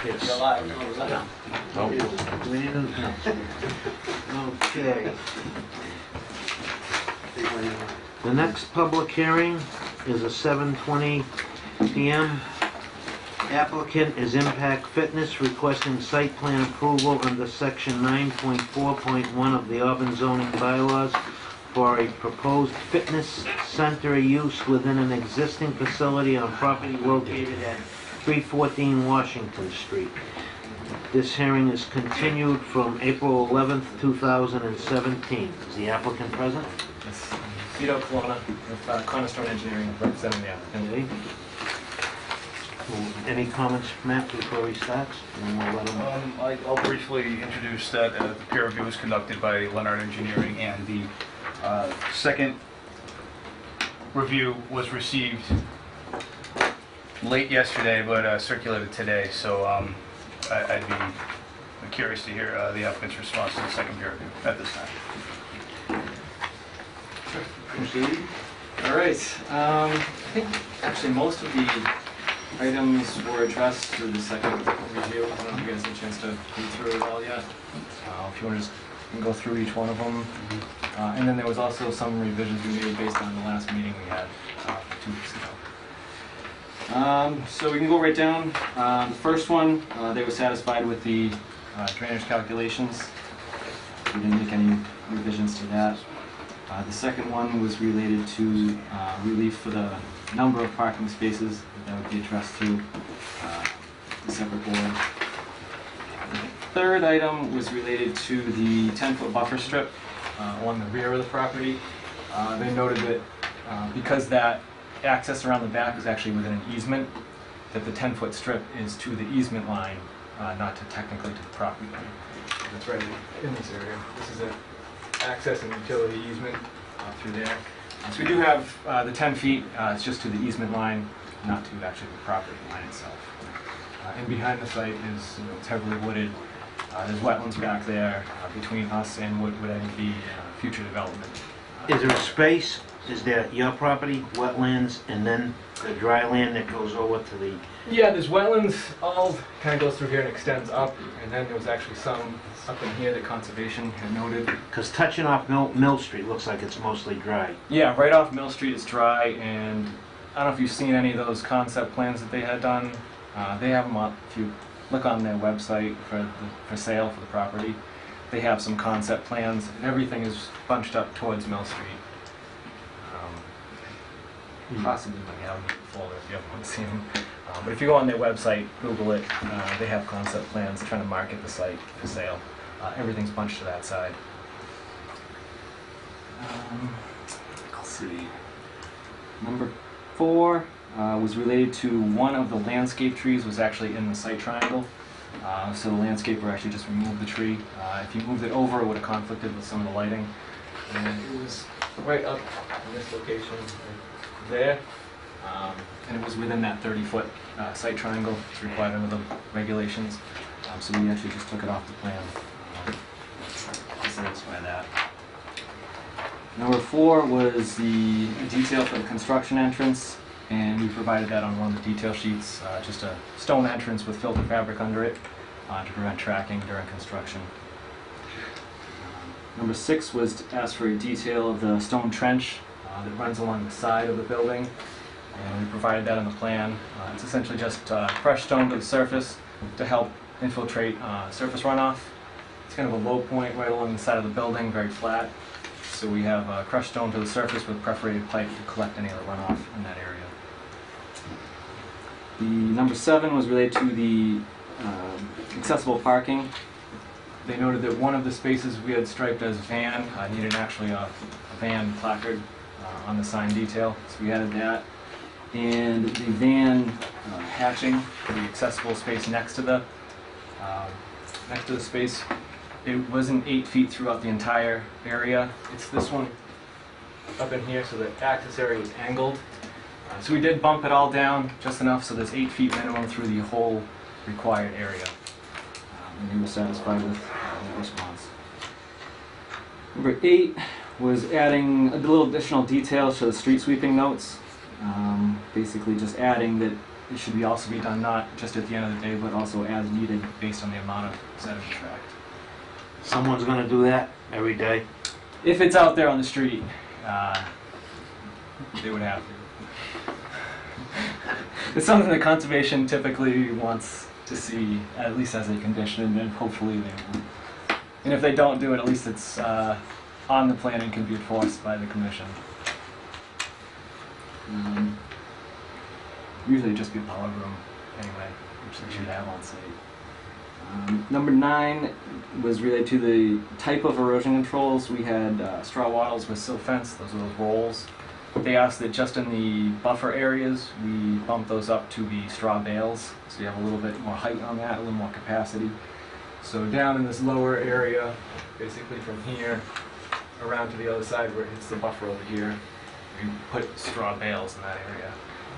It's...
You're alive.
No. We didn't, no. Okay. The next public hearing is a 7:20 PM. Applicant is Impact Fitness requesting site plan approval under section 9.4.1 of the Auburn zoning bylaws for a proposed fitness center use within an existing facility on property located at 314 Washington Street. This hearing is continued from April 11th, 2017. Is the applicant present?
Yes. Vito Colonna with Cornerstone Engineering, representing the applicant.
Okay. Any comments, Matt, before he starts? And we'll let him...
I'll briefly introduce that the peer review was conducted by Leonard Engineering, and the second review was received late yesterday, but circulated today, so I'd be curious to hear the applicant's response to the second peer review at this time.
Proceed. All right. I think actually most of the items were addressed through the second review. I don't know if you guys had a chance to read through it all yet. If you want to just go through each one of them. And then there was also some revisions we made based on the last meeting we had 2 weeks ago. So we can go right down. The first one, they were satisfied with the drainage calculations. We didn't make any revisions to that. The second one was related to relief for the number of parking spaces that would be addressed through a separate board. The third item was related to the 10-foot buffer strip along the rear of the property. They noted that because that access around the back is actually within an easement, that the 10-foot strip is to the easement line, not to technically to the property line. That's right in this area. This is an access and utility easement through there. So we do have the 10 feet, it's just to the easement line, not to actually the property line itself. And behind the site is, it's heavily wooded. There's wetlands back there between us and what would be future development.
Is there a space, is there your property, wetlands, and then the dry land that goes over to the...
Yeah, there's wetlands, all kind of goes through here and extends up, and then there was actually some up in here that conservation had noted.
Because touching off Mill Street looks like it's mostly dry.
Yeah, right off Mill Street it's dry, and I don't know if you've seen any of those concept plans that they had done. They have them up. If you look on their website for sale for the property, they have some concept plans, and everything is bunched up towards Mill Street. Possibly might have them in the folder if you haven't seen them. But if you go on their website, Google it, they have concept plans trying to market the site for sale. Everything's bunched to that side. Let's see. Number 4 was related to one of the landscape trees was actually in the site triangle. So the landscaper actually just removed the tree. If you moved it over, it would have conflicted with some of the lighting. And it was right up in this location right there. And it was within that 30-foot site triangle. It's required under the regulations. So we actually just took it off the plan to satisfy that. Number 4 was the detail for the construction entrance, and we provided that on one of the detail sheets, just a stone entrance with filter fabric under it to prevent tracking during construction. Number 6 was to ask for a detail of the stone trench that runs along the side of the building, and we provided that on the plan. It's essentially just fresh stone to the surface to help infiltrate surface runoff. It's kind of a low point right along the side of the building, very flat. So we have crushed stone to the surface with perforated pipe to collect any of the runoff in that area. The number 7 was related to the accessible parking. They noted that one of the spaces we had striped as van needed actually a van placard on the sign detail, so we added that. And the van hatching, the accessible space next to the space, it wasn't 8 feet throughout the entire area. It's this one up in here, so the access area was angled. So we did bump it all down just enough so there's 8 feet minimum through the whole required area. And we were satisfied with that response. Number 8 was adding a little additional details to the street sweeping notes. Basically just adding that it should be also be done not just at the end of the day, but also as needed based on the amount of sediment tracked.
Someone's gonna do that every day?
If it's out there on the street, they would have to. It's something that conservation typically wants to see, at least as a condition, and hopefully they will. And if they don't do it, at least it's on the plan and can be enforced by the commission. Usually just be a power room anyway, which they should have on site. Number 9 was related to the type of erosion controls. We had straw wattles with silt fence, those are those rolls. They asked that just in the buffer areas, we bump those up to the straw bales, so you have a little bit more height on that, a little more capacity. So down in this lower area, basically from here around to the other side where it hits the buffer over here, we put straw bales in that area.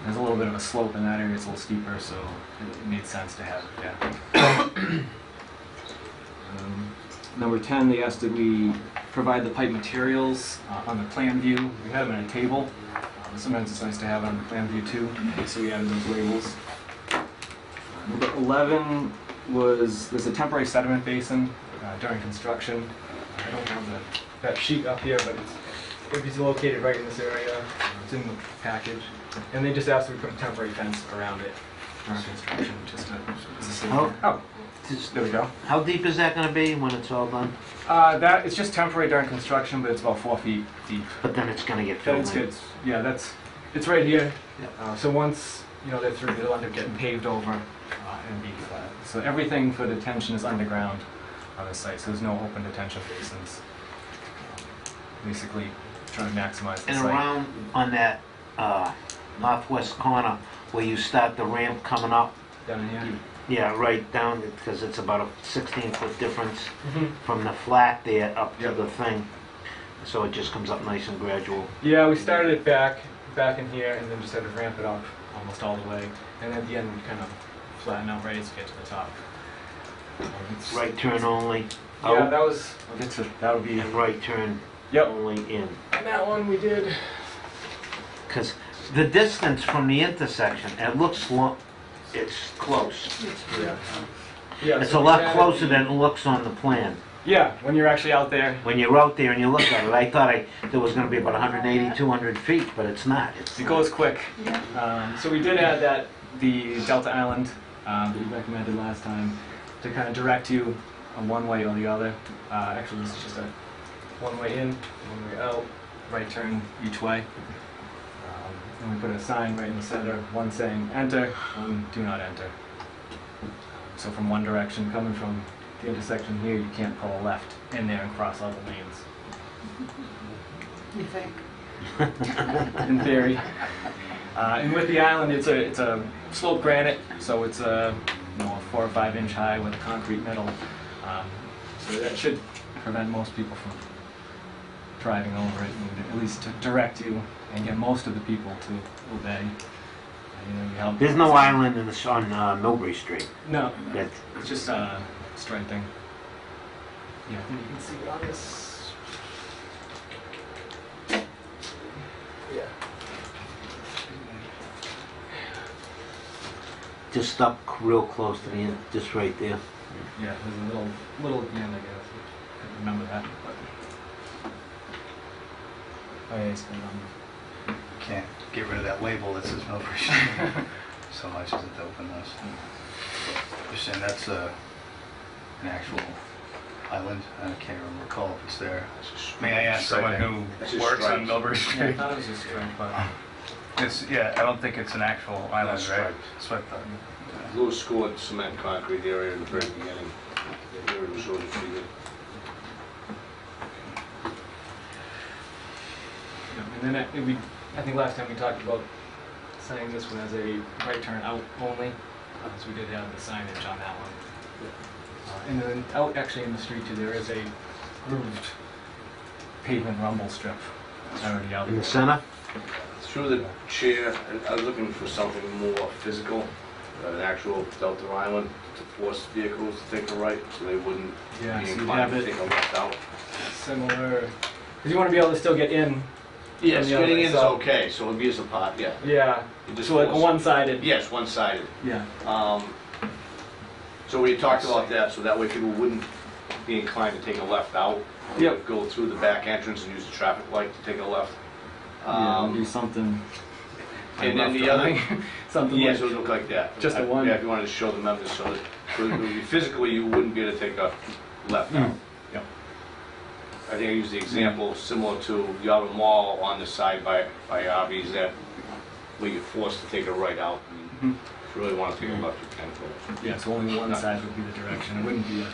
There's a little bit of a slope in that area, it's a little steeper, so it made sense to have it down. Number 10, they asked that we provide the pipe materials on the plan view. We had them in a table. Sometimes it's nice to have it on the plan view too, so we added those labels. Number 11 was, there's a temporary sediment basin during construction. I don't have that sheet up here, but it's located right in this area. It's in the package. And they just asked that we put a temporary fence around it during construction, just to... There we go.
How deep is that gonna be when it's all done?
That it's just temporary during construction, but it's about 4 feet deep.
But then it's gonna get
Then
filled in.
yeah, it's right here. So once they're through, they'll end up getting paved over and be flat. So everything for detention is underground on the site. So there's no open detention basins. Basically, trying to maximize the
And
site.
around on that northwest corner where you start the ramp coming up,
Down in here.
yeah, right down, because it's about a 16-foot difference from the flat there up to the thing. So it just comes up nice and gradual.
Yeah, we started it back in here, and then just had to ramp it up almost all the way. And at the end, we kind of flatten out right as we get to the top.
Right turn only
Yeah,
out,
that would be.
and right turn
Yep.
only in.
And that one we did.
Because the distance from the intersection, it looks long, it's close.
Yeah. Yeah.
It's
so
a
we
lot
added
closer
the-
than it looks on the plan.
Yeah, when you're actually out there.
When you're out there and you look at it, I thought there was gonna be about 180, 200 feet, but it's not.
It goes quick. So we did add the Delta Island that we recommended last time to kind of direct you on one way or the other. Actually, this is just a one way in, one way out, right turn each way. And we put a sign right in the center, one saying enter, one do not enter. So from one direction, coming from the intersection here, you can't pull a left in there and cross all the lanes.
You think?
In theory. And with the island, it's a sloped granite, so it's a 4 or 5 inch high with a concrete middle. So that should prevent most people from driving over it, and at least to direct you and get most of the people to obey. You help.
There's no island on Millbury Street.
No,
That's
it's just straight thing. Yeah, I think you can see it on this. Yeah.
just up real close to the end, just right there.
Yeah, there's a little at the end, I guess. I couldn't remember that, but. Oh yeah, it's been
Can't get rid of that label that says Millbury Street so much as it's open us. You're saying that's an actual island? I can't recall if it's there. May I ask someone who works on Millbury
Yeah, I
Street?
thought it was just straight, but.
It's, yeah, I don't think it's an actual island,
That's
right?
right.
That's what I thought.
Lewis School at cement and concrete area in the very beginning. The area was sort of treated.
And then I think last time we talked about signing this one as a right turn out only, so we did have the signage on that one. And then out actually in the street too, there is a grooved pavement rumble strip already out
In the
there.
center?
Through the chair, I was looking for something more physical, an actual Delta Island to force vehicles to take a right so they wouldn't
Yeah,
be
so you'd
inclined
have
to
it
take a left out.
similar, because you want to be able to still get in
Yes,
the other
getting
way,
in is
so-
okay, so it'll be as a part, yeah.
Yeah,
You just
so like a
force it.
one-sided.
Yes, one-sided.
Yeah.
So we talked about that, so that way people wouldn't be inclined to take a left out.
Yep.
Go through the back entrance and use the traffic light to take a left.
Yeah, it'll be something.
And then the other,
Something
yes, it
like,
would look like that.
Just a one.
Yeah, if you wanted to show the members, so that so it would be physically you wouldn't be able to take a left out.
Yep.
I think I used the example similar to the other mall on the side by Arby's that where you're forced to take a right out. And if you really want to take a left, you can. But
yeah, so only one side would be the direction, it wouldn't be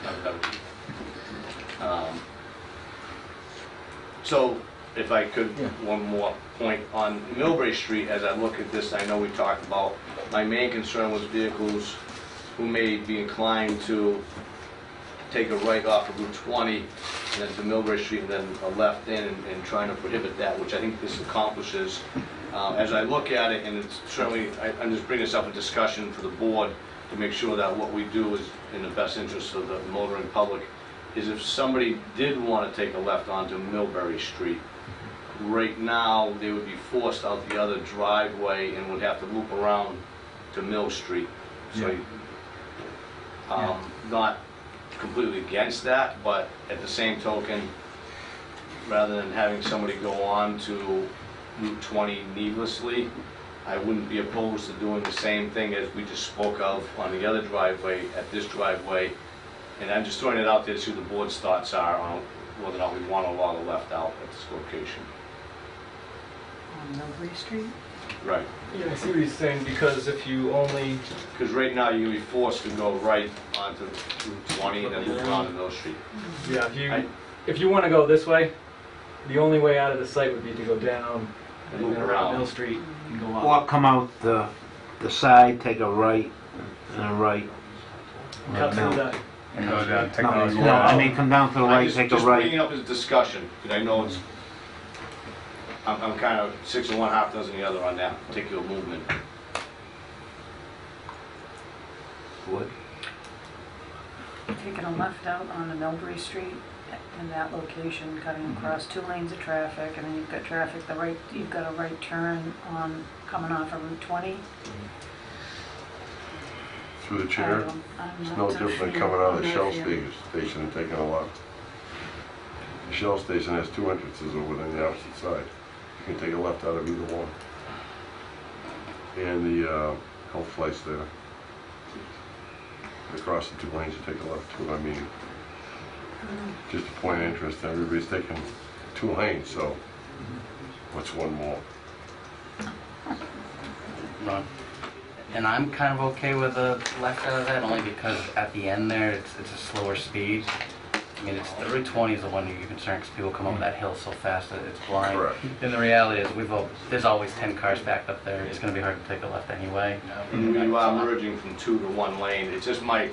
So, if I could, one more point on Millbrae Street, as I look at this, I know we talked about, my main concern was vehicles who may be inclined to take a right off of Route 20 and then to Millbrae Street and then a left in and trying to prohibit that, which I think this accomplishes. As I look at it, and it's certainly, I'm just bringing this up in discussion for the board to make sure that what we do is in the best interest of the motoring public, is if somebody did want to take a left onto Millbury Street, right now, they would be forced out the other driveway and would have to loop around to Mill Street. So, not completely against that, but at the same token, rather than having somebody go on to Route 20 needlessly, I wouldn't be opposed to doing the same thing as we just spoke of on the other driveway, at this driveway. And I'm just throwing it out there to see what the board's thoughts are on whether or not we want to allow the left out at this location.
On Millbury Street?
Right.
Yeah, I see what he's saying, because if you only,
Because right now, you'd be forced to go right onto Route 20 and then loop around to Mill Street.
yeah, if you want to go this way, the only way out of the site would be to go down and
Loop
then
around.
around Mill Street and go
Or
up.
come out the side, take a right, and a right.
Cut through that.
And go down
No,
Technology.
no, I mean, come down to the
I'm
right,
just
take a
bringing it
right.
up as a discussion, because I know it's, I'm kind of 6 of one, half dozen the other on that particular movement.
Would.
Taking a left out on the Millbury Street in that location, cutting across 2 lanes of traffic, and then you've got traffic, you've got a right turn on, coming off of Route 20.
Through the chair, it's no different than coming out of the Shell station and taking a left. The Shell station has 2 entrances over on the opposite side. You can take a left out of either one. And the health flight's there. Across the 2 lanes, you take a left too. I mean, just a point of interest, everybody's taking 2 lanes, so what's one more?
Ron. And I'm kind of okay with the left out of that, only because at the end there, it's a slower speed. I mean, the Route 20 is the one you're concerned, because people come up that hill so fast that it's blind.
Correct.
And the reality is, there's always 10 cars backed up there. It's going to be hard to take a left anyway.
And we are merging from 2 to 1 lane. It's just my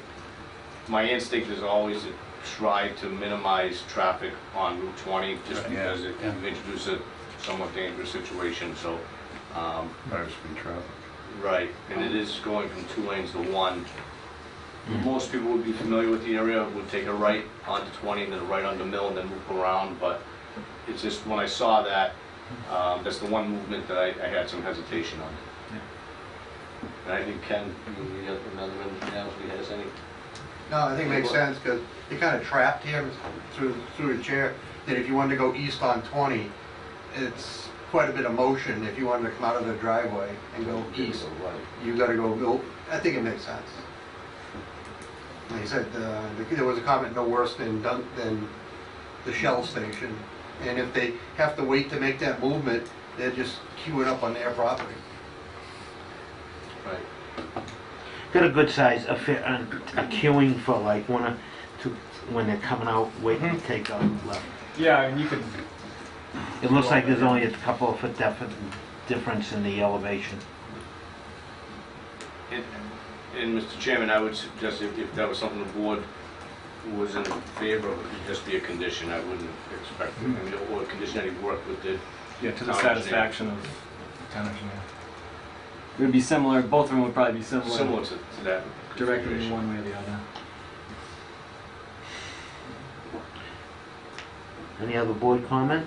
instinct is always to try to minimize traffic on Route 20, just because it can introduce a somewhat dangerous situation, so.
Higher speed traffic.
Right, and it is going from 2 lanes to 1. Most people would be familiar with the area, would take a right onto 20 and then a right onto Mill and then loop around, but it's just, when I saw that, that's the one movement that I had some hesitation on. And I think Ken, you have another one, now, if he has any?
No, I think it makes sense, because you're kind of trapped here through the chair, that if you wanted to go east on 20, it's quite a bit of motion. If you wanted to come out of the driveway and go east, you gotta go, I think it makes sense. Like I said, there was a comment, no worse than the Shell station. And if they have to wait to make that movement, they're just queuing up on their property.
Right.
Got a good size, a queuing for like when they're coming out, waiting to take a left.
Yeah, I mean, you could,
It looks like there's only a couple of foot difference in the elevation.
And Mr. Chairman, I would suggest if that was something the board was in favor of, it could just be a condition. I wouldn't expect, I mean, or condition any work with the
yeah, to the
town
satisfaction of the town engineer. It would be similar, both of them would probably be similar.
similar to that.
Directly
configuration.
one way or the other.
Any other board comment?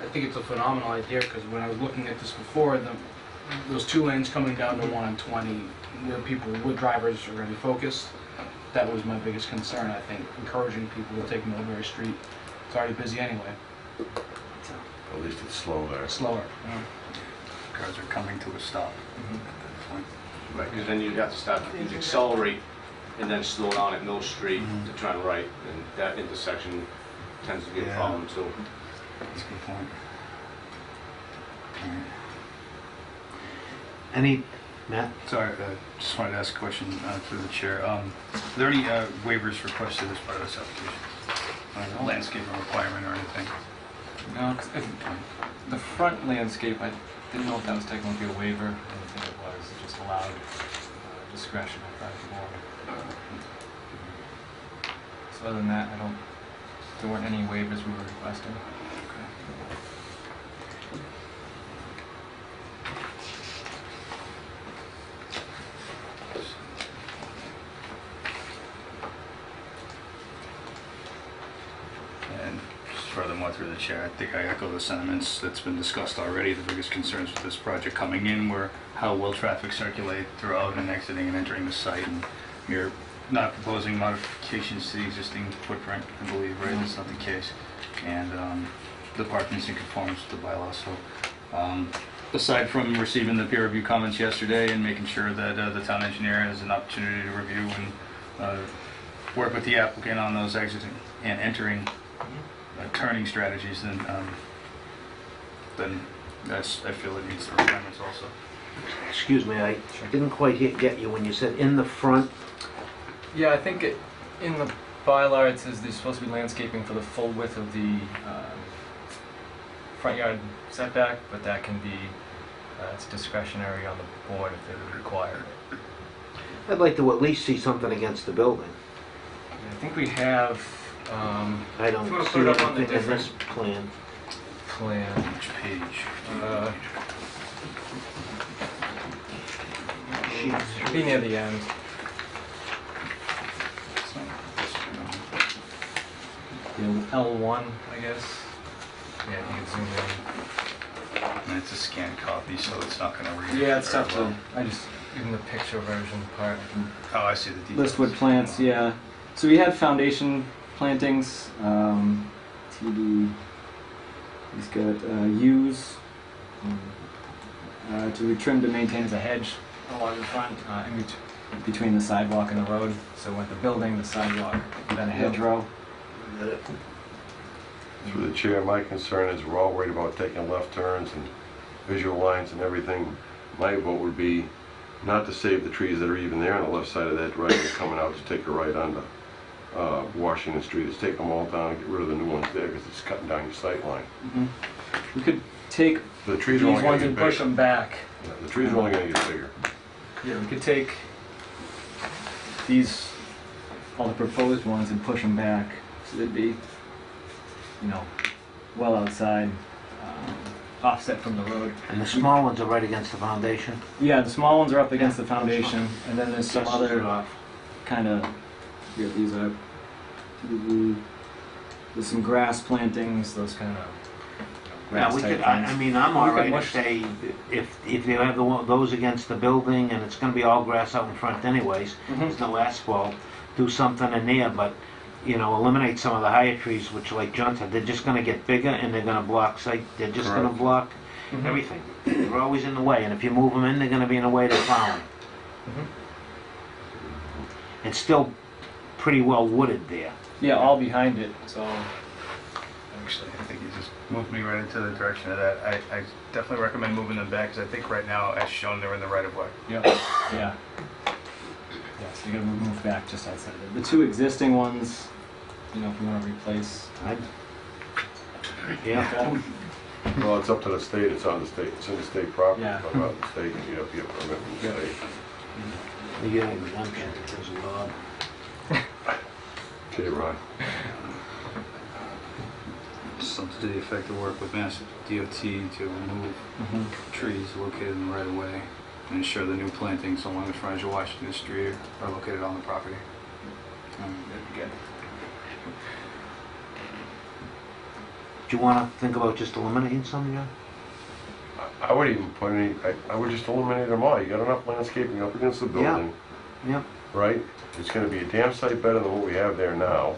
I think it's a phenomenal idea, because when I was looking at this before, those 2 lanes coming down to 1 and 20, where drivers are going to be focused, that was my biggest concern, I think, encouraging people to take Millbury Street. It's already busy anyway.
At least it's slow there.
Slower.
Cars are coming to a stop
Mm-hmm.
at that point.
Right, because then you'd have to start, you'd accelerate and then slow down at Mill Street to turn right, and that intersection tends to be a
Yeah.
problem too.
That's a good point.
Any, Matt?
Sorry, just wanted to ask a question through the chair. Are there any waivers requested as part of this application? Landscaping requirement or anything?
No, 'cause the front landscape, I didn't know if that was technically a waiver. I didn't think it was. It just allowed discretion on private water. So other than that, there weren't any waivers we were requesting.
And just furthermore through the chair, I think I echo the sentiments that's been discussed already. The biggest concerns with this project coming in were how will traffic circulate throughout and exiting and entering the site. And you're not proposing modifications to the existing footprint, I believe, right? That's not the case. And the parking is in conformance with the bylaw. So aside from receiving the peer review comments yesterday and making sure that the town engineer has an opportunity to review and work with the applicant on those exiting and entering turning strategies, then that's, I feel it meets the requirements also.
Excuse me, I didn't quite get you when you said in the front.
Yeah, I think in the bylaw it says there's supposed to be landscaping for the full width of the front yard setback, but that can be, it's discretionary on the board if they would require it.
I'd like to at least see something against the building.
I think we have,
I don't
if you wanna
see
put it up on the
anything in this
different
plan.
Which page?
Should be near the end. L1, I guess. Yeah, you can zoom in.
And it's a scanned copy, so it's not going to read.
Yeah, it's tough
very
to,
well.
I just, even the picture version part.
Oh, I see the details.
Listwood plants, yeah. So we had foundation plantings, TD, he's got yews, to be trimmed to maintain as a hedge along the front, between the sidewalk and the road. So with the building, the sidewalk, then a hedgerow.
Through the chair, my concern is we're all worried about taking left turns and visual lines and everything. My vote would be not to save the trees that are even there on the left side of that right and coming out to take a right onto Washington Street. Is take them all down and get rid of the new ones there because it's cutting down your sight line.
We could take
The
these
trees are only going
ones
to
and
get
push
bigger.
them back.
Yeah, the trees are only going to get bigger.
Yeah, we could take these, all the proposed ones, and push them back, so they'd be, well outside, offset from the road.
And the small ones are right against the foundation.
Yeah, the small ones are up against the foundation, and then there's some
Just
other kind of, here, these are, there's some grass plantings, those kind of
Yeah,
grass
we
type
could, I
things.
mean, I'm
We
all
could
right to
mush-
say, if you have those against the building, and it's gonna be all grass out in front anyways, there's no asphalt, do something in there, but, eliminate some of the higher trees, which like John said, they're just gonna get bigger, and they're gonna block sight, they're just gonna
Correct.
block everything. They're always in the way, and if you move them in, they're gonna be in the way to plowing. It's still pretty well wooded there.
Yeah, all behind it, so.
Actually, I think you just moved me right into the direction of that. I definitely recommend moving them back because I think right now, as shown, they're in the right of way.
Yep, yeah. Yeah, so you're gonna move back just outside of it. The two existing ones, if you wanna replace.
Yeah.
Well, it's up to the state, it's on the state, it's in the state property,
Yeah.
but about the state, you have to get a permit from the state.
You don't even want that because of Bob.
Okay, Ron.
Something to the effect of work with Mass DOT to remove trees located in the right of way and ensure the new plantings along the frontage of Washington Street are located on the property.
That'd be good.
Do you want to think about just eliminating some, John?
I would even put any, I would just eliminate them all. You got enough landscaping up against the building,
Yep.
right? It's gonna be a damn sight better than what we have there now.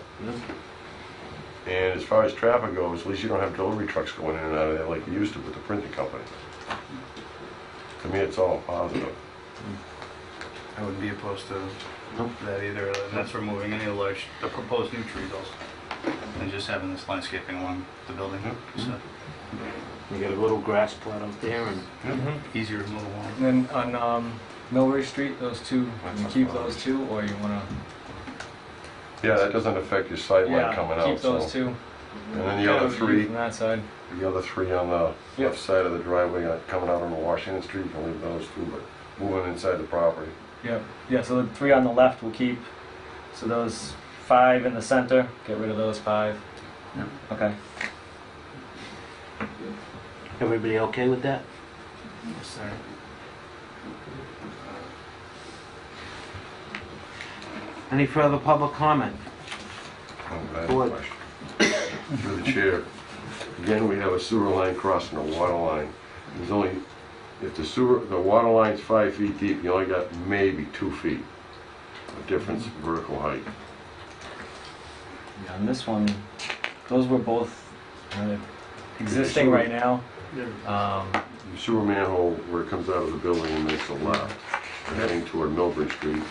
And as far as traffic goes, at least you don't have delivery trucks going in and out of there like you used to with the printing company. To me, it's all positive.
I wouldn't be opposed to
Nope.
that either, and that's removing any large, the proposed new trees also, and just having this landscaping along the building. So
You got a little grass plot up there and...
easier to move along.
And then on Millbury Street, those two, you keep those two, or you wanna?
Yeah, that doesn't affect your sight line coming out, so.
keep those two.
And then the other three,
From that side.
the other three on the
Yep.
left side of the driveway coming out on Washington Street, you can leave those two, but moving inside the property.
Yep. Yeah, so the 3 on the left we'll keep. So those 5 in the center, get rid of those 5.
Yep.
Okay.
Everybody okay with that?
Yes, sir.
Any further public comment?
I have
Go
a
ahead.
question. Through the chair. Again, we have a sewer line crossing a water line. There's only, if the water line's 5 feet deep, you only got maybe 2 feet of difference in vertical height.
Yeah, on this one, those were both existing right now.
The sewer manhole, where it comes out of the building and makes a left, heading toward Millbury Street,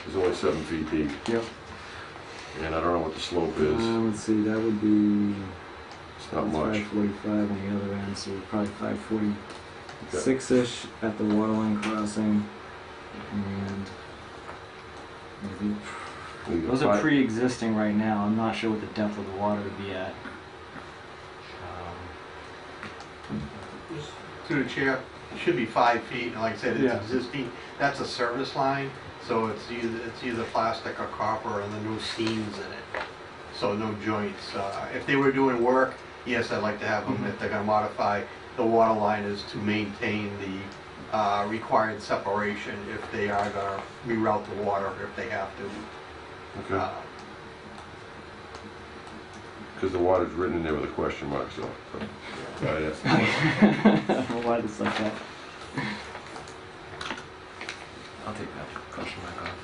is only 7 feet deep.
Yep.
And I don't know what the slope is.
Let's see, that would be
It's not much.
545 on the other end, so probably 546-ish at the waterline crossing. And maybe,
You got
Those are
five-
pre-existing right now. I'm not sure what the depth of the water would be at.
Through the chair, it should be 5 feet, and like I said, it's
Yeah.
existing, that's a service line, so it's either plastic or copper, and the new seams in it, so no joints. If they were doing work, yes, I'd like to have them, if they're gonna modify the water line, is to maintain the required separation if they are gonna reroute the water, if they have to.
Okay. Because the water's written in there with a question mark, so. Right, that's the question.
I don't know why it's like that.
I'll take that question back off.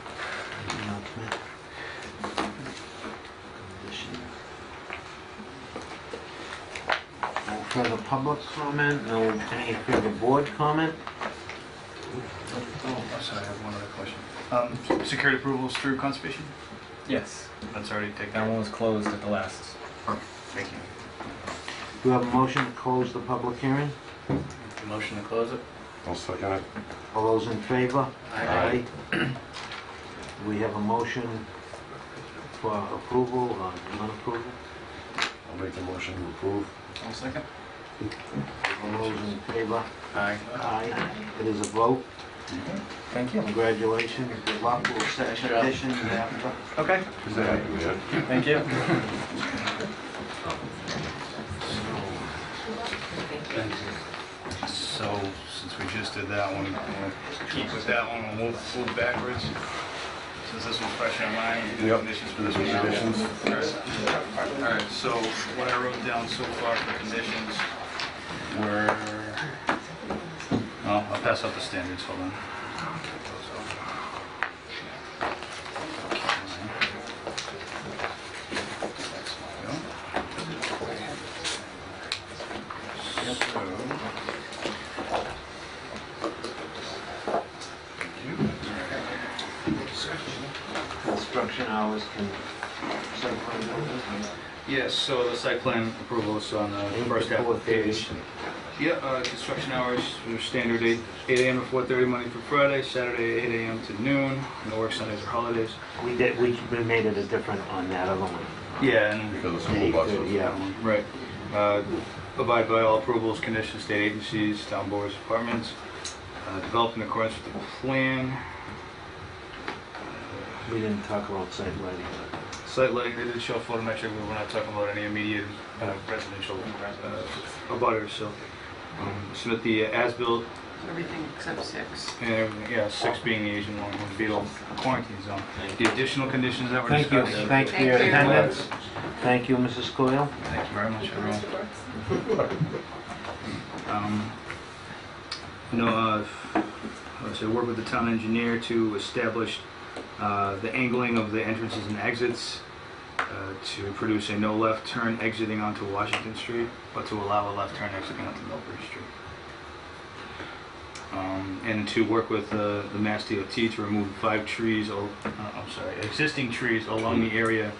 No further public comment, no any further board comment?
Oh, sorry, I have one other question. Security approvals through conservation?
Yes.
That's already taken.
That one was closed at the last.
Thank you.
Do you have a motion to close the public hearing?
Motion to close it?
I'll second it.
All those in favor?
Aye.
We have a motion for approval or non-approval?
I'll make the motion to approve.
One second.
All those in favor?
Aye.
Aye. It is a vote.
Thank you.
Congratulations, good luck, we'll set conditions after.
Okay.
Is that happy, man?
Thank you.
So, since we just did that one, we'll keep with that one, we'll move backwards. Since this was fresh in mind, we do
Yep.
conditions for this
Some
one now.
conditions.
Alright, so what I wrote down so far for conditions were, well, I'll pass out the standards, hold on.
Construction hours can, site plan buildings,
Yes, so the site plan approval is on the first half of the page. Yeah, construction hours, are standard 8 AM to 4:30 Monday through Friday, Saturday 8 AM to noon, no work Sundays or holidays.
we made it a different on that other one.
Yeah, and
Because of school buses.
Yeah.
right. Abide by all approvals, conditions, state agencies, town boards, departments. Develop in accordance with the plan.
We didn't talk about site lighting.
Site lighting, they did show photometric, but we're not talking about any immediate residential abutters, so. Submit the as-built
Everything except 6.
And everything, yeah, 6 being the Asian one, would be the quarantine zone. The additional conditions that were
Thank you,
discussed.
thank you for your attendance. Thank you, Mrs. Coyle.
Thank you very much, everyone. So work with the town engineer to establish the angling of the entrances and exits to produce a no left turn exiting onto Washington Street, but to allow a left turn exiting onto Millbury Street. And to work with the Mass DOT to remove 5 trees, existing trees along the area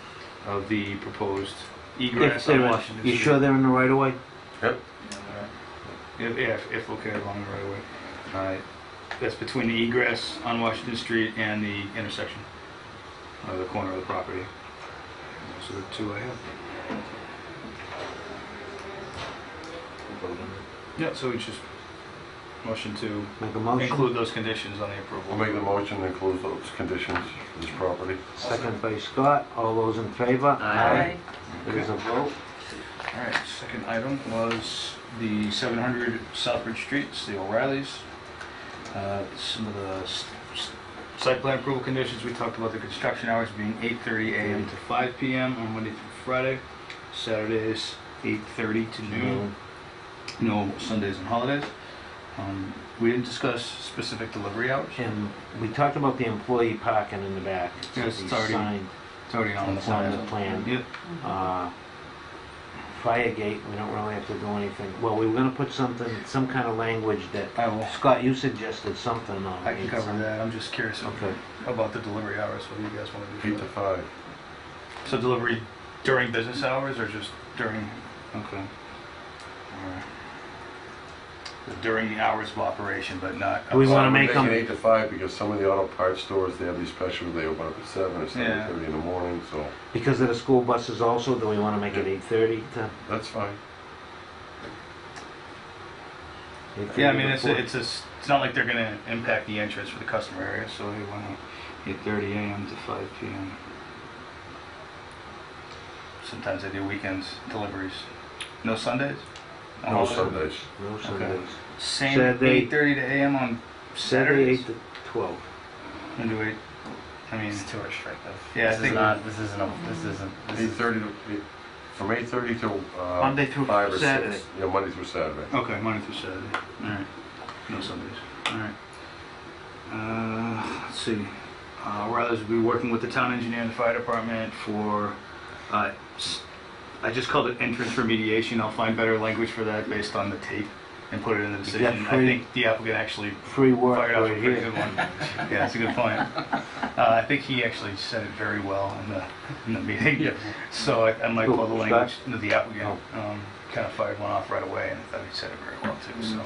of the proposed egress on Washington Street.
You sure they're in the right of way?
Yep.
If okay, along the right of way. That's between the egress on Washington Street and the intersection, the corner of the property. Those are the 2 I have. Yeah, so we just motion to
Make a motion.
include those conditions on the approval.
We'll make the motion to include those conditions for this property.
Second by Scott. All those in favor?
Aye.
It is a vote.
All right, second item was the 700 Southbridge Street, it's the O'Reillys. Some of the site plan approval conditions, we talked about the construction hours being 8:30 a.m. to 5 p.m. on Monday through Friday. Saturdays, 8:30 to noon. No Sundays and holidays. We didn't discuss specific delivery hours.
And we talked about the employee parking in the back.
Yes, it's already-
Signed.
It's already on the
It's on
plan.
the plan.
Yep.
Fire gate, we don't really have to do anything. Well, we were gonna put something, some kind of language that,
I will.
Scott, you suggested something on.
I can cover that. I'm just curious
Okay.
about the delivery hours. What do you guys want to do?
8 to 5.
So delivery during business hours or just during? Okay. Alright. During the hours of operation, but not.
Do we wanna
We're
make
making
them-
8 to 5 because some of the auto parts stores, they have these specials, they open up at 7 or
Yeah.
7:30 in the morning, so
Because of the school buses also, do we wanna make it 8:30 to?
that's fine.
8:30
Yeah, I mean,
to
it's
4?
it's not like they're gonna impact the entrance for the customer area, so they want 8:30 a.m. to 5 p.m. Sometimes they do weekends deliveries. No Sundays?
No Sundays.
No Sundays.
Same
Saturday-
8:30 to a.m. on
Saturday,
Saturdays?
8 to 12.
And do it, I mean,
It's too restrictive.
Yeah, I
This is
think-
not, this isn't, this isn't, this is
8:30 to, from 8:30 till
Monday through
5 or 6.
Saturday.
Yeah, Monday through Saturday.
okay, Monday through Saturday. Alright. No Sundays. Alright. Let's see. Whereas we'll be working with the town engineer and the fire department for, I just called it entrance remediation. I'll find better language for that based on the tape and put it in the
got
decision. I
free-
think the applicant actually
Free work
fired off a
right
pretty
here.
good one. Yeah, that's a good point. I think he actually said it very well in the meeting.
Yeah.
So I might
Who,
call the
Scott?
language, no, the applicant, kind of fired one off right away, and I thought he said it very well too, so.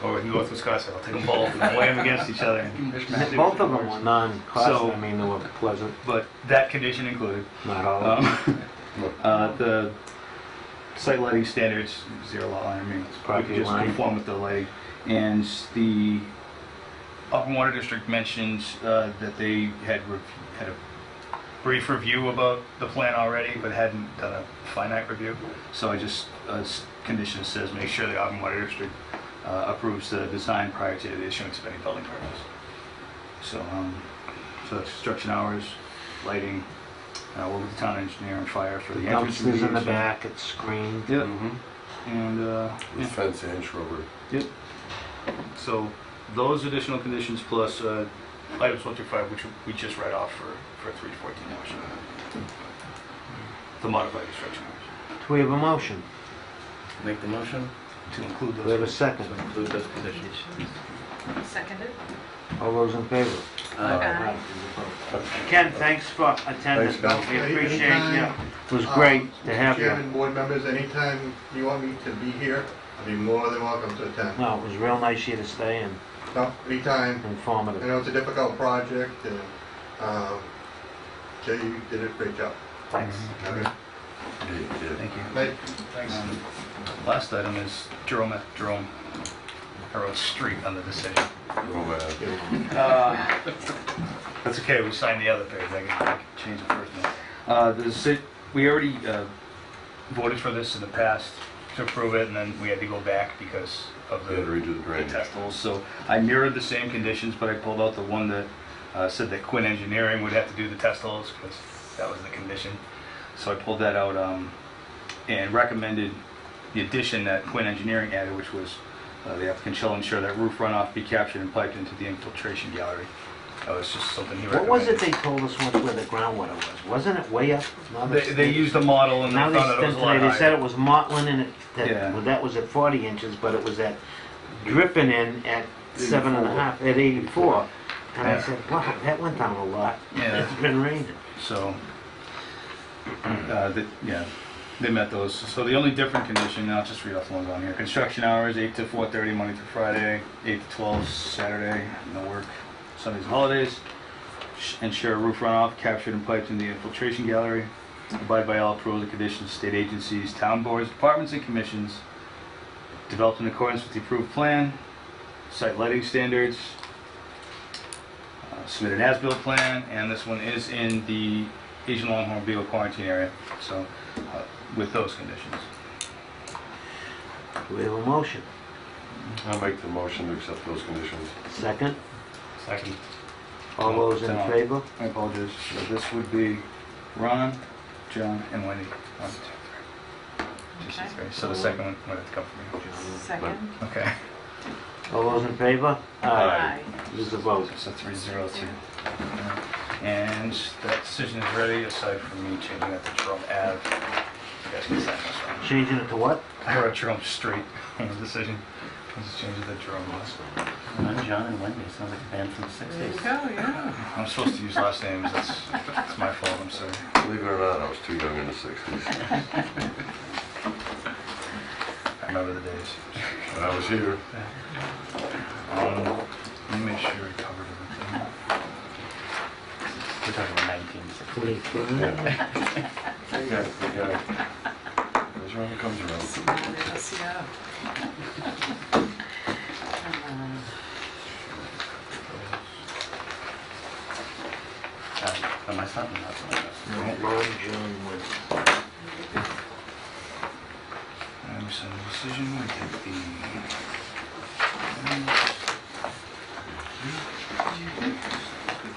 Or we can go through Scott, so I'll take them both and weigh them against each other. and see what
Both of them
works.
were non-costly,
So-
I mean, they were pleasant,
But that condition included.
not all of them.
The site lighting standards, zero lot line, I mean, we
Property
could just
line.
conform with the lighting. And the Upper Water District mentioned that they had had a brief review about the plan already, but hadn't done a finite review. So I just, condition says, make sure the Upper Water District approves the design prior to the issuance of any building permits. So, so that's construction hours, lighting, work with the town engineer and fire for the entrance.
Dumpsters in the
remediation.
back, it's screened.
Yep.
Mm-hmm.
And,
With fence and shrubbery.
Yep. So those additional conditions plus items 1 through 5, which we just read off for 3 to 14 hours. The modified construction hours.
Do we have a motion?
make the motion
To include
Do we have a
those.
second?
to include those conditions.
Seconded?
All those in favor?
Aye.
Ken, thanks for attending.
Thanks, Bill.
We appreciate
Anytime,
you. It was great to have
Mr.
you.
Chairman, board members, anytime you want me to be here, I'll be more than welcome to attend.
No, it was real nice of you to stay and
No, anytime. I
informative.
know it's a difficult project, and Jay, you did a great job.
Thanks.
Okay.
Yeah.
Thank you.
Thank-
Thanks. Last item is Jerome Harrow Street on the decision.
Go back.
That's okay, we signed the other page, I can change the first one. We already voted for this in the past. to approve it, and then we had to go back because of
You had to redo the
the
drainage.
test holes. So I mirrored the same conditions, but I pulled out the one that said that Quinn Engineering would have to do the test holes because that was the condition. So I pulled that out and recommended the addition that Quinn Engineering added, which was the applicant shall ensure that roof runoff be captured and piped into the infiltration gallery. That was just something he
What
recommended.
was it they told us once where the groundwater was? Wasn't it way up? Now
They used a model and they
Now
found that it was a lot
they said
higher.
it was mottling and
Yeah.
that was at 40 inches, but it was at dripping in at 7.5, at 84. And I
Yeah.
said, wow, that went down a lot.
Yeah.
It's been raining.
So, yeah, they met those. So the only different condition, I'll just read off the ones on here. Construction hours, 8 to 4:30, Monday through Friday, 8 to 12, Saturday, no work, Sundays and holidays. Ensure roof runoff captured and piped in the infiltration gallery. Abide by all approved conditions, state agencies, town boards, departments, and commissions. Developed in accordance with the approved plan. Site lighting standards. Submit an as-built plan, and this one is in the Asian Longhorn Beagle quarantine area, so with those conditions.
Do we have a motion?
I'll make the motion to accept those conditions.
Second?
Second.
All those in favor?
I apologize. So this would be Ron, John, and Wendy. 1, 2, 3. Just
Okay.
3. So the second one would have to come from me.
Second.
Okay.
All those in favor?
Aye.
Use the vote.
So 302. And that decision is ready, aside from me changing that to Jerome Ave. You guys can sign this one.
Changing it to what?
I wrote Jerome Street on the decision. Let's change it to Jerome Ave.
I'm John and Wendy, sounds like a band from the
There you
60s.
go, yeah.
I'm supposed to use last names, that's my fault, I'm sorry.
Believe it or not, I was too young in the 60s.
I remember the days.
When I was here.
Let me make sure we covered everything.
We're talking about 1960.
You got it. Goes around, comes around.
Yes, yeah.
Am I starting?
Ron, John, Wendy.
And we send the decision, we take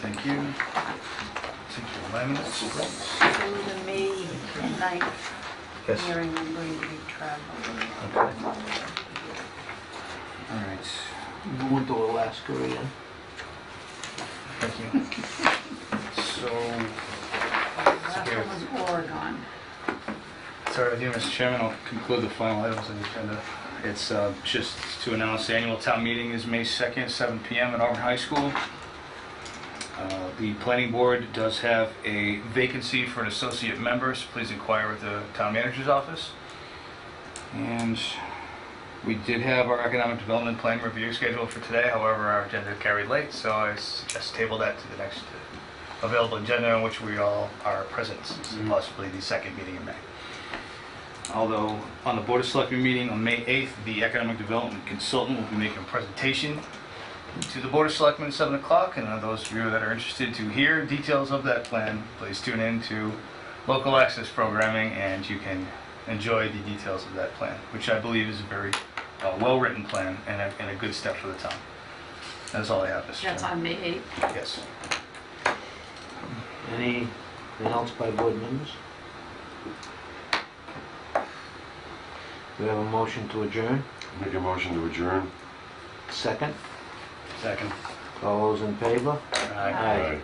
thank you. Take your alignments.
So the May 9th
Yes.
hearing, I'm going to be traveling.
Okay. All right.
We went to Alaska again.
Thank you. So,
Last one was Oregon.
sorry with you, Mr. Chairman, I'll conclude the final items on the agenda. It's just to announce the annual town meeting is May 2nd, 7 p.m. at Auburn High School. The planning board does have a vacancy for an associate member, so please inquire with the town manager's office. And we did have our economic development plan review scheduled for today, however, our agenda carried late, so I suggest table that to the next available agenda in which we all are present, possibly the second meeting in May. Although on the Board of Selectmen meeting on May 8th, the economic development consultant will be making a presentation to the Board of Selectmen at 7 o'clock, and those of you that are interested to hear details of that plan, please tune in to local access programming and you can enjoy the details of that plan, which I believe is a very well-written plan and a good step for the town. That's all I have, Mr.
That's
Chairman.
on May 8th.
Yes.
Anything else by board members? We have a motion to adjourn.
Make a motion to adjourn.
Second.
Second.
All those in favor?
Aye.
Aye.